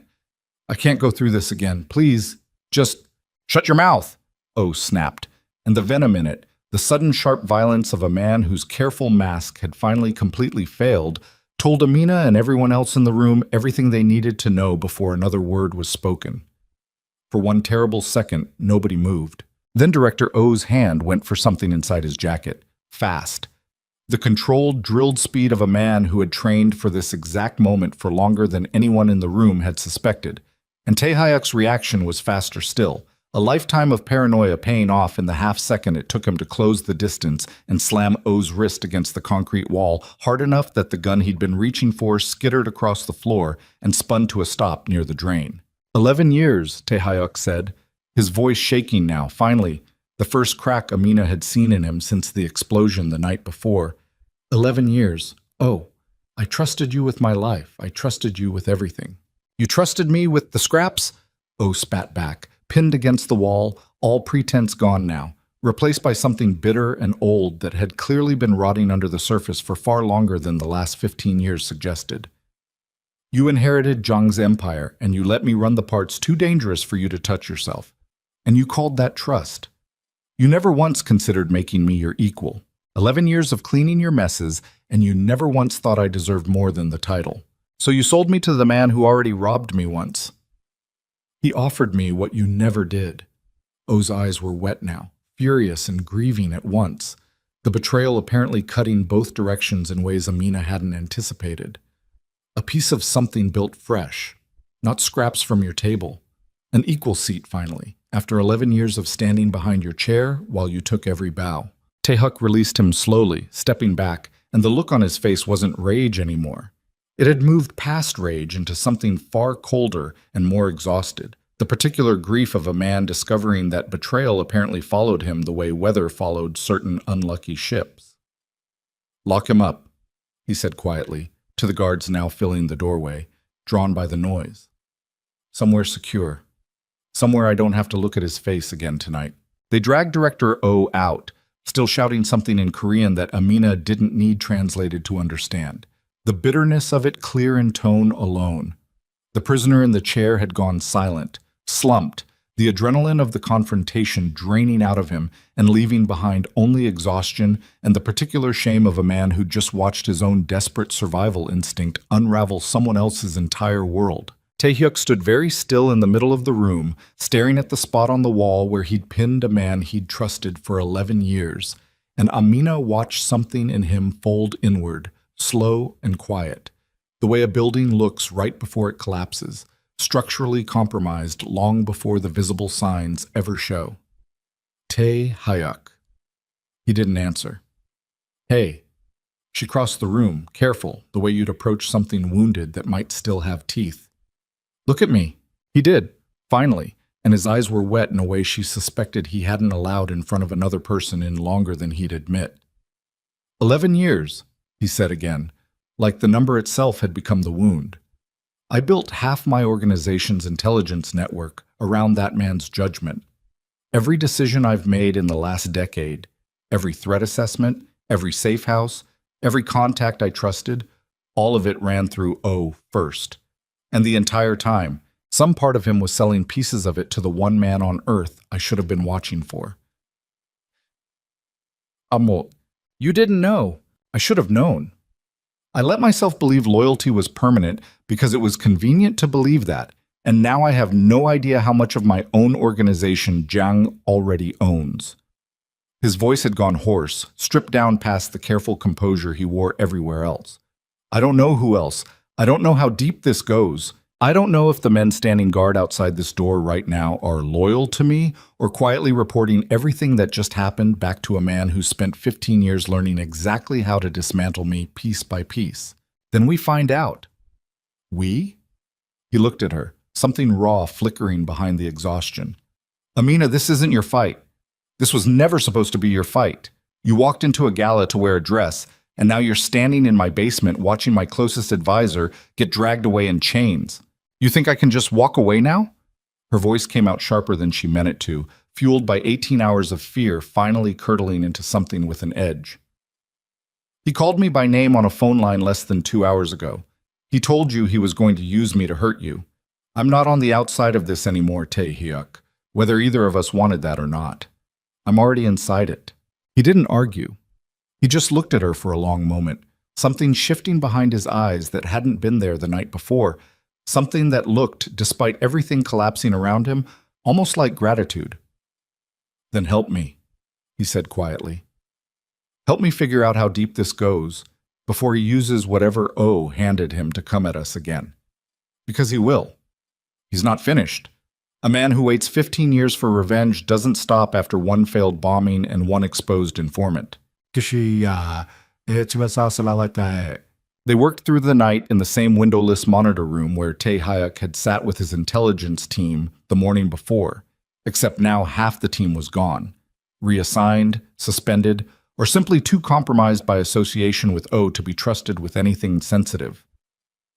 go through this again. Please, just shut your mouth, Oh snapped, and the venom in it, the sudden sharp violence of a man whose careful mask had finally completely failed, told Amina and everyone else in the room everything they needed to know before another word was spoken. For one terrible second, nobody moved. Then Director O's hand went for something inside his jacket. Fast. The controlled, drilled speed of a man who had trained for this exact moment for longer than anyone in the room had suspected. And Tae Hyuk's reaction was faster still, a lifetime of paranoia paying off in the half-second it took him to close the distance and slam O's wrist against the concrete wall hard enough that the gun he'd been reaching for skittered across the floor and spun to a stop near the drain. 11 years, Tae Hyuk said, his voice shaking now, finally, the first crack Amina had seen in him since the explosion the night before. 11 years. Oh, I trusted you with my life. I trusted you with everything. You trusted me with the scraps? Oh spat back, pinned against the wall, all pretense gone now, replaced by something bitter and old that had clearly been rotting under the surface for far longer than the last 15 years suggested. You inherited Zhang's empire, and you let me run the parts too dangerous for you to touch yourself. And you called that trust. You never once considered making me your equal. 11 years of cleaning your messes, and you never once thought I deserved more than the title. So you sold me to the man who already robbed me once. He offered me what you never did. O's eyes were wet now, furious and grieving at once, the betrayal apparently cutting both directions in ways Amina hadn't anticipated. A piece of something built fresh, not scraps from your table. An equal seat, finally, after 11 years of standing behind your chair while you took every bow. Tae Hyuk released him slowly, stepping back, and the look on his face wasn't rage anymore. It had moved past rage into something far colder and more exhausted, the particular grief of a man discovering that betrayal apparently followed him the way weather followed certain unlucky ships. Lock him up, he said quietly, to the guards now filling the doorway, drawn by the noise. Somewhere secure. Somewhere I don't have to look at his face again tonight. They dragged Director O out, still shouting something in Korean that Amina didn't need translated to understand. The bitterness of it clear in tone alone. The prisoner in the chair had gone silent, slumped, the adrenaline of the confrontation draining out of him and leaving behind only exhaustion and the particular shame of a man who just watched his own desperate survival instinct unravel someone else's entire world. Tae Hyuk stood very still in the middle of the room, staring at the spot on the wall where he'd pinned a man he'd trusted for 11 years, and Amina watched something in him fold inward, slow and quiet, the way a building looks right before it collapses, structurally compromised long before the visible signs ever show. Tae Hyuk. He didn't answer. Hey. She crossed the room, careful, the way you'd approach something wounded that might still have teeth. Look at me. He did, finally, and his eyes were wet in a way she suspected he hadn't allowed in front of another person in longer than he'd admit. 11 years, he said again, like the number itself had become the wound. I built half my organization's intelligence network around that man's judgment. Every decision I've made in the last decade, every threat assessment, every safe house, every contact I trusted, all of it ran through O first. And the entire time, some part of him was selling pieces of it to the one man on Earth I should have been watching for. Amo, you didn't know. I should have known. I let myself believe loyalty was permanent because it was convenient to believe that, and now I have no idea how much of my own organization Zhang already owns. His voice had gone hoarse, stripped down past the careful composure he wore everywhere else. I don't know who else. I don't know how deep this goes. I don't know if the men standing guard outside this door right now are loyal to me or quietly reporting everything that just happened back to a man who spent 15 years learning exactly how to dismantle me piece by piece. Then we find out. We? He looked at her, something raw flickering behind the exhaustion. Amina, this isn't your fight. This was never supposed to be your fight. You walked into a gala to wear a dress, and now you're standing in my basement watching my closest advisor get dragged away in chains. You think I can just walk away now? Her voice came out sharper than she meant it to, fueled by 18 hours of fear finally curdling into something with an edge. He called me by name on a phone line less than 2 hours ago. He told you he was going to use me to hurt you. I'm not on the outside of this anymore, Tae-hyuk, whether either of us wanted that or not. I'm already inside it. He didn't argue. He just looked at her for a long moment, something shifting behind his eyes that hadn't been there the night before, something that looked, despite everything collapsing around him, almost like gratitude. Then help me, he said quietly. Help me figure out how deep this goes before he uses whatever O handed him to come at us again. Because he will. He's not finished. A man who waits 15 years for revenge doesn't stop after one failed bombing and one exposed informant. They worked through the night in the same windowless monitor room where Tae-hyuk had sat with his intelligence team the morning before, except now half the team was gone, reassigned, suspended, or simply too compromised by association with O to be trusted with anything sensitive.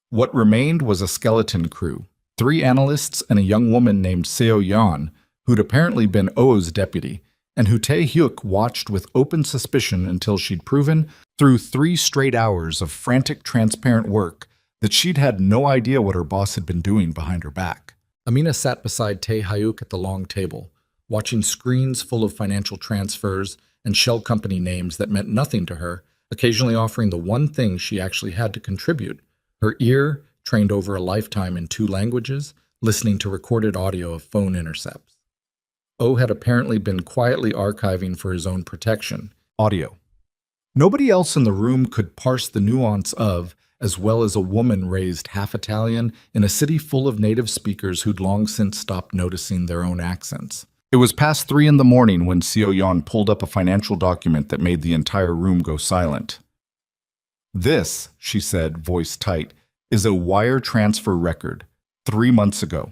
What remained was a skeleton crew, 3 analysts and a young woman named Seo-yeon, who'd apparently been O's deputy, and who Tae-hyuk watched with open suspicion until she'd proven, through 3 straight hours of frantic, transparent work, that she'd had no idea what her boss had been doing behind her back. Amina sat beside Tae-hyuk at the long table, watching screens full of financial transfers and shell company names that meant nothing to her, occasionally offering the one thing she actually had to contribute, her ear, trained over a lifetime in 2 languages, listening to recorded audio of phone intercepts. O had apparently been quietly archiving for his own protection, audio. Nobody else in the room could parse the nuance of, as well as a woman raised half-Italian in a city full of native speakers who'd long since stopped noticing their own accents. It was past 3 in the morning when Seo-yeon pulled up a financial document that made the entire room go silent. This, she said, voice tight, is a wire transfer record, 3 months ago.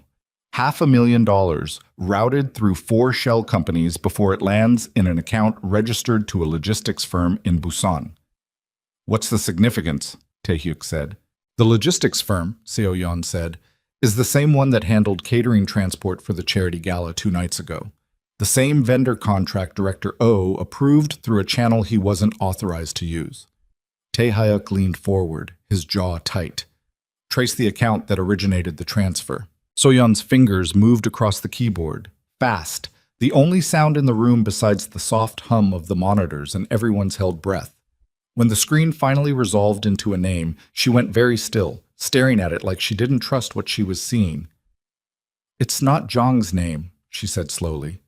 $500,000 routed through 4 shell companies before it lands in an account registered to a logistics firm in Busan. What's the significance? Tae-hyuk said. The logistics firm, Seo-yeon said, is the same one that handled catering transport for the charity gala 2 nights ago. The same vendor contract Director O approved through a channel he wasn't authorized to use. Tae-hyuk leaned forward, his jaw tight. Trace the account that originated the transfer. Soyeon's fingers moved across the keyboard, fast, the only sound in the room besides the soft hum of the monitors, and everyone's held breath. When the screen finally resolved into a name, she went very still, staring at it like she didn't trust what she was seeing. It's not Zhang's name, she said slowly.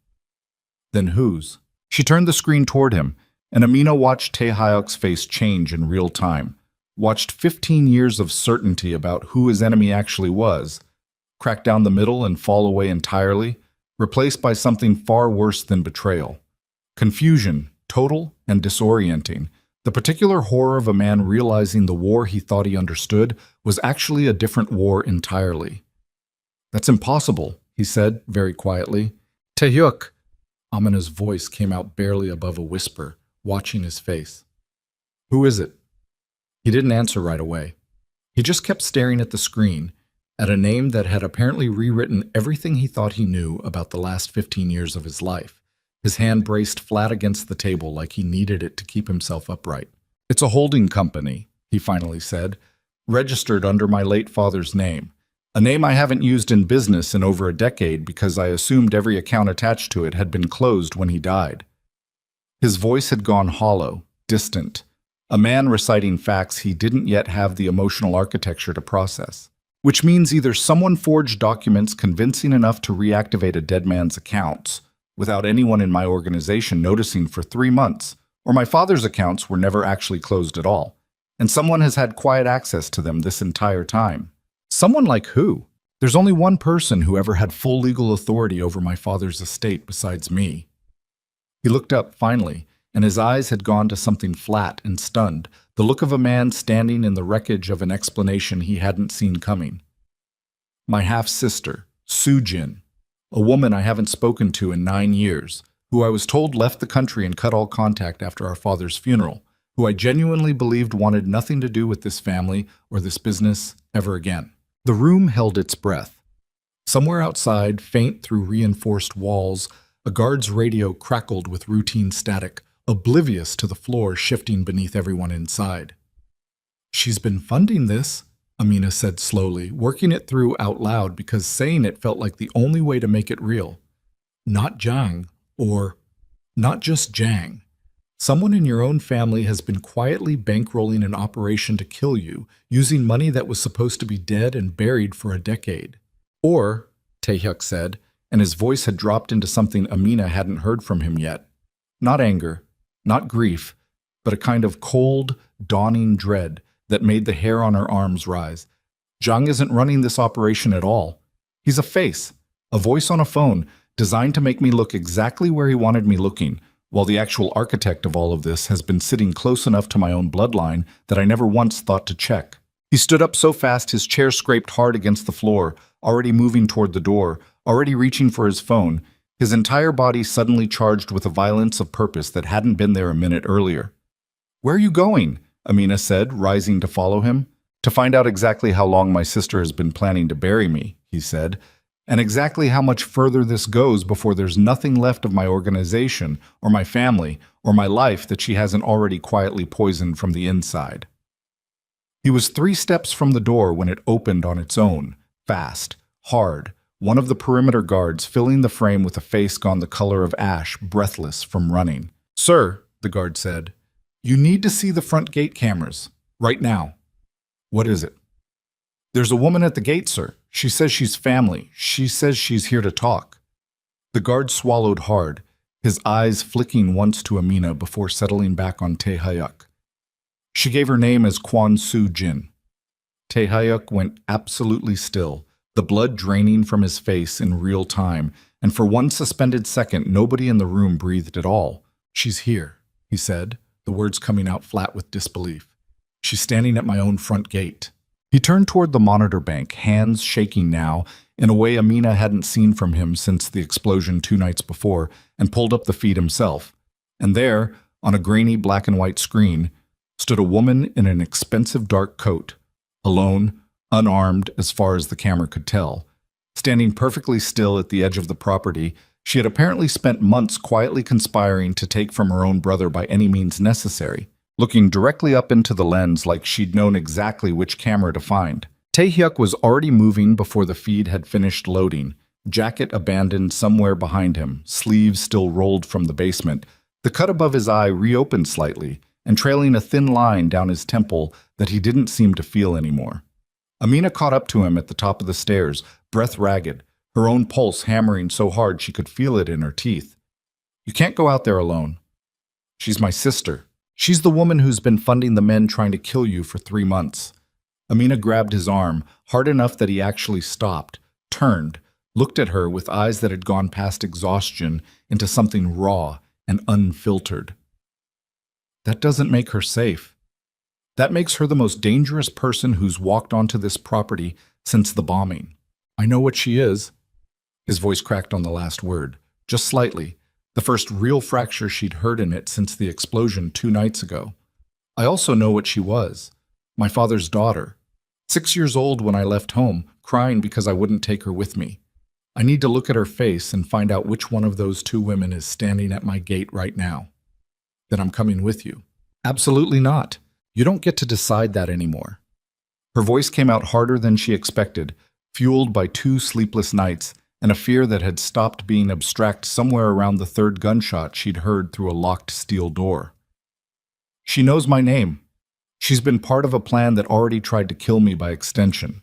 Then whose? She turned the screen toward him, and Amina watched Tae-hyuk's face change in real time, watched 15 years of certainty about who his enemy actually was, crack down the middle and fall away entirely, replaced by something far worse than betrayal. Confusion, total and disorienting, the particular horror of a man realizing the war he thought he understood was actually a different war entirely. That's impossible, he said very quietly. Tae-hyuk! Amina's voice came out barely above a whisper, watching his face. Who is it? He didn't answer right away. He just kept staring at the screen, at a name that had apparently rewritten everything he thought he knew about the last 15 years of his life. His hand braced flat against the table like he needed it to keep himself upright. It's a holding company, he finally said, registered under my late father's name. A name I haven't used in business in over a decade because I assumed every account attached to it had been closed when he died. His voice had gone hollow, distant, a man reciting facts he didn't yet have the emotional architecture to process. Which means either someone forged documents convincing enough to reactivate a dead man's accounts, without anyone in my organization noticing for 3 months, or my father's accounts were never actually closed at all, and someone has had quiet access to them this entire time. Someone like who? There's only one person who ever had full legal authority over my father's estate besides me. He looked up, finally, and his eyes had gone to something flat and stunned, the look of a man standing in the wreckage of an explanation he hadn't seen coming. My half-sister, Soo-jin, a woman I haven't spoken to in 9 years, who I was told left the country and cut all contact after our father's funeral, who I genuinely believed wanted nothing to do with this family or this business ever again. The room held its breath. Somewhere outside, faint through reinforced walls, a guard's radio crackled with routine static, oblivious to the floor shifting beneath everyone inside. "She's been funding this," Amina said slowly, working it through out loud because saying it felt like the only way to make it real. "Not Jang, or not just Jang. Someone in your own family has been quietly bankrolling an operation to kill you, using money that was supposed to be dead and buried for a decade." Or, Taehyuk said, and his voice had dropped into something Amina hadn't heard from him yet. Not anger, not grief, but a kind of cold, dawning dread that made the hair on her arms rise. Jang isn't running this operation at all. He's a face, a voice on a phone, designed to make me look exactly where he wanted me looking, while the actual architect of all of this has been sitting close enough to my own bloodline that I never once thought to check. He stood up so fast his chair scraped hard against the floor, already moving toward the door, already reaching for his phone, his entire body suddenly charged with a violence of purpose that hadn't been there a minute earlier. "Where are you going?" Amina said, rising to follow him. "To find out exactly how long my sister has been planning to bury me," he said, "and exactly how much further this goes before there's nothing left of my organization, or my family, or my life that she hasn't already quietly poisoned from the inside." He was 3 steps from the door when it opened on its own, fast, hard, one of the perimeter guards filling the frame with a face gone the color of ash, breathless from running. "Sir," the guard said, "you need to see the front gate cameras, right now." "What is it?" "There's a woman at the gate, sir. She says she's family. She says she's here to talk." The guard swallowed hard, his eyes flicking once to Amina before settling back on Taehyuk. "She gave her name as Kwon Soo-jin." Taehyuk went absolutely still, the blood draining from his face in real time, and for one suspended second nobody in the room breathed at all. "She's here," he said, the words coming out flat with disbelief. "She's standing at my own front gate." He turned toward the monitor bank, hands shaking now, in a way Amina hadn't seen from him since the explosion 2 nights before, and pulled up the feed himself. And there, on a grainy black and white screen, stood a woman in an expensive dark coat, alone, unarmed as far as the camera could tell. Standing perfectly still at the edge of the property, she had apparently spent months quietly conspiring to take from her own brother by any means necessary, looking directly up into the lens like she'd known exactly which camera to find. Taehyuk was already moving before the feed had finished loading, jacket abandoned somewhere behind him, sleeves still rolled from the basement, the cut above his eye reopened slightly, and trailing a thin line down his temple that he didn't seem to feel anymore. Amina caught up to him at the top of the stairs, breath ragged, her own pulse hammering so hard she could feel it in her teeth. "You can't go out there alone. She's my sister. She's the woman who's been funding the men trying to kill you for 3 months. Amina grabbed his arm, hard enough that he actually stopped, turned, looked at her with eyes that had gone past exhaustion into something raw and unfiltered. "That doesn't make her safe. That makes her the most dangerous person who's walked onto this property since the bombing. I know what she is." His voice cracked on the last word, just slightly, the first real fracture she'd heard in it since the explosion 2 nights ago. "I also know what she was. My father's daughter. 6 years old when I left home, crying because I wouldn't take her with me. I need to look at her face and find out which one of those 2 women is standing at my gate right now. Then I'm coming with you." "Absolutely not. You don't get to decide that anymore." Her voice came out harder than she expected, fueled by 2 sleepless nights and a fear that had stopped being abstract somewhere around the 3rd gunshot she'd heard through a locked steel door. "She knows my name. She's been part of a plan that already tried to kill me by extension.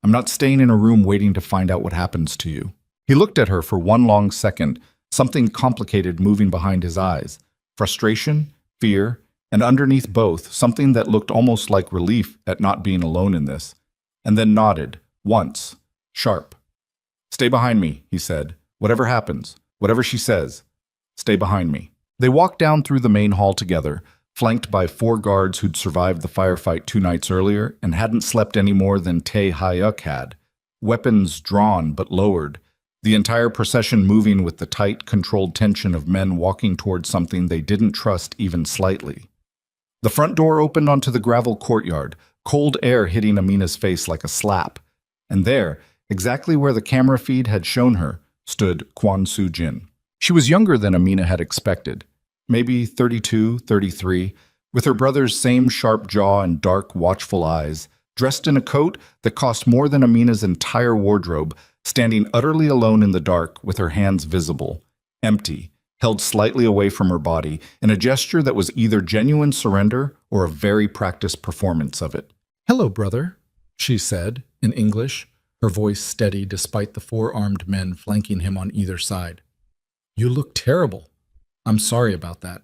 I'm not staying in a room waiting to find out what happens to you." He looked at her for one long second, something complicated moving behind his eyes. Frustration, fear, and underneath both, something that looked almost like relief at not being alone in this, and then nodded, once, Sharp. Stay behind me, he said. Whatever happens, whatever she says, stay behind me. They walked down through the main hall together, flanked by 4 guards who'd survived the firefight 2 nights earlier and hadn't slept any more than Tae Hyuk had, weapons drawn but lowered, the entire procession moving with the tight, controlled tension of men walking towards something they didn't trust even slightly. The front door opened onto the gravel courtyard, cold air hitting Amina's face like a slap, and there, exactly where the camera feed had shown her, stood Kwon Soo-jin. She was younger than Amina had expected, maybe 32, 33, with her brother's same sharp jaw and dark, watchful eyes, dressed in a coat that cost more than Amina's entire wardrobe, standing utterly alone in the dark with her hands visible, empty, held slightly away from her body, in a gesture that was either genuine surrender or a very practiced performance of it. "Hello, brother," she said, in English, her voice steady despite the 4 armed men flanking him on either side. "You look terrible. I'm sorry about that."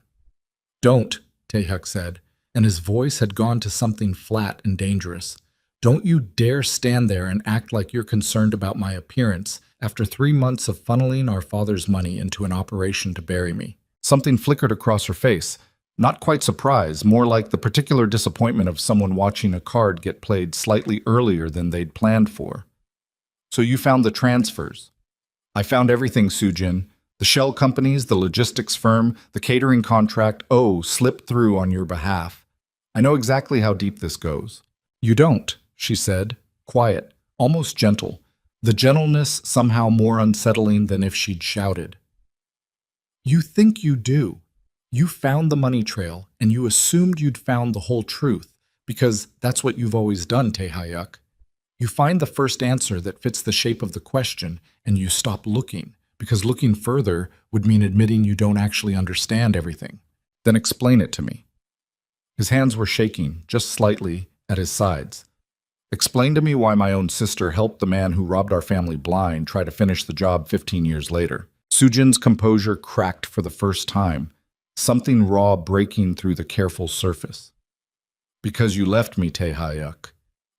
"Don't," Taehyuk said, and his voice had gone to something flat and dangerous. "Don't you dare stand there and act like you're concerned about my appearance after 3 months of funneling our father's money into an operation to bury me." Something flickered across her face. Not quite surprise, more like the particular disappointment of someone watching a card get played slightly earlier than they'd planned for. "So you found the transfers?" "I found everything, Soo-jin. The shell companies, the logistics firm, the catering contract, slipped through on your behalf. I know exactly how deep this goes." "You don't," she said, quiet, almost gentle, the gentleness somehow more unsettling than if she'd shouted. "You think you do. You found the money trail, and you assumed you'd found the whole truth, because that's what you've always done, Tae-hyuk. You find the first answer that fits the shape of the question, and you stop looking, because looking further would mean admitting you don't actually understand everything. Then explain it to me." His hands were shaking, just slightly, at his sides. "Explain to me why my own sister helped the man who robbed our family blind try to finish the job 15 years later." Soo-jin's composure cracked for the first time, something raw breaking through the careful surface. "Because you left me, Tae-hyuk.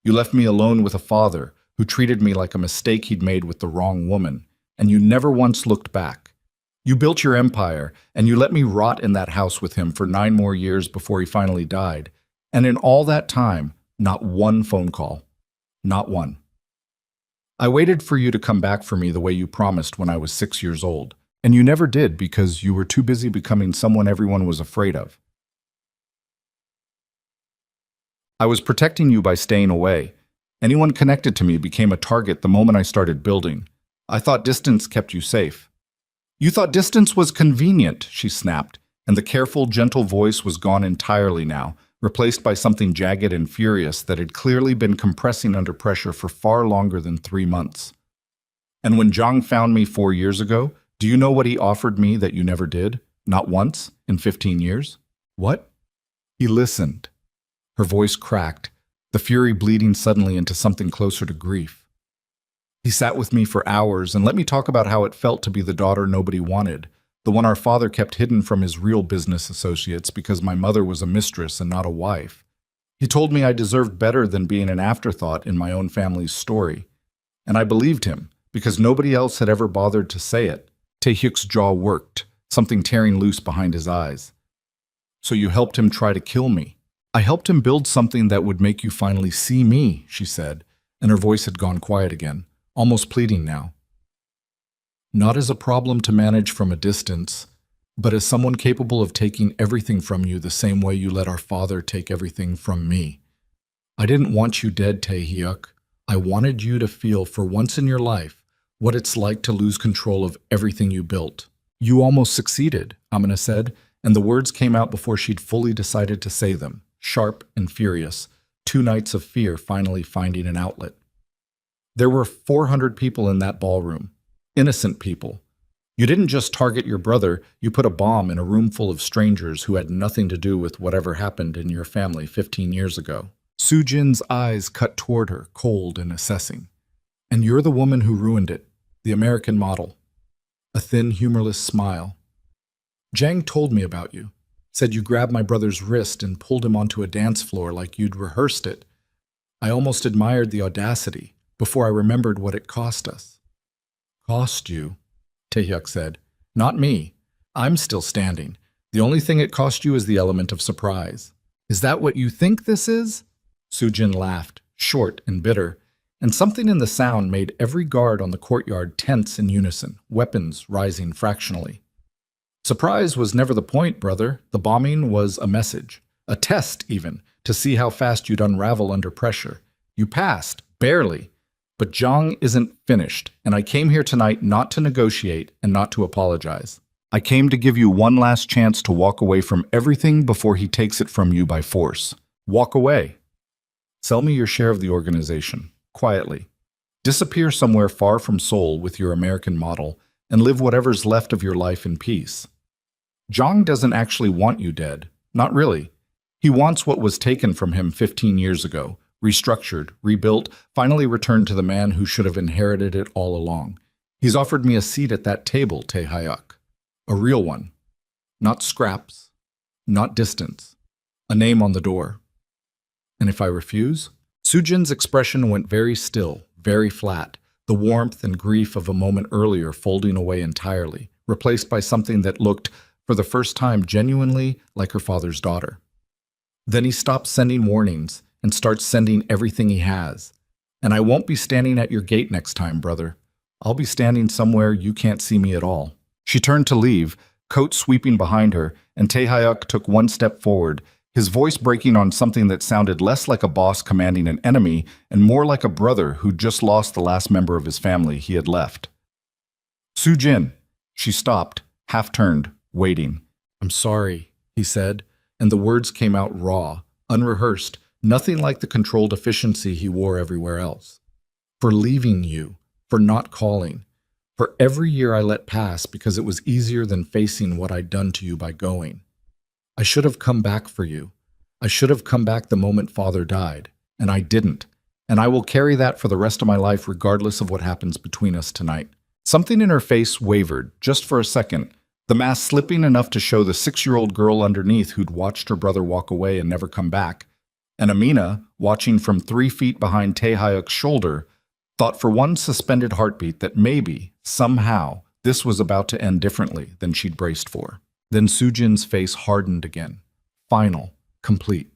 You left me alone with a father who treated me like a mistake he'd made with the wrong woman, and you never once looked back. You built your empire, and you let me rot in that house with him for 9 more years before he finally died. And in all that time, not one phone call. Not one. I waited for you to come back for me the way you promised when I was 6 years old, and you never did because you were too busy becoming someone everyone was afraid of. I was protecting you by staying away. Anyone connected to me became a target the moment I started building. I thought distance kept you safe." "You thought distance was convenient," she snapped, and the careful, gentle voice was gone entirely now, replaced by something jagged and furious that had clearly been compressing under pressure for far longer than 3 months. "And when Jong found me 4 years ago, do you know what he offered me that you never did? Not once, in 15 years? What?" He listened. Her voice cracked, the fury bleeding suddenly into something closer to grief. "He sat with me for hours and let me talk about how it felt to be the daughter nobody wanted, the one our father kept hidden from his real business associates because my mother was a mistress and not a wife. He told me I deserved better than being an afterthought in my own family's story. And I believed him, because nobody else had ever bothered to say it." Taehyuk's jaw worked, something tearing loose behind his eyes. "So you helped him try to kill me?" "I helped him build something that would make you finally see me," she said, and her voice had gone quiet again, almost pleading now. "Not as a problem to manage from a distance, but as someone capable of taking everything from you the same way you let our father take everything from me. I didn't want you dead, Tae-hyuk. I wanted you to feel, for once in your life, what it's like to lose control of everything you built." "You almost succeeded," Amina said, and the words came out before she'd fully decided to say them, sharp and furious, 2 nights of fear finally finding an outlet. There were 400 people in that ballroom. Innocent people. You didn't just target your brother, you put a bomb in a room full of strangers who had nothing to do with whatever happened in your family 15 years ago. Soo-jin's eyes cut toward her, cold and assessing. "And you're the woman who ruined it, the American model." A thin, humorless smile. "Jang told me about you. Said you grabbed my brother's wrist and pulled him onto a dance floor like you'd rehearsed it. I almost admired the audacity. before I remembered what it cost us. Cost you, Taehyuk said. Not me. I'm still standing. The only thing it cost you is the element of surprise. Is that what you think this is? Sujin laughed, short and bitter, and something in the sound made every guard on the courtyard tense in unison, weapons rising fractionally. Surprise was never the point, brother. The bombing was a message, a test even, to see how fast you'd unravel under pressure. You passed, barely. But Zhang isn't finished, and I came here tonight not to negotiate and not to apologize. I came to give you one last chance to walk away from everything before he takes it from you by force. Walk away. Sell me your share of the organization, quietly. Disappear somewhere far from Seoul with your American model and live whatever's left of your life in peace. Zhang doesn't actually want you dead. Not really. He wants what was taken from him 15 years ago, restructured, rebuilt, finally returned to the man who should have inherited it all along. He's offered me a seat at that table, Taehyuk. A real one. Not scraps. Not distance. A name on the door. And if I refuse? Sujin's expression went very still, very flat, the warmth and grief of a moment earlier folding away entirely, replaced by something that looked, for the first time, genuinely like her father's daughter. Then he stops sending warnings and starts sending everything he has. And I won't be standing at your gate next time, brother. I'll be standing somewhere you can't see me at all. She turned to leave, coat sweeping behind her, and Taehyuk took one step forward, his voice breaking on something that sounded less like a boss commanding an enemy and more like a brother who'd just lost the last member of his family he had left. Sujin. She stopped, half-turned, waiting. I'm sorry, he said, and the words came out raw, unrehearsed, nothing like the controlled efficiency he wore everywhere else. For leaving you, for not calling, for every year I let pass because it was easier than facing what I'd done to you by going. I should have come back for you. I should have come back the moment Father died, and I didn't. And I will carry that for the rest of my life regardless of what happens between us tonight. Something in her face wavered, just for a second, the mask slipping enough to show the 6-year-old girl underneath who'd watched her brother walk away and never come back, and Amina, watching from 3 feet behind Taehyuk's shoulder, thought for one suspended heartbeat that maybe, somehow, this was about to end differently than she'd braced for. Then Sujin's face hardened again. Final. Complete.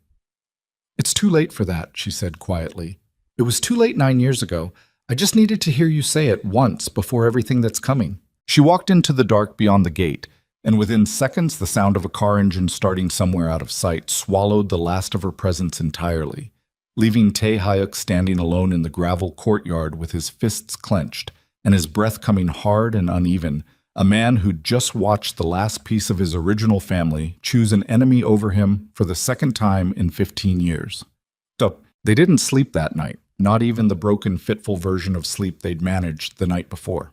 It's too late for that, she said quietly. It was too late 9 years ago. I just needed to hear you say it once before everything that's coming. She walked into the dark beyond the gate, and within seconds the sound of a car engine starting somewhere out of sight swallowed the last of her presence entirely, leaving Taehyuk standing alone in the gravel courtyard with his fists clenched and his breath coming hard and uneven, a man who'd just watched the last piece of his original family choose an enemy over him for the second time in 15 years. So, they didn't sleep that night, not even the broken, fitful version of sleep they'd managed the night before.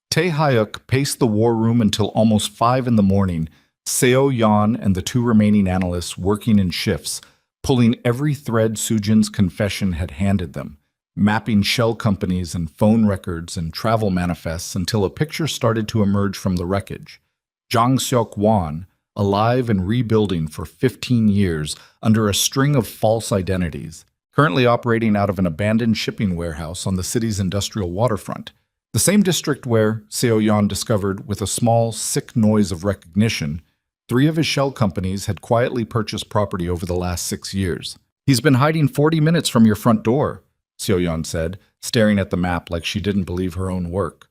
Taehyuk paced the war room until almost 5 in the morning, Seo Yan and the 2 remaining analysts working in shifts, pulling every thread Sujin's confession had handed them, mapping shell companies and phone records and travel manifests until a picture started to emerge from the wreckage. Jang Seok-wan, alive and rebuilding for 15 years under a string of false identities, currently operating out of an abandoned shipping warehouse on the city's industrial waterfront, the same district where, Seo Yan discovered with a small, sick noise of recognition, 3 of his shell companies had quietly purchased property over the last 6 years. He's been hiding 40 minutes from your front door, Seo Yan said, staring at the map like she didn't believe her own work.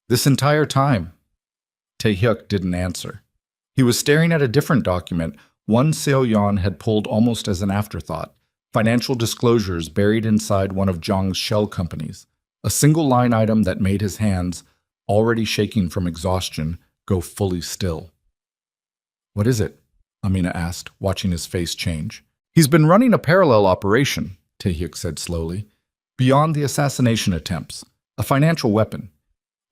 This entire time, Taehyuk didn't answer. He was staring at a different document, one Seo Yan had pulled almost as an afterthought, financial disclosures buried inside one of Zhang's shell companies, a single line item that made his hands, already shaking from exhaustion, go fully still. What is it? Amina asked, watching his face change. He's been running a parallel operation, Taehyuk said slowly, beyond the assassination attempts, a financial weapon.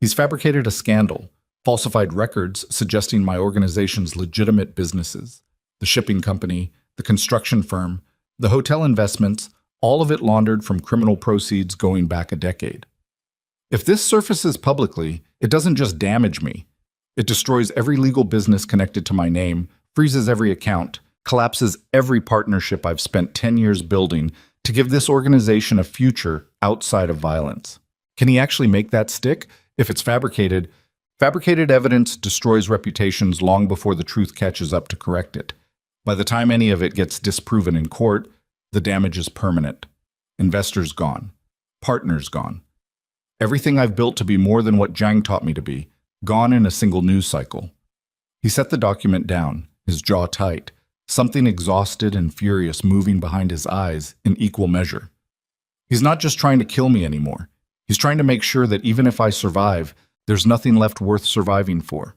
He's fabricated a scandal, falsified records suggesting my organization's legitimate businesses, the shipping company, the construction firm, the hotel investments, all of it laundered from criminal proceeds going back a decade. If this surfaces publicly, it doesn't just damage me. It destroys every legal business connected to my name, freezes every account, collapses every partnership I've spent 10 years building to give this organization a future outside of violence. Can he actually make that stick? If it's fabricated, fabricated evidence destroys reputations long before the truth catches up to correct it. By the time any of it gets disproven in court, the damage is permanent. Investors gone. Partners gone. Everything I've built to be more than what Zhang taught me to be, gone in a single news cycle. He set the document down, his jaw tight, something exhausted and furious moving behind his eyes in equal measure. He's not just trying to kill me anymore. He's trying to make sure that even if I survive, there's nothing left worth surviving for.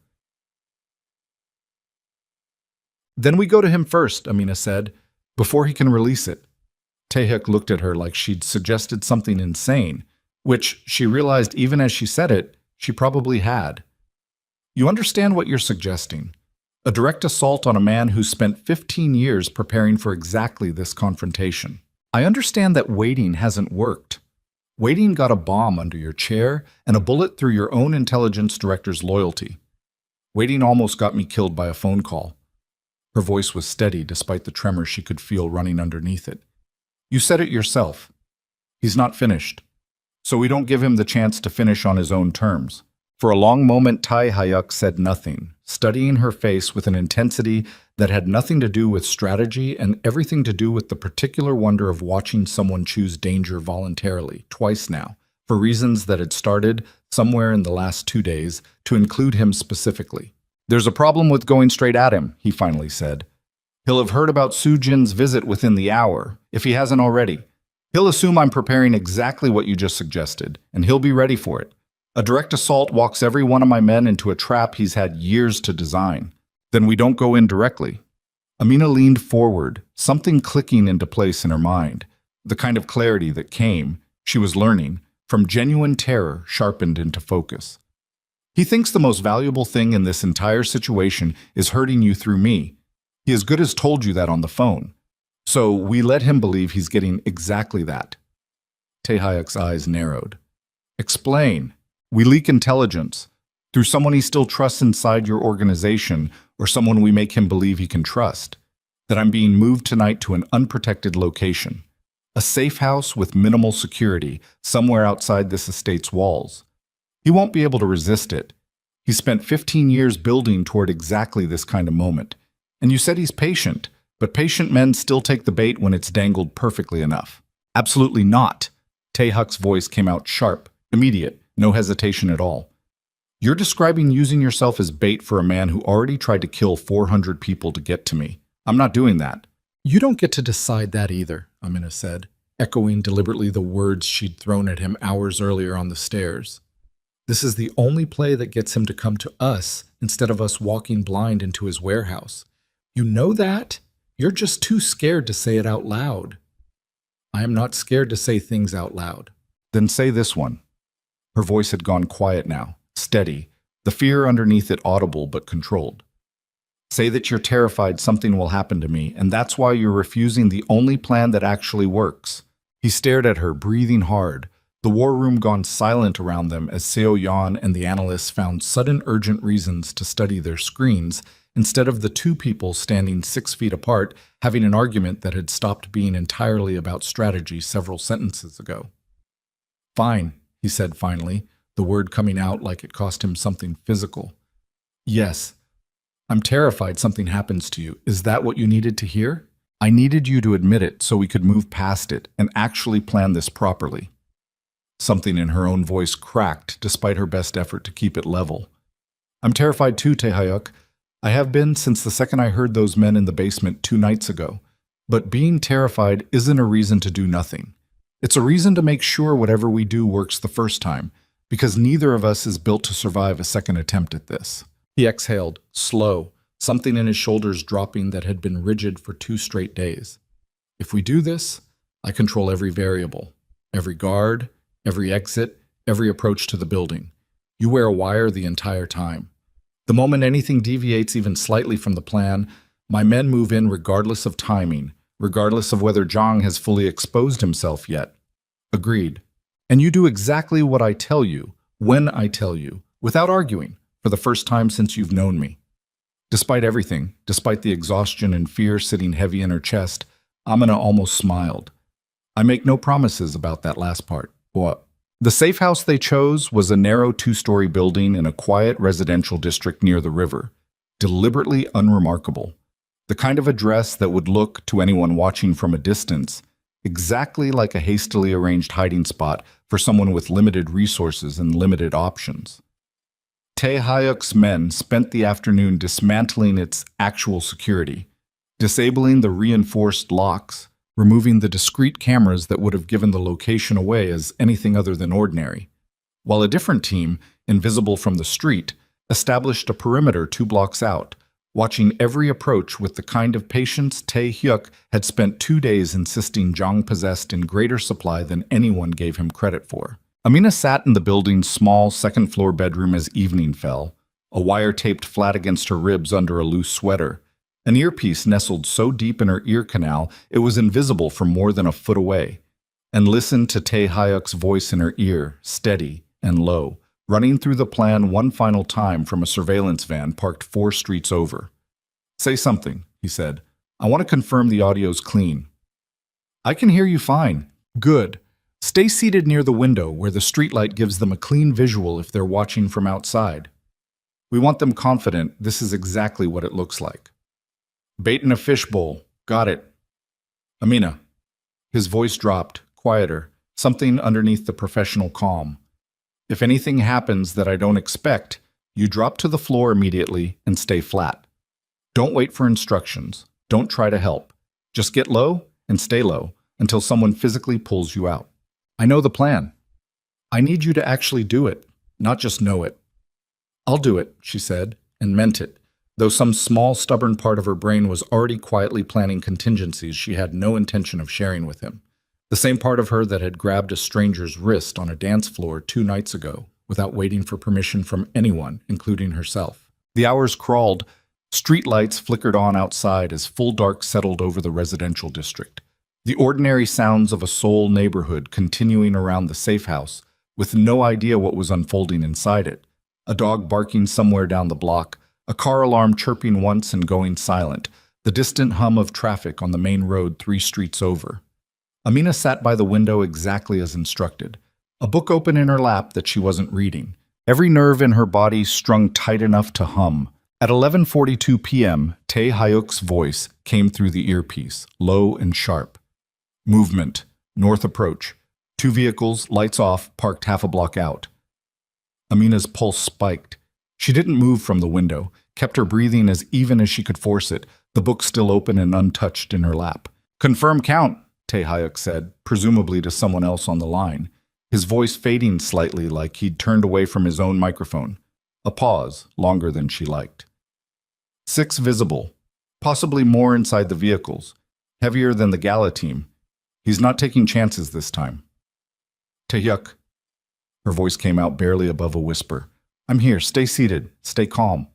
Then we go to him first, Amina said, before he can release it. Taehyuk looked at her like she'd suggested something insane, which she realized even as she said it, she probably had. You understand what you're suggesting. A direct assault on a man who spent 15 years preparing for exactly this confrontation. I understand that waiting hasn't worked. Waiting got a bomb under your chair and a bullet through your own intelligence director's loyalty. Waiting almost got me killed by a phone call. Her voice was steady despite the tremor she could feel running underneath it. You said it yourself. He's not finished. So we don't give him the chance to finish on his own terms. For a long moment, Taehyuk said nothing, studying her face with an intensity that had nothing to do with strategy and everything to do with the particular wonder of watching someone choose danger voluntarily, twice now, for reasons that had started, somewhere in the last 2 days, to include him specifically. There's a problem with going straight at him, he finally said. He'll have heard about Sujin's visit within the hour, if he hasn't already. He'll assume I'm preparing exactly what you just suggested, and he'll be ready for it. A direct assault walks every one of my men into a trap he's had years to design. Then we don't go in directly. Amina leaned forward, something clicking into place in her mind. The kind of clarity that came, she was learning, from genuine terror sharpened into focus. He thinks the most valuable thing in this entire situation is hurting you through me. He as good as told you that on the phone. So we let him believe he's getting exactly that. Taehyuk's eyes narrowed. Explain. We leak intelligence through someone he still trusts inside your organization or someone we make him believe he can trust. That I'm being moved tonight to an unprotected location. A safe house with minimal security somewhere outside this estate's walls. He won't be able to resist it. He spent 15 years building toward exactly this kind of moment. And you said he's patient, but patient men still take the bait when it's dangled perfectly enough. Absolutely not. Taehyuk's voice came out sharp, immediate, no hesitation at all. You're describing using yourself as bait for a man who already tried to kill 400 people to get to me. I'm not doing that. You don't get to decide that either, Amina said, echoing deliberately the words she'd thrown at him hours earlier on the stairs. This is the only play that gets him to come to us instead of us walking blind into his warehouse. You know that? You're just too scared to say it out loud. I am not scared to say things out loud. Then say this one. Her voice had gone quiet now, steady, the fear underneath it audible but controlled. Say that you're terrified something will happen to me, and that's why you're refusing the only plan that actually works. He stared at her, breathing hard, the war room gone silent around them as Seo Yan and the analysts found sudden urgent reasons to study their screens instead of the two people standing 6 feet apart having an argument that had stopped being entirely about strategy several sentences ago. Fine, he said finally, the word coming out like it cost him something physical. Yes, I'm terrified something happens to you. Is that what you needed to hear? I needed you to admit it so we could move past it and actually plan this properly. Something in her own voice cracked despite her best effort to keep it level. I'm terrified too, Taehyuk. I have been since the second I heard those men in the basement 2 nights ago. But being terrified isn't a reason to do nothing. It's a reason to make sure whatever we do works the first time, because neither of us is built to survive a second attempt at this. He exhaled, slow, something in his shoulders dropping that had been rigid for 2 straight days. If we do this, I control every variable, every guard, every exit, every approach to the building. You wear a wire the entire time. The moment anything deviates even slightly from the plan, my men move in regardless of timing, regardless of whether Zhang has fully exposed himself yet. Agreed. And you do exactly what I tell you, when I tell you, without arguing, for the first time since you've known me. Despite everything, despite the exhaustion and fear sitting heavy in her chest, Amina almost smiled. I make no promises about that last part. What? The safe house they chose was a narrow two-story building in a quiet residential district near the river, deliberately unremarkable. The kind of address that would look, to anyone watching from a distance, exactly like a hastily arranged hiding spot for someone with limited resources and limited options. Tae Hyuk's men spent the afternoon dismantling its actual security, disabling the reinforced locks, removing the discrete cameras that would have given the location away as anything other than ordinary, while a different team, invisible from the street, established a perimeter 2 blocks out, watching every approach with the kind of patience Tae Hyuk had spent 2 days insisting Jong possessed in greater supply than anyone gave him credit for. Amina sat in the building's small second-floor bedroom as evening fell, a wire taped flat against her ribs under a loose sweater. An earpiece nestled so deep in her ear canal it was invisible from more than a foot away, and listened to Tae Hyuk's voice in her ear, steady and low, running through the plan one final time from a surveillance van parked 4 streets over. "Say something," he said. "I want to confirm the audio's clean." "I can hear you fine." "Good. Stay seated near the window where the streetlight gives them a clean visual if they're watching from outside. We want them confident this is exactly what it looks like." "Bait in a fishbowl. Got it." "Amina." His voice dropped, quieter, something underneath the professional calm. "If anything happens that I don't expect, you drop to the floor immediately and stay flat. Don't wait for instructions. Don't try to help. Just get low and stay low until someone physically pulls you out." "I know the plan. I need you to actually do it, not just know it." "I'll do it," she said, and meant it, though some small, stubborn part of her brain was already quietly planning contingencies she had no intention of sharing with him. The same part of her that had grabbed a stranger's wrist on a dance floor 2 nights ago, without waiting for permission from anyone, including herself. The hours crawled. Street lights flickered on outside as full dark settled over the residential district. The ordinary sounds of a Seoul neighborhood continuing around the safe house, with no idea what was unfolding inside it. A dog barking somewhere down the block, a car alarm chirping once and going silent, the distant hum of traffic on the main road 3 streets over. Amina sat by the window exactly as instructed, a book open in her lap that she wasn't reading, every nerve in her body strung tight enough to hum. At 11:42 p.m., Tae Hyuk's voice came through the earpiece, low and sharp. "Movement. North approach. 2 vehicles, lights off, parked half a block out." Amina's pulse spiked. She didn't move from the window, kept her breathing as even as she could force it, the book still open and untouched in her lap. "Confirm count," Tae Hyuk said, presumably to someone else on the line, his voice fading slightly like he'd turned away from his own microphone. A pause, longer than she liked. 6 visible, possibly more inside the vehicles, heavier than the Gala team. He's not taking chances this time. "Tae Hyuk." Her voice came out barely above a whisper. "I'm here. Stay seated. Stay calm."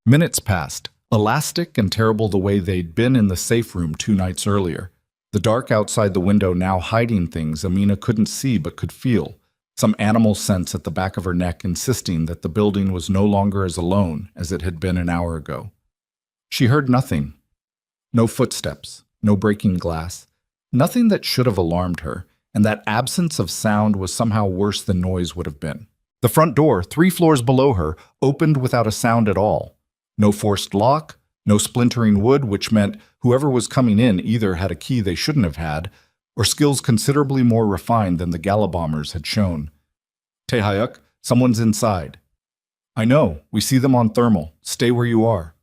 Minutes passed, elastic and terrible the way they'd been in the safe room 2 nights earlier. The dark outside the window now hiding things Amina couldn't see but could feel, some animal sense at the back of her neck insisting that the building was no longer as alone as it had been an hour ago. She heard nothing. No footsteps, no breaking glass, nothing that should have alarmed her, and that absence of sound was somehow worse than noise would have been. The front door, 3 floors below her, opened without a sound at all. No forced lock, no splintering wood, which meant whoever was coming in either had a key they shouldn't have had, or skills considerably more refined than the Gala bombers had shown. "Tae Hyuk, someone's inside." "I know, we see them on thermal. Stay where you are."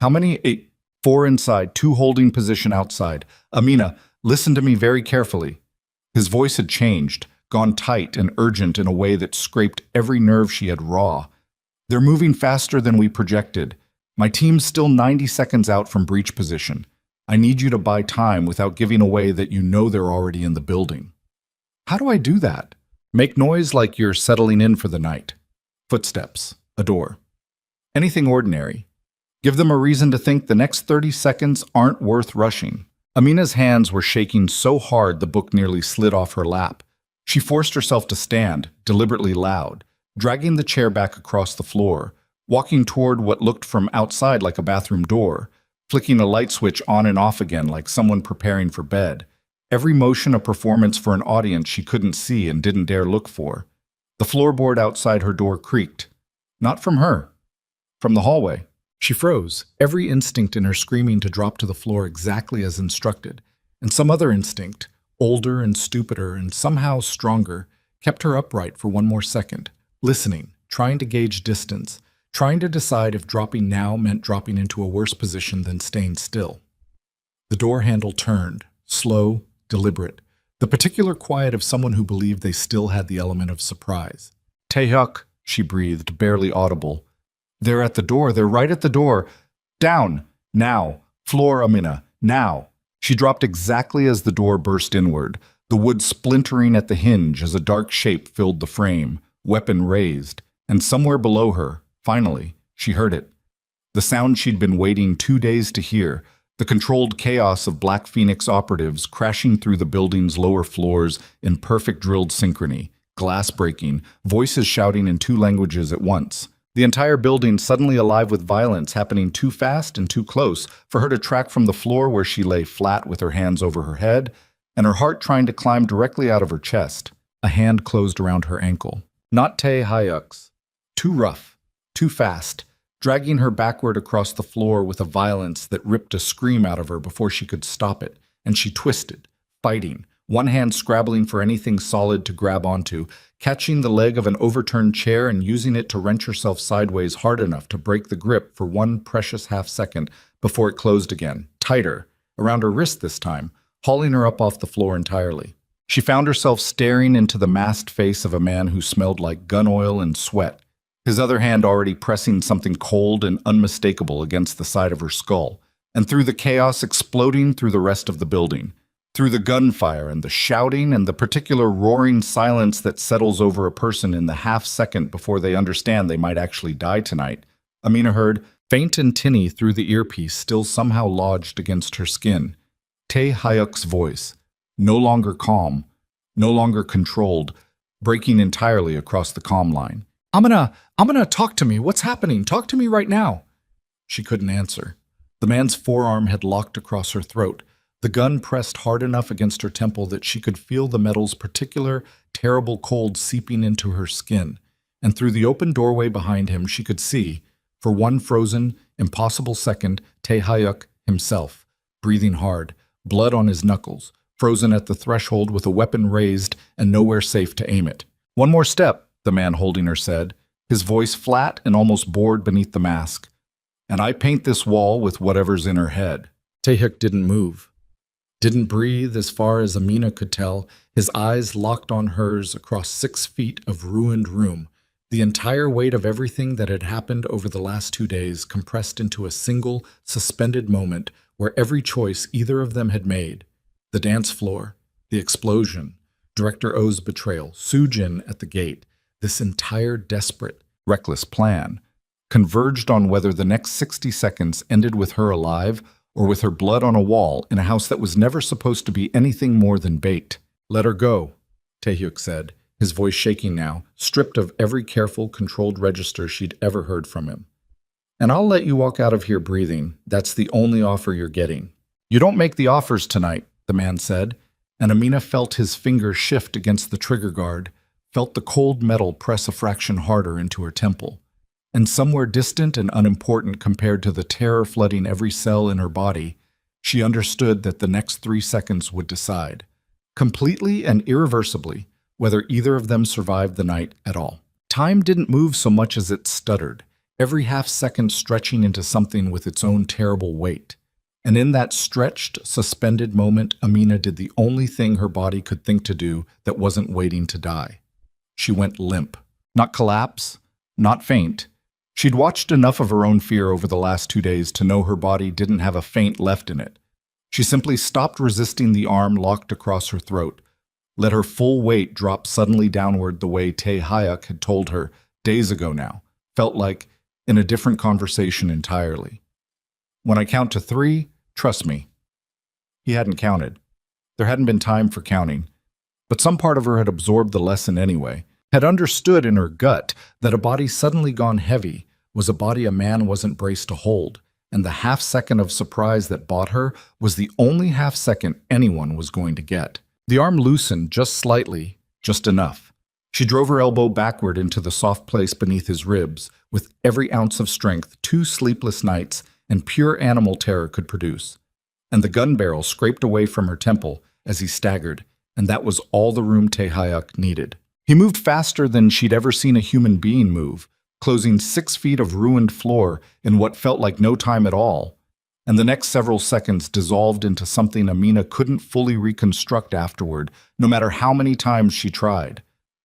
"How many?" 8. 4 inside, 2 holding position outside. "Amina, listen to me very carefully." His voice had changed, gone tight and urgent in a way that scraped every nerve she had raw. "They're moving faster than we projected. My team's still 90 seconds out from breach position. I need you to buy time without giving away that you know they're already in the building." "How do I do that?" "Make noise like you're settling in for the night. Footsteps, a door. Anything ordinary. Give them a reason to think the next 30 seconds aren't worth rushing." Amina's hands were shaking so hard the book nearly slid off her lap. She forced herself to stand, deliberately loud, dragging the chair back across the floor, walking toward what looked from outside like a bathroom door, flicking a light switch on and off again like someone preparing for bed. Every motion a performance for an audience she couldn't see and didn't dare look for. The floorboard outside her door creaked. Not from her. From the hallway. She froze, every instinct in her screaming to drop to the floor exactly as instructed, and some other instinct, older and stupider and somehow stronger, kept her upright for one more second, listening, trying to gauge distance, trying to decide if dropping now meant dropping into a worse position than staying still. The door handle turned, slow, deliberate, the particular quiet of someone who believed they still had the element of surprise. "Taehyuk," she breathed, barely audible. "They're at the door. They're right at the door. Down. Now. Floor, Amina. Now." She dropped exactly as the door burst inward, the wood splintering at the hinge as a dark shape filled the frame, weapon raised, and somewhere below her, finally, she heard it. The sound she'd been waiting 2 days to hear, the controlled chaos of Black Phoenix operatives crashing through the building's lower floors in perfect drilled synchrony, glass breaking, voices shouting in 2 languages at once. The entire building suddenly alive with violence happening too fast and too close for her to track from the floor where she lay flat with her hands over her head and her heart trying to climb directly out of her chest. A hand closed around her ankle. Not Taehyuk's. Too rough, too fast, dragging her backward across the floor with a violence that ripped a scream out of her before she could stop it, and she twisted, fighting, one hand scrabbling for anything solid to grab onto, catching the leg of an overturned chair and using it to wrench herself sideways hard enough to break the grip for one precious half-second before it closed again, tighter, around her wrist this time, hauling her up off the floor entirely. She found herself staring into the masked face of a man who smelled like gun oil and sweat, his other hand already pressing something cold and unmistakable against the side of her skull, and through the chaos exploding through the rest of the building, through the gunfire and the shouting and the particular roaring silence that settles over a person in the half-second before they understand they might actually die tonight, Amina heard, faint and tinny through the earpiece still somehow lodged against her skin, Taehyuk's voice, no longer calm, no longer controlled, breaking entirely across the comm line. Amina, talk to me. What's happening? Talk to me right now." She couldn't answer. The man's forearm had locked across her throat, the gun pressed hard enough against her temple that she could feel the metal's particular, terrible cold seeping into her skin, and through the open doorway behind him she could see, for one frozen, impossible second, Taehyuk himself, breathing hard, blood on his knuckles, frozen at the threshold with a weapon raised and nowhere safe to aim it. "One more step," the man holding her said, his voice flat and almost bored beneath the mask. "And I paint this wall with whatever's in her head." Taehyuk didn't move. Didn't breathe as far as Amina could tell, his eyes locked on hers across 6 feet of ruined room, the entire weight of everything that had happened over the last 2 days compressed into a single, suspended moment where every choice either of them had made, the dance floor, the explosion, Director O's betrayal, Sujin at the gate, this entire desperate, reckless plan, converged on whether the next 60 seconds ended with her alive or with her blood on a wall in a house that was never supposed to be anything more than bait. "Let her go," Taehyuk said, his voice shaking now, stripped of every careful, controlled register she'd ever heard from him. "And I'll let you walk out of here breathing. That's the only offer you're getting." "You don't make the offers tonight," the man said, and Amina felt his finger shift against the trigger guard, felt the cold metal press a fraction harder into her temple. And somewhere distant and unimportant compared to the terror flooding every cell in her body, she understood that the next 3 seconds would decide, completely and irreversibly, whether either of them survived the night at all. Time didn't move so much as it stuttered, every half-second stretching into something with its own terrible weight. And in that stretched, suspended moment, Amina did the only thing her body could think to do that wasn't waiting to die. She went limp. Not collapse, not faint. She'd watched enough of her own fear over the last 2 days to know her body didn't have a faint left in it. She simply stopped resisting the arm locked across her throat, let her full weight drop suddenly downward the way Taehyuk had told her, days ago now, felt like, in a different conversation entirely. "When I count to 3, trust me." He hadn't counted. There hadn't been time for counting. But some part of her had absorbed the lesson anyway, had understood in her gut that a body suddenly gone heavy was a body a man wasn't braced to hold, and the half-second of surprise that bought her was the only half-second anyone was going to get. The arm loosened just slightly, just enough. She drove her elbow backward into the soft place beneath his ribs, with every ounce of strength 2 sleepless nights and pure animal terror could produce. And the gun barrel scraped away from her temple as he staggered, and that was all the room Tae-hyuk needed. He moved faster than she'd ever seen a human being move, closing 6 feet of ruined floor in what felt like no time at all, and the next several seconds dissolved into something Amina couldn't fully reconstruct afterward, no matter how many times she tried.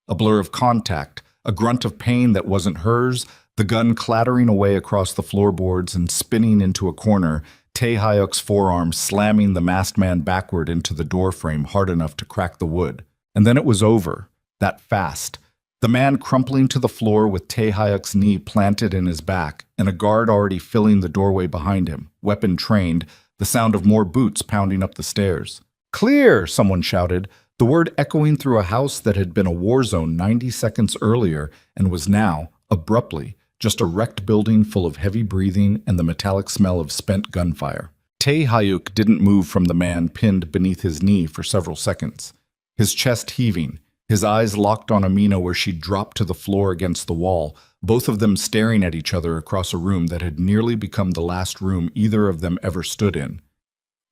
A blur of contact, a grunt of pain that wasn't hers, the gun clattering away across the floorboards and spinning into a corner, Tae-hyuk's forearm slamming the masked man backward into the doorframe hard enough to crack the wood. And then it was over, that fast. The man crumpling to the floor with Tae-hyuk's knee planted in his back, and a guard already filling the doorway behind him, weapon trained, the sound of more boots pounding up the stairs. "Clear!" someone shouted, the word echoing through a house that had been a war zone 90 seconds earlier and was now, abruptly, just a wrecked building full of heavy breathing and the metallic smell of spent gunfire. Tae-hyuk didn't move from the man pinned beneath his knee for several seconds, his chest heaving, his eyes locked on Amina where she dropped to the floor against the wall, both of them staring at each other across a room that had nearly become the last room either of them ever stood in.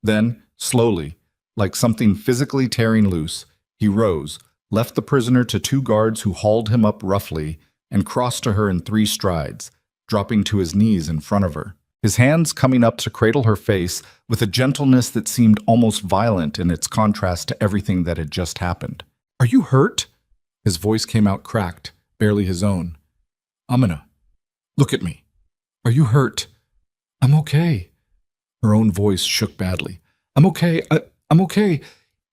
Then, slowly, like something physically tearing loose, he rose, left the prisoner to 2 guards who hauled him up roughly, and crossed to her in 3 strides, dropping to his knees in front of her, his hands coming up to cradle her face with a gentleness that seemed almost violent in its contrast to everything that had just happened. "Are you hurt?" His voice came out cracked, barely his own. "Amina, look at me. Are you hurt?" "I'm okay." Her own voice shook badly. "I'm okay. I'm okay.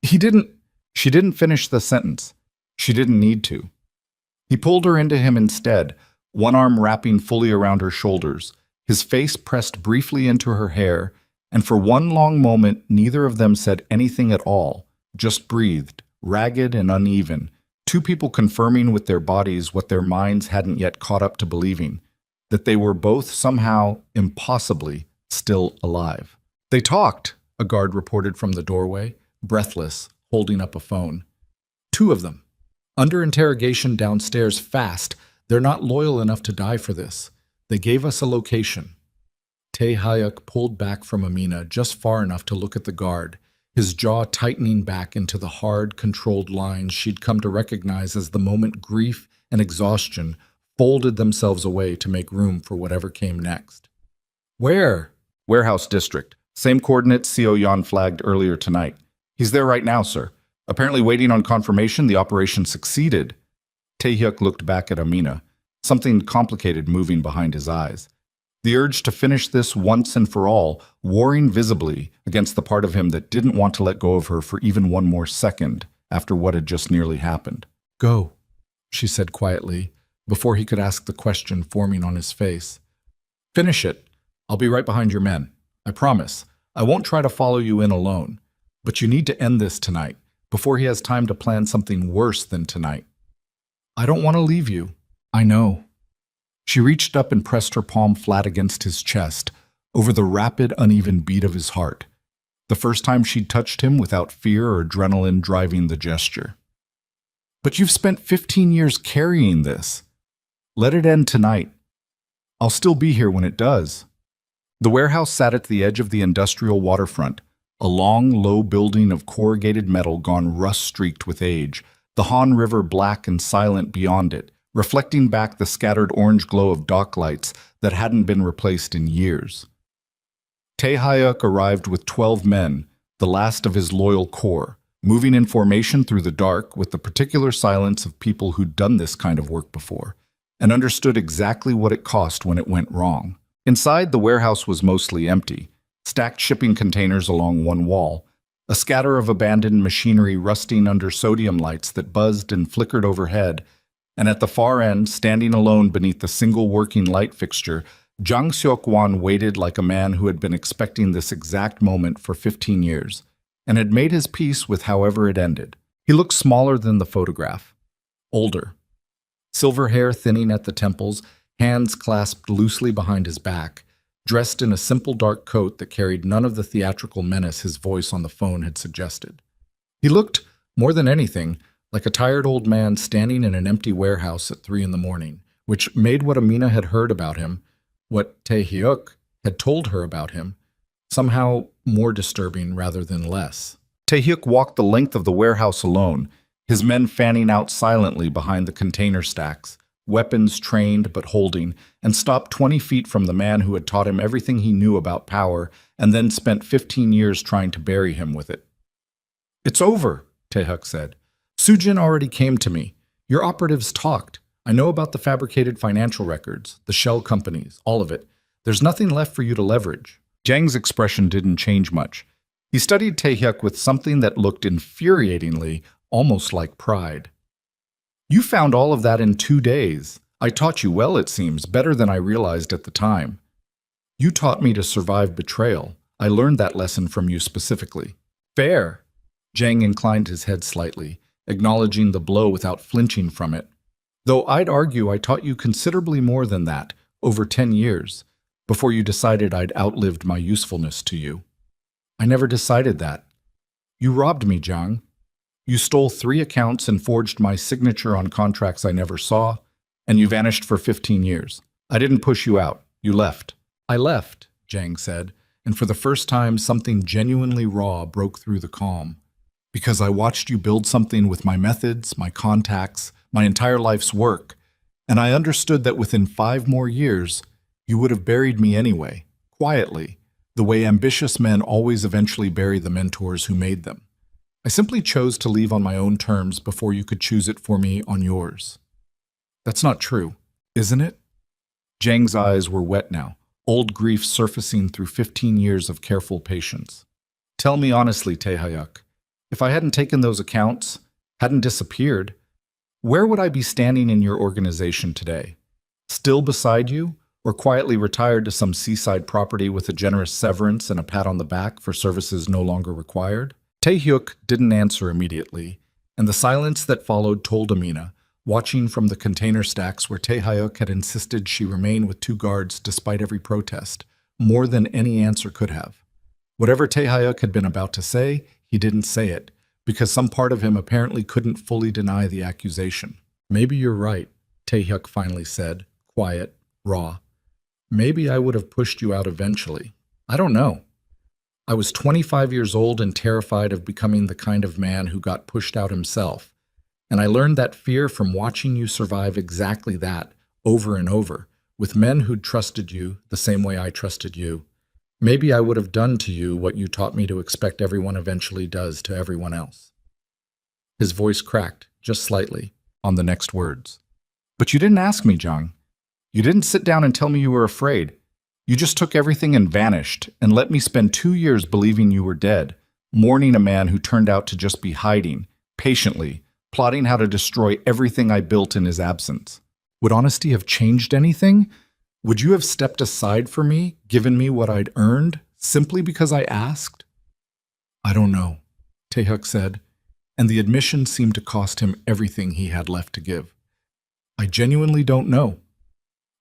He didn't..." She didn't finish the sentence. She didn't need to. He pulled her into him instead, one arm wrapping fully around her shoulders, his face pressed briefly into her hair, and for one long moment neither of them said anything at all, just breathed, ragged and uneven, 2 people confirming with their bodies what their minds hadn't yet caught up to believing, that they were both somehow, impossibly, still alive. "They talked," a guard reported from the doorway, breathless, holding up a phone. "2 of them. Under interrogation downstairs fast. They're not loyal enough to die for this. They gave us a location." Tae-hyuk pulled back from Amina just far enough to look at the guard, his jaw tightening back into the hard, controlled lines she'd come to recognize as the moment grief and exhaustion folded themselves away to make room for whatever came next. "Where?" "Warehouse District. Same coordinates Seo Yan flagged earlier tonight. He's there right now, sir. Apparently waiting on confirmation the operation succeeded." Tae-hyuk looked back at Amina, something complicated moving behind his eyes. The urge to finish this once and for all, warring visibly against the part of him that didn't want to let go of her for even one more second after what had just nearly happened. "Go," she said quietly, before he could ask the question forming on his face. "Finish it. I'll be right behind your men. I promise. I won't try to follow you in alone. But you need to end this tonight, before he has time to plan something worse than tonight." "I don't want to leave you." "I know." She reached up and pressed her palm flat against his chest, over the rapid, uneven beat of his heart. The first time she'd touched him without fear or adrenaline driving the gesture. "But you've spent 15 years carrying this. Let it end tonight. I'll still be here when it does." The warehouse sat at the edge of the industrial waterfront, a long, low building of corrugated metal gone rust-streaked with age, the Han River black and silent beyond it, reflecting back the scattered orange glow of dock lights that hadn't been replaced in years. Tae-hyuk arrived with 12 men, the last of his loyal corps, moving in formation through the dark with the particular silence of people who'd done this kind of work before, and understood exactly what it cost when it went wrong. Inside, the warehouse was mostly empty, stacked shipping containers along one wall, a scatter of abandoned machinery rusting under sodium lights that buzzed and flickered overhead, and at the far end, standing alone beneath the single working light fixture, Jang Seok-wan waited like a man who had been expecting this exact moment for 15 years, and had made his peace with however it ended. He looked smaller than the photograph, older. Silver hair thinning at the temples, hands clasped loosely behind his back, dressed in a simple dark coat that carried none of the theatrical menace his voice on the phone had suggested. He looked, more than anything, like a tired old man standing in an empty warehouse at 3 a.m, which made what Amina had heard about him, what Tae-hyuk had told her about him, somehow more disturbing rather than less. Tae-hyuk walked the length of the warehouse alone, his men fanning out silently behind the container stacks, weapons trained but holding, and stopped 20 feet from the man who had taught him everything he knew about power and then spent 15 years trying to bury him with it. "It's over," Tae-hyuk said. "Sujin already came to me. Your operatives talked. I know about the fabricated financial records, the shell companies, all of it. There's nothing left for you to leverage." Jang's expression didn't change much. He studied Tae-hyuk with something that looked infuriatingly, almost like pride. "You found all of that in 2 days. I taught you well, it seems, better than I realized at the time. You taught me to survive betrayal. I learned that lesson from you specifically." "Fair." Jang inclined his head slightly, acknowledging the blow without flinching from it. "Though I'd argue I taught you considerably more than that, over 10 years, before you decided I'd outlived my usefulness to you." "I never decided that. You robbed me, Jang. You stole 3 accounts and forged my signature on contracts I never saw, and you vanished for 15 years. I didn't push you out. You left." "I left," Jang said, and for the first time something genuinely raw broke through the calm. "Because I watched you build something with my methods, my contacts, my entire life's work, and I understood that within 5 more years, you would have buried me anyway, quietly, the way ambitious men always eventually bury the mentors who made them. I simply chose to leave on my own terms before you could choose it for me on yours." "That's not true, isn't it?" Jang's eyes were wet now, old grief surfacing through 15 years of careful patience. "Tell me honestly, Tae-hyuk, if I hadn't taken those accounts, hadn't disappeared, where would I be standing in your organization today? Still beside you, or quietly retired to some seaside property with a generous severance and a pat on the back for services no longer required?" Tae-hyuk didn't answer immediately, and the silence that followed told Amina, watching from the container stacks where Tae-hyuk had insisted she remain with 2 guards despite every protest, more than any answer could have. Whatever Tae-hyuk had been about to say, he didn't say it, because some part of him apparently couldn't fully deny the accusation. "Maybe you're right," Tae-hyuk finally said, quiet, raw. "Maybe I would have pushed you out eventually. I don't know. I was 25 years old and terrified of becoming the kind of man who got pushed out himself, and I learned that fear from watching you survive exactly that, over and over, with men who'd trusted you the same way I trusted you. Maybe I would have done to you what you taught me to expect everyone eventually does to everyone else." His voice cracked, just slightly, on the next words. "But you didn't ask me, Jang. You didn't sit down and tell me you were afraid. You just took everything and vanished, and let me spend 2 years believing you were dead, mourning a man who turned out to just be hiding, patiently, plotting how to destroy everything I built in his absence. Would honesty have changed anything? Would you have stepped aside for me, given me what I'd earned, simply because I asked?" "I don't know," Tae-hyuk said, and the admission seemed to cost him everything he had left to give. "I genuinely don't know.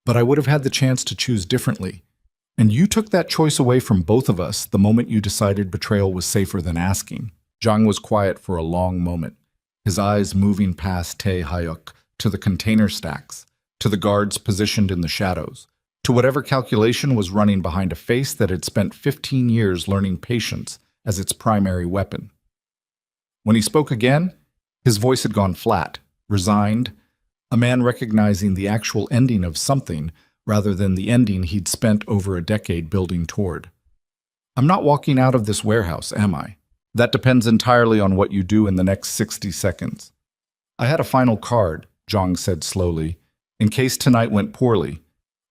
But I would have had the chance to choose differently. And you took that choice away from both of us the moment you decided betrayal was safer than asking." Jang was quiet for a long moment, his eyes moving past Tae-hyuk to the container stacks, to the guards positioned in the shadows, to whatever calculation was running behind a face that had spent 15 years learning patience as its primary weapon. When he spoke again, his voice had gone flat, resigned, a man recognizing the actual ending of something rather than the ending he'd spent over a decade building toward. "I'm not walking out of this warehouse, am I? That depends entirely on what you do in the next 60 seconds. I had a final card," Jang said slowly, "in case tonight went poorly.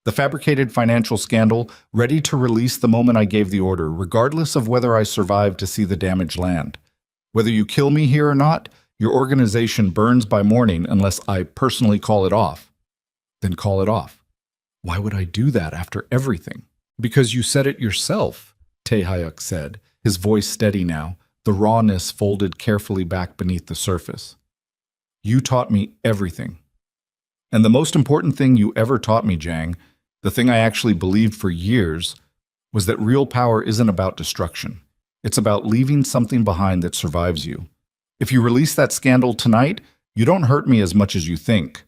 The fabricated financial scandal, ready to release the moment I gave the order, regardless of whether I survive to see the damage land. Whether you kill me here or not, your organization burns by morning unless I personally call it off." "Then call it off." "Why would I do that after everything?" "Because you said it yourself," Tae-hyuk said, his voice steady now, the rawness folded carefully back beneath the surface. "You taught me everything. And the most important thing you ever taught me, Jang, The thing I actually believed for years was that real power isn't about destruction. It's about leaving something behind that survives you. If you release that scandal tonight, you don't hurt me as much as you think.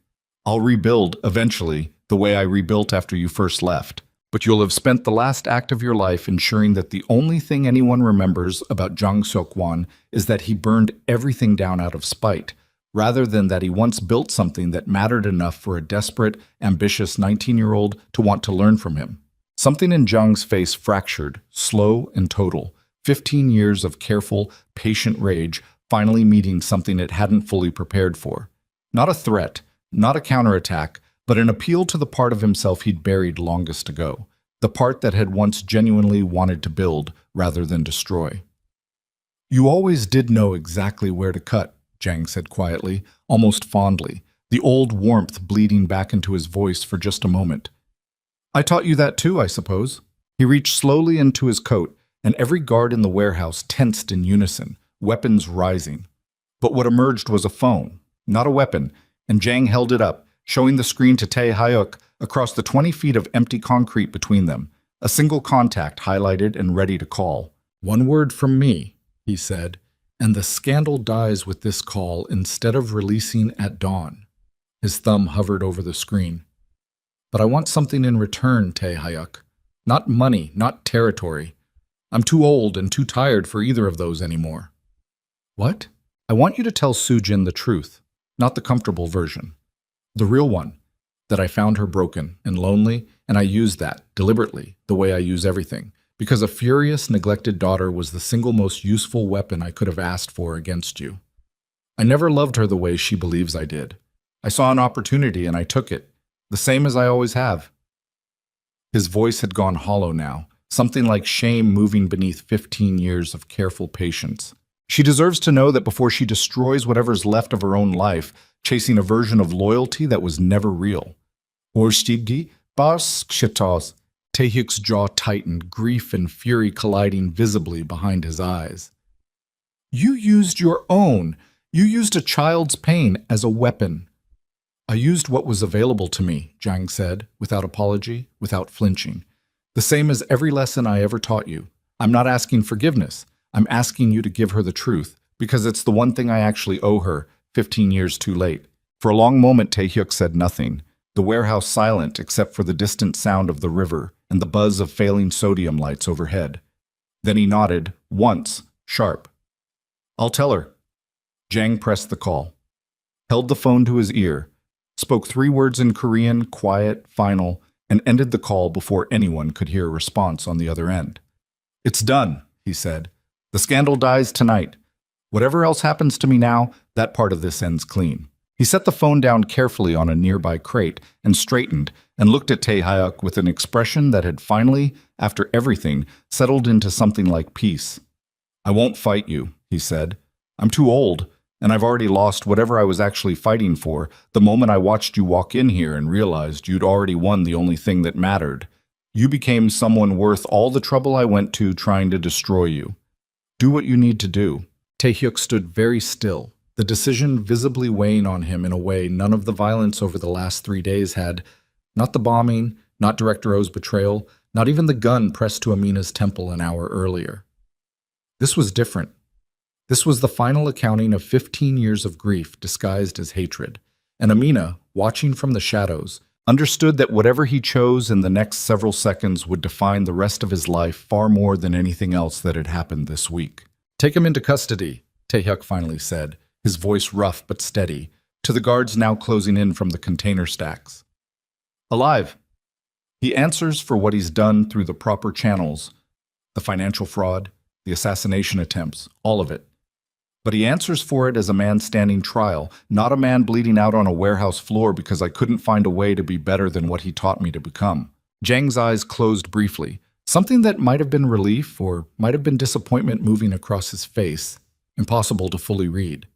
I'll rebuild, eventually, the way I rebuilt after you first left. But you'll have spent the last act of your life ensuring that the only thing anyone remembers about Jang Seok-wan is that he burned everything down out of spite, rather than that he once built something that mattered enough for a desperate, ambitious 19-year-old to want to learn from him. Something in Jung's face fractured, slow and total. 15 years of careful, patient rage finally meeting something it hadn't fully prepared for. Not a threat, not a counterattack, but an appeal to the part of himself he'd buried longest ago, the part that had once genuinely wanted to build rather than destroy. You always did know exactly where to cut, Jang said quietly, almost fondly, the old warmth bleeding back into his voice for just a moment. I taught you that too, I suppose. He reached slowly into his coat, and every guard in the warehouse tensed in unison, weapons rising. But what emerged was a phone, not a weapon, and Jang held it up, showing the screen to Tae Hyuk across the 20 feet of empty concrete between them, a single contact highlighted and ready to call. One word from me, he said, and the scandal dies with this call instead of releasing at dawn. His thumb hovered over the screen. But I want something in return, Tae Hyuk. Not money, not territory. I'm too old and too tired for either of those anymore. What? I want you to tell Sujin the truth, not the comfortable version. The real one, that I found her broken and lonely, and I used that, deliberately, the way I use everything, because a furious, neglected daughter was the single most useful weapon I could have asked for against you. I never loved her the way she believes I did. I saw an opportunity and I took it, the same as I always have. His voice had gone hollow now, something like shame moving beneath 15 years of careful patience. She deserves to know that before she destroys whatever's left of her own life, chasing a version of loyalty that was never real. Taehyuk's jaw tightened, grief and fury colliding visibly behind his eyes. You used your own. You used a child's pain as a weapon. I used what was available to me, Jang said, without apology, without flinching. The same as every lesson I ever taught you. I'm not asking forgiveness. I'm asking you to give her the truth, because it's the one thing I actually owe her, 15 years too late. For a long moment, Taehyuk said nothing, the warehouse silent except for the distant sound of the river and the buzz of failing sodium lights overhead. Then he nodded, once, sharp. I'll tell her. Jang pressed the call, held the phone to his ear, spoke 3 words in Korean, quiet, final, and ended the call before anyone could hear a response on the other end. It's done, he said. The scandal dies tonight. Whatever else happens to me now, that part of this ends clean. He set the phone down carefully on a nearby crate and straightened and looked at Tae Hyuk with an expression that had finally, after everything, settled into something like peace. I won't fight you, he said. I'm too old, and I've already lost whatever I was actually fighting for the moment I watched you walk in here and realized you'd already won the only thing that mattered. You became someone worth all the trouble I went to trying to destroy you. Do what you need to do. Taehyuk stood very still, the decision visibly weighing on him in a way none of the violence over the last 3 days had. Not the bombing, not Director O's betrayal, not even the gun pressed to Amina's temple an hour earlier. This was different. This was the final accounting of 15 years of grief disguised as hatred, and Amina, watching from the shadows, understood that whatever he chose in the next several seconds would define the rest of his life far more than anything else that had happened this week. Take him into custody, Taehyuk finally said, his voice rough but steady, to the guards now closing in from the container stacks. Alive. He answers for what he's done through the proper channels, the financial fraud, the assassination attempts, all of it. But he answers for it as a man standing trial, not a man bleeding out on a warehouse floor because I couldn't find a way to be better than what he taught me to become. Jang's eyes closed briefly, something that might have been relief or might have been disappointment moving across his face, impossible to fully read.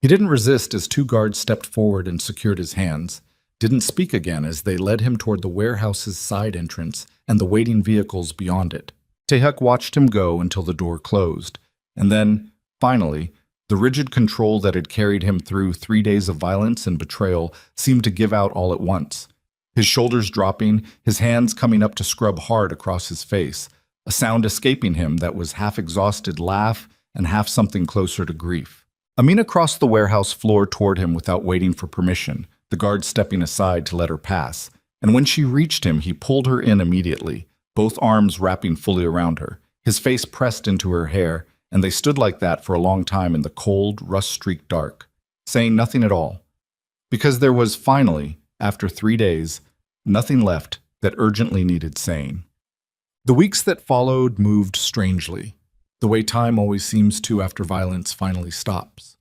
He didn't resist as 2 guards stepped forward and secured his hands, didn't speak again as they led him toward the warehouse's side entrance and the waiting vehicles beyond it. Taehyuk watched him go until the door closed, and then, finally, the rigid control that had carried him through 3 days of violence and betrayal seemed to give out all at once. his shoulders dropping, his hands coming up to scrub hard across his face, a sound escaping him that was half exhausted laugh and half something closer to grief. Amina crossed the warehouse floor toward him without waiting for permission, the guard stepping aside to let her pass. And when she reached him, he pulled her in immediately, both arms wrapping fully around her, his face pressed into her hair, and they stood like that for a long time in the cold, rust-streaked dark, saying nothing at all. Because there was finally, after 3 days, nothing left that urgently needed saying. The weeks that followed moved strangely, the way time always seems to after violence finally stops.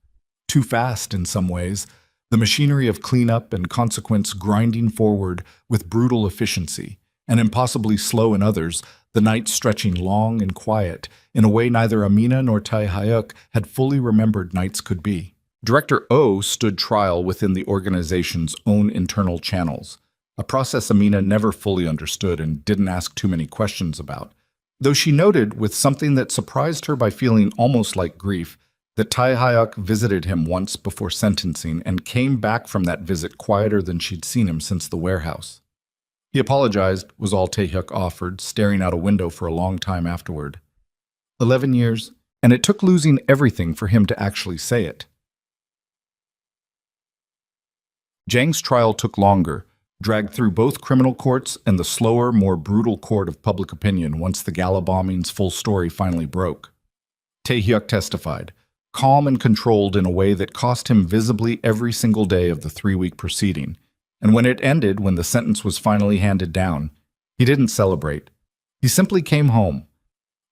Too fast in some ways, the machinery of cleanup and consequence grinding forward with brutal efficiency, and impossibly slow in others, the nights stretching long and quiet, in a way neither Amina nor Tai Hayuk had fully remembered nights could be. Director O stood trial within the organization's own internal channels, a process Amina never fully understood and didn't ask too many questions about, though she noted with something that surprised her by feeling almost like grief that Tai Hayuk visited him once before sentencing and came back from that visit quieter than she'd seen him since the warehouse. He apologized, was all Tae-hyuk offered, staring out a window for a long time afterward. 11 years, and it took losing everything for him to actually say it. Jang's trial took longer, dragged through both criminal courts and the slower, more brutal court of public opinion once the Gala bombing's full story finally broke. Tae-hyuk testified, calm and controlled in a way that cost him visibly every single day of the 3-week proceeding. And when it ended, when the sentence was finally handed down, he didn't celebrate. He simply came home.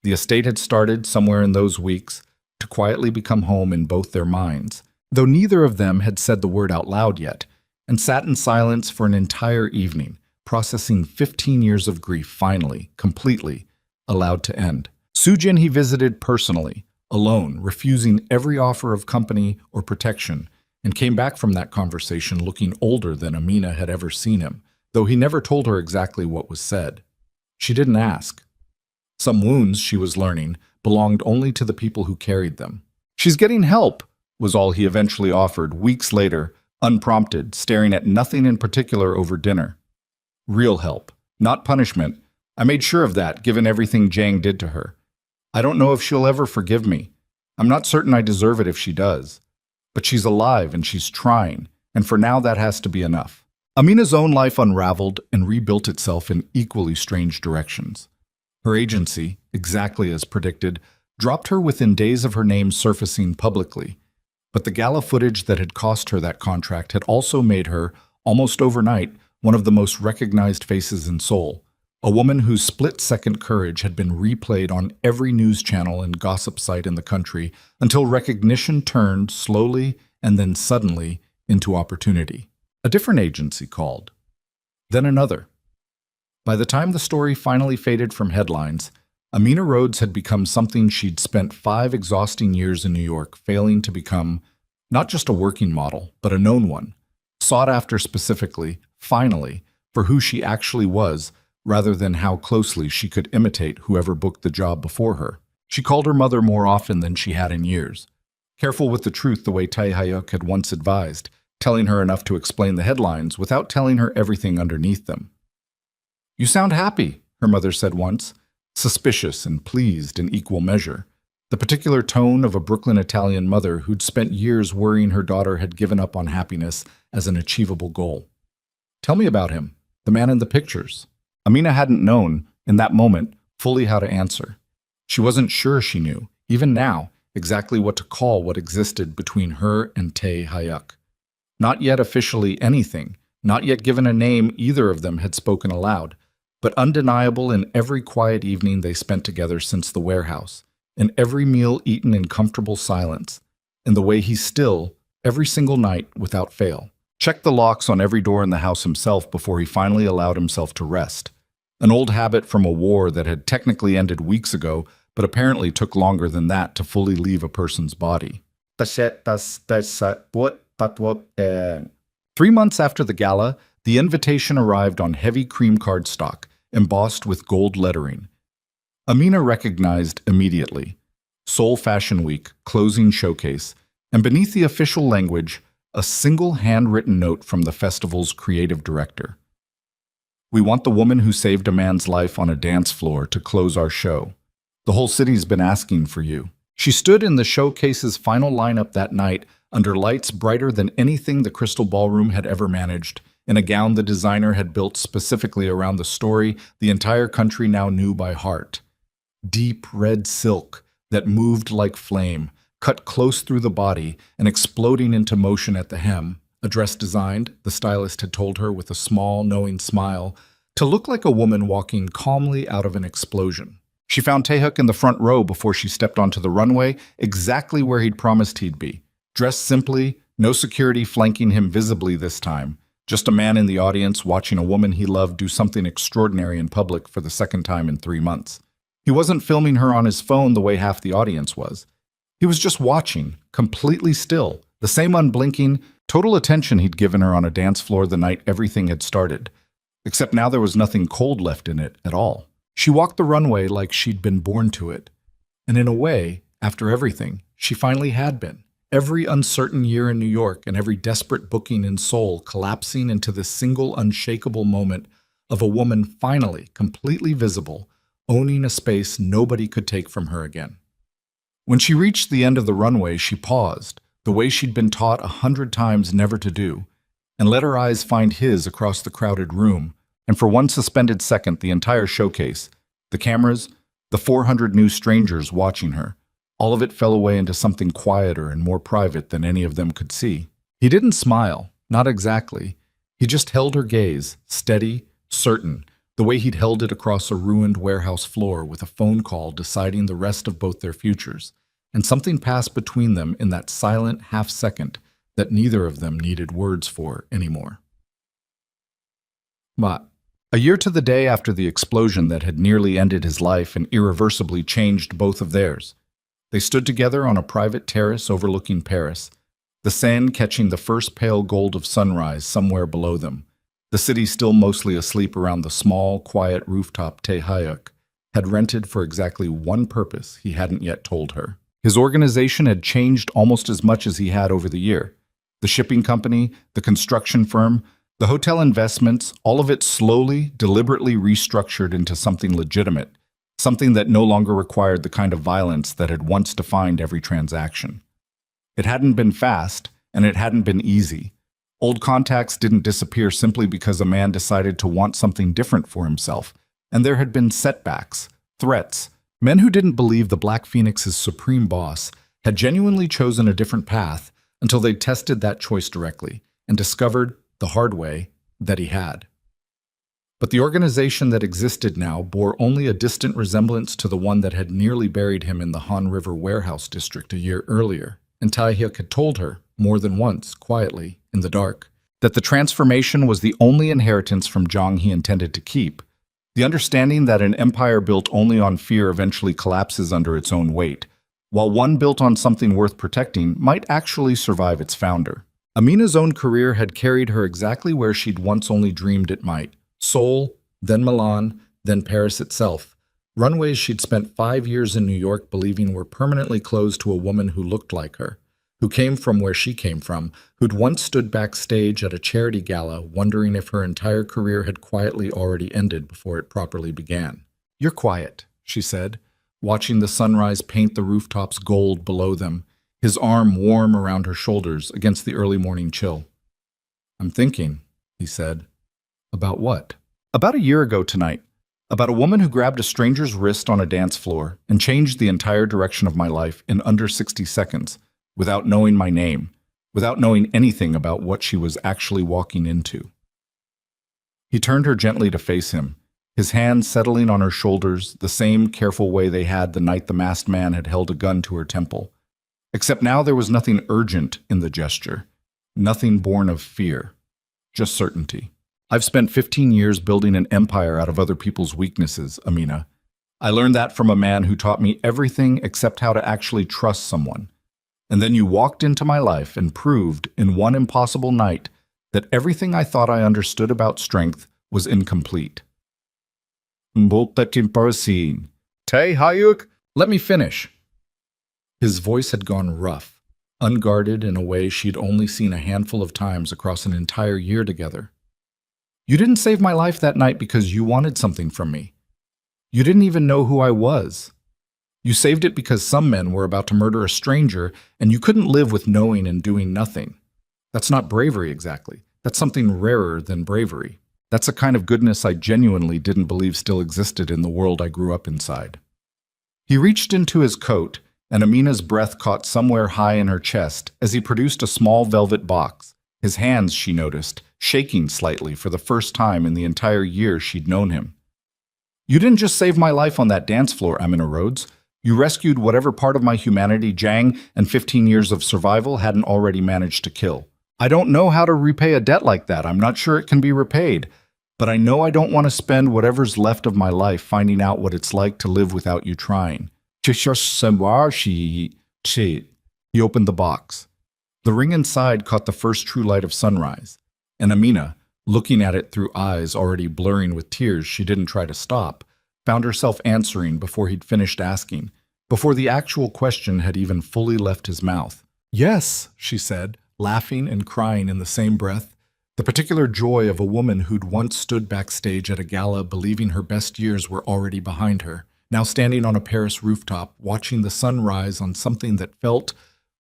The estate had started, somewhere in those weeks, to quietly become home in both their minds, though neither of them had said the word out loud yet, and sat in silence for an entire evening, processing 15 years of grief finally, completely, allowed to end. Sujin he visited personally, alone, refusing every offer of company or protection, and came back from that conversation looking older than Amina had ever seen him, though he never told her exactly what was said. She didn't ask. Some wounds, she was learning, belonged only to the people who carried them. "She's getting help," was all he eventually offered, weeks later, unprompted, staring at nothing in particular over dinner. Real help, not punishment. I made sure of that, given everything Jang did to her. I don't know if she'll ever forgive me. I'm not certain I deserve it if she does. But she's alive and she's trying, and for now that has to be enough. Amina's own life unraveled and rebuilt itself in equally strange directions. Her agency, exactly as predicted, dropped her within days of her name surfacing publicly. But the Gala footage that had cost her that contract had also made her, almost overnight, one of the most recognized faces in Seoul, a woman whose split-second courage had been replayed on every news channel and gossip site in the country until recognition turned slowly and then suddenly into opportunity. A different agency called. Then another. By the time the story finally faded from headlines, Amina Rhodes had become something she'd spent 5 exhausting years in New York failing to become, not just a working model, but a known one, sought after specifically, finally, for who she actually was, rather than how closely she could imitate whoever booked the job before her. She called her mother more often than she had in years, careful with the truth the way Tae Hayuk had once advised, telling her enough to explain the headlines without telling her everything underneath them. "You sound happy," her mother said once, suspicious and pleased in equal measure, the particular tone of a Brooklyn Italian mother who'd spent years worrying her daughter had given up on happiness as an achievable goal. "Tell me about him, the man in the pictures." Amina hadn't known, in that moment, fully how to answer. She wasn't sure she knew, even now, exactly what to call what existed between her and Tae Hayuk. Not yet officially anything, not yet given a name either of them had spoken aloud, but undeniable in every quiet evening they spent together since the warehouse, in every meal eaten in comfortable silence, in the way he still, every single night, without fail, checked the locks on every door in the house himself before he finally allowed himself to rest. An old habit from a war that had technically ended weeks ago, but apparently took longer than that to fully leave a person's body. 3 months after the Gala, the invitation arrived on heavy cream card stock, embossed with gold lettering. Amina recognized immediately. Seoul Fashion Week, closing showcase, and beneath the official language, a single handwritten note from the festival's creative director. We want the woman who saved a man's life on a dance floor to close our show. The whole city's been asking for you." She stood in the showcase's final lineup that night under lights brighter than anything the Crystal Ballroom had ever managed, in a gown the designer had built specifically around the story the entire country now knew by heart. Deep red silk that moved like flame, cut close through the body and exploding into motion at the hem. A dress designed, the stylist had told her with a small, knowing smile, to look like a woman walking calmly out of an explosion. She found Taehyuk in the front row before she stepped onto the runway, exactly where he'd promised he'd be. Dressed simply, no security flanking him visibly this time. Just a man in the audience watching a woman he loved do something extraordinary in public for the second time in 3 months. He wasn't filming her on his phone the way half the audience was. He was just watching, completely still, the same unblinking, total attention he'd given her on a dance floor the night everything had started. Except now there was nothing cold left in it at all. She walked the runway like she'd been born to it. And in a way, after everything, she finally had been. Every uncertain year in New York and every desperate booking in Seoul collapsing into this single unshakable moment of a woman finally, completely visible, owning a space nobody could take from her again. When she reached the end of the runway, she paused, the way she'd been taught 100 times never to do, and let her eyes find his across the crowded room. And for one suspended second, the entire showcase, the cameras, the 400 new strangers watching her, all of it fell away into something quieter and more private than any of them could see. He didn't smile, not exactly. He just held her gaze, steady, certain, the way he'd held it across a ruined warehouse floor with a phone call deciding the rest of both their futures. And something passed between them in that silent half-second that neither of them needed words for anymore. But a year to the day after the explosion that had nearly ended his life and irreversibly changed both of theirs, they stood together on a private terrace overlooking Paris, the Seine catching the first pale gold of sunrise somewhere below them. The city still mostly asleep around the small, quiet rooftop Taehyuk had rented for exactly one purpose he hadn't yet told her. His organization had changed almost as much as he had over the year. The shipping company, the construction firm, the hotel investments, all of it slowly, deliberately restructured into something legitimate, something that no longer required the kind of violence that had once defined every transaction. It hadn't been fast, and it hadn't been easy. Old contacts didn't disappear simply because a man decided to want something different for himself, and there had been setbacks, threats. Men who didn't believe the Black Phoenix's supreme boss had genuinely chosen a different path until they tested that choice directly and discovered, the hard way, that he had. But the organization that existed now bore only a distant resemblance to the one that had nearly buried him in the Han River warehouse district a year earlier, and Taehyuk had told her, more than once, quietly, in the dark, that the transformation was the only inheritance from Jong he intended to keep, the understanding that an empire built only on fear eventually collapses under its own weight, while one built on something worth protecting might actually survive its founder. Amina's own career had carried her exactly where she'd once only dreamed it might. Seoul, then Milan, then Paris itself. Runways she'd spent 5 years in New York believing were permanently closed to a woman who looked like her, who came from where she came from, who'd once stood backstage at a charity gala wondering if her entire career had quietly already ended before it properly began. "You're quiet," she said, watching the sunrise paint the rooftops gold below them, his arm warm around her shoulders against the early morning chill. "I'm thinking," he said. "About what?" "About a year ago tonight. About a woman who grabbed a stranger's wrist on a dance floor and changed the entire direction of my life in under 60 seconds, without knowing my name, without knowing anything about what she was actually walking into." He turned her gently to face him, his hands settling on her shoulders the same careful way they had the night the masked man had held a gun to her temple. Except now there was nothing urgent in the gesture, nothing born of fear, just certainty. "I've spent 15 years building an empire out of other people's weaknesses, Amina. I learned that from a man who taught me everything except how to actually trust someone. And then you walked into my life and proved, in one impossible night, that everything I thought I understood about strength was incomplete." "Taehyuk, let me finish." His voice had gone rough, unguarded in a way she'd only seen a handful of times across an entire year together. You didn't save my life that night because you wanted something from me. You didn't even know who I was. You saved it because some men were about to murder a stranger, and you couldn't live with knowing and doing nothing. That's not bravery exactly. That's something rarer than bravery. That's a kind of goodness I genuinely didn't believe still existed in the world I grew up inside. He reached into his coat, and Amina's breath caught somewhere high in her chest as he produced a small velvet box, his hands, she noticed, shaking slightly for the first time in the entire year she'd known him. You didn't just save my life on that dance floor, Amina Rhodes. You rescued whatever part of my humanity Jang and 15 years of survival hadn't already managed to kill. I don't know how to repay a debt like that. I'm not sure it can be repaid. But I know I don't want to spend whatever's left of my life finding out what it's like to live without you trying. He opened the box. The ring inside caught the first true light of sunrise, and Amina, looking at it through eyes already blurring with tears she didn't try to stop, found herself answering before he'd finished asking, before the actual question had even fully left his mouth. Yes, she said, laughing and crying in the same breath, the particular joy of a woman who'd once stood backstage at a gala believing her best years were already behind her, now standing on a Paris rooftop watching the sun rise on something that felt,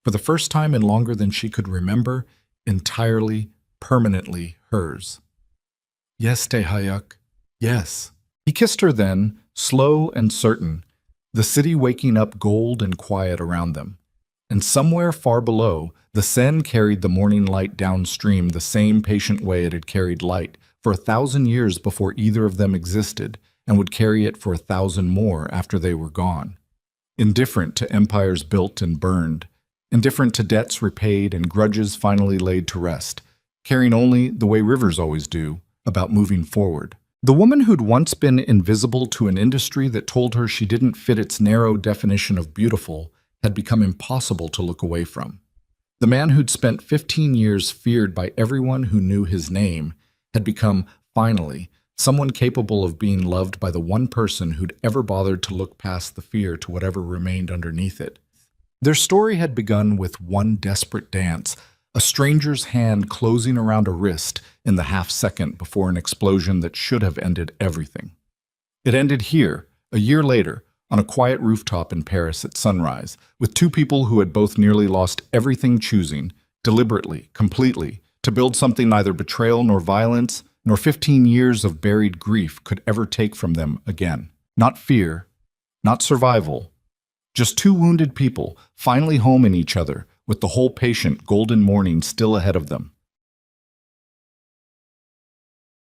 for the first time in longer than she could remember, entirely, permanently hers. Yes, Tehayuk, yes. He kissed her then, slow and certain, the city waking up gold and quiet around them. And somewhere far below, the Seine carried the morning light downstream the same patient way it had carried light for 1,000 years before either of them existed, and would carry it for 1,000 more after they were gone. Indifferent to empires built and burned, indifferent to debts repaid and grudges finally laid to rest, caring only, the way rivers always do, about moving forward. The woman who'd once been invisible to an industry that told her she didn't fit its narrow definition of beautiful had become impossible to look away from. The man who'd spent 15 years feared by everyone who knew his name had become, finally, someone capable of being loved by the one person who'd ever bothered to look past the fear to whatever remained underneath it. Their story had begun with one desperate dance, a stranger's hand closing around a wrist in the half-second before an explosion that should have ended everything. It ended here, a year later, on a quiet rooftop in Paris at sunrise, with two people who had both nearly lost everything choosing, deliberately, completely, to build something neither betrayal nor violence, nor 15 years of buried grief could ever take from them again. Not fear, not survival, just two wounded people, finally home in each other, with the whole patient golden morning still ahead of them.